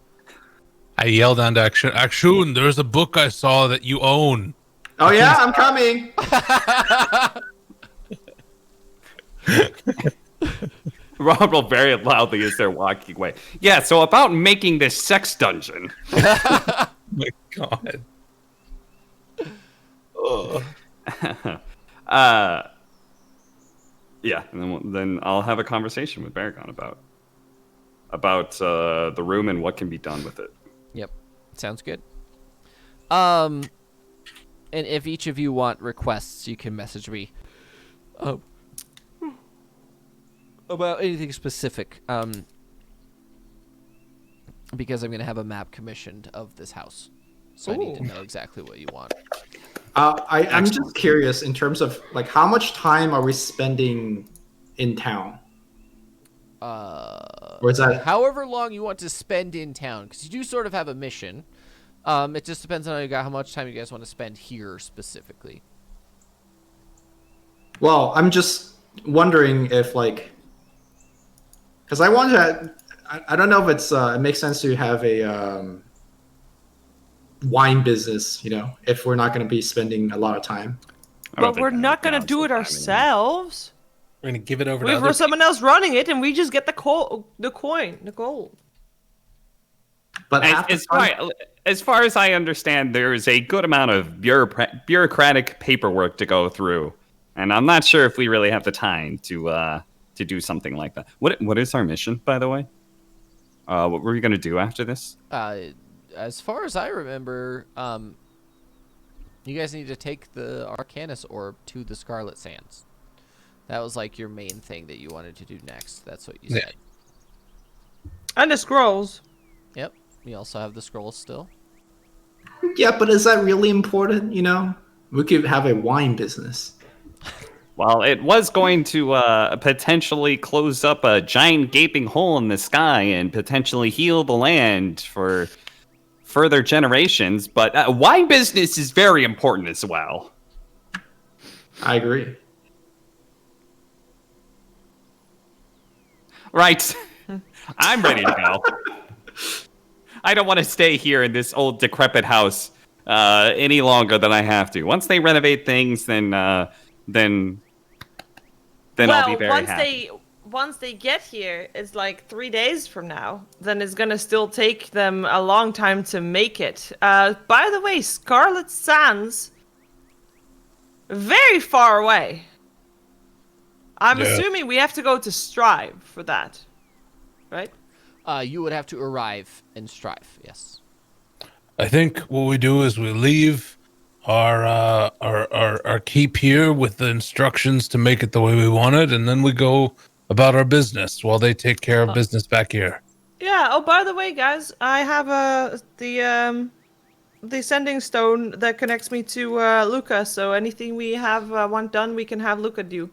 I yell down to Action, there's a book I saw that you own. Oh yeah, I'm coming. Rumble very loudly as they're walking away. Yeah, so about making this sex dungeon. Oh my god. Yeah, and then I'll have a conversation with Baragon about the room and what can be done with it. Yep. Sounds good. And if each of you want requests, you can message me. About anything specific. Because I'm gonna have a map commissioned of this house, so I need to know exactly what you want. I'm just curious in terms of like how much time are we spending in town? Or is that However long you want to spend in town, because you do sort of have a mission. It just depends on how much time you guys want to spend here specifically. Well, I'm just wondering if like, because I want to. I don't know if it makes sense to have a wine business. You know, if we're not going to be spending a lot of time. But we're not gonna do it ourselves. We're gonna give it over We've got someone else running it, and we just get the coin, the gold. But half the time- As far as I understand, there is a good amount of bureaucratic paperwork to go through, and I'm not sure if we really have the time to do something like that. What is our mission, by the way? What were we going to do after this? As far as I remember, you guys need to take the Arcanus orb to the Scarlet Sands. That was like your main thing that you wanted to do next. That's what you said. And the scrolls. Yep. You also have the scrolls still. Yeah, but is that really important? You know, we could have a wine business. Well, it was going to potentially close up a giant gaping hole in the sky and potentially heal the land for further generations, but wine business is very important as well. I agree. Right. I'm ready to go. I don't want to stay here in this old decrepit house any longer than I have to. Once they renovate things, then I'll be very happy. Once they get here, it's like 3 days from now. Then it's gonna still take them a long time to make it. By the way, Scarlet Sands, very far away. I'm assuming we have to go to Strive for that, right? You would have to arrive in Strive, yes. I think what we do is we leave our keep here with the instructions to make it the way we want it, and then we go about our business while they take care of business back here. Yeah. Oh, by the way, guys, I have the sending stone that connects me to Luca. So anything we want done, we can have Luca do.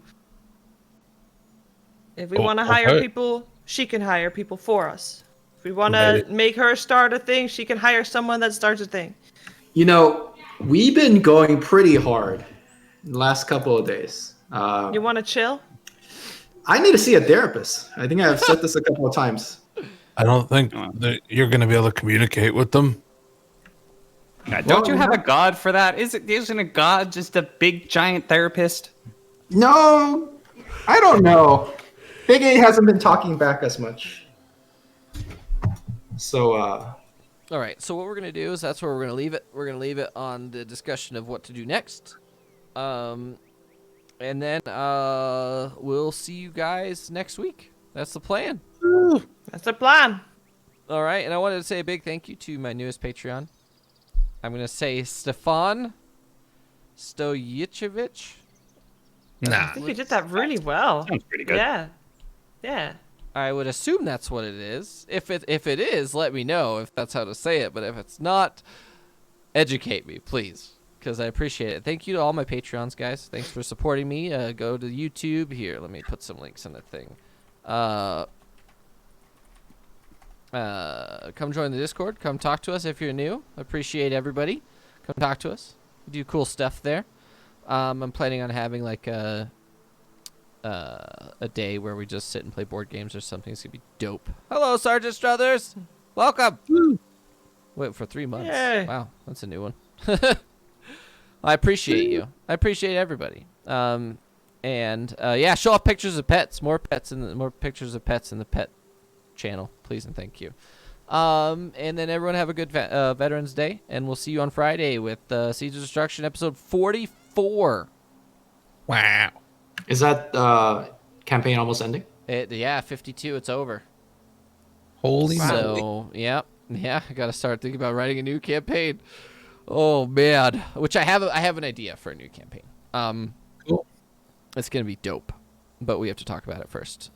If we want to hire people, she can hire people for us. If we want to make her start a thing, she can hire someone that starts a thing. You know, we've been going pretty hard the last couple of days. You want to chill? I need to see a therapist. I think I've said this a couple of times. I don't think that you're going to be able to communicate with them. Yeah, don't you have a god for that? Isn't a god just a big giant therapist? No, I don't know. Big A hasn't been talking back as much. So, All right, so what we're going to do is that's where we're going to leave it. We're going to leave it on the discussion of what to do next. And then we'll see you guys next week. That's the plan. That's the plan. All right, and I wanted to say a big thank you to my newest Patreon. I'm going to say Stefan Stoyichevich. I think you did that really well. Sounds pretty good. Yeah. Yeah. I would assume that's what it is. If it is, let me know if that's how to say it. But if it's not, educate me, please, because I appreciate it. Thank you to all my Patreons, guys. Thanks for supporting me. Go to YouTube. Here, let me put some links in the thing. Come join the Discord. Come talk to us if you're new. Appreciate everybody. Come talk to us. We do cool stuff there. I'm planning on having like a day where we just sit and play board games or something. It's gonna be dope. Hello, Sergeant Struthers. Welcome. Wait for 3 months. Yay. Wow, that's a new one. I appreciate you. I appreciate everybody. Yeah, show off pictures of pets. More pictures of pets in the pet channel, please and thank you. And then everyone have a good Veterans Day, and we'll see you on Friday with Seeds of Destruction episode 44. Wow. Is that campaign almost ending? 52. It's over. Holy moly. So yeah, I gotta start thinking about writing a new campaign. Oh man, which I have an idea for a new campaign. Cool. It's gonna be dope, but we have to talk about it first.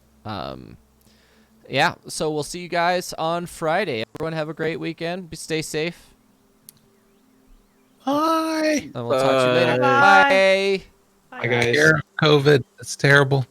Yeah, so we'll see you guys on Friday. Everyone have a great weekend. Stay safe. Bye. And we'll talk to you later. Bye. Bye. Hi guys. Care of COVID. It's terrible.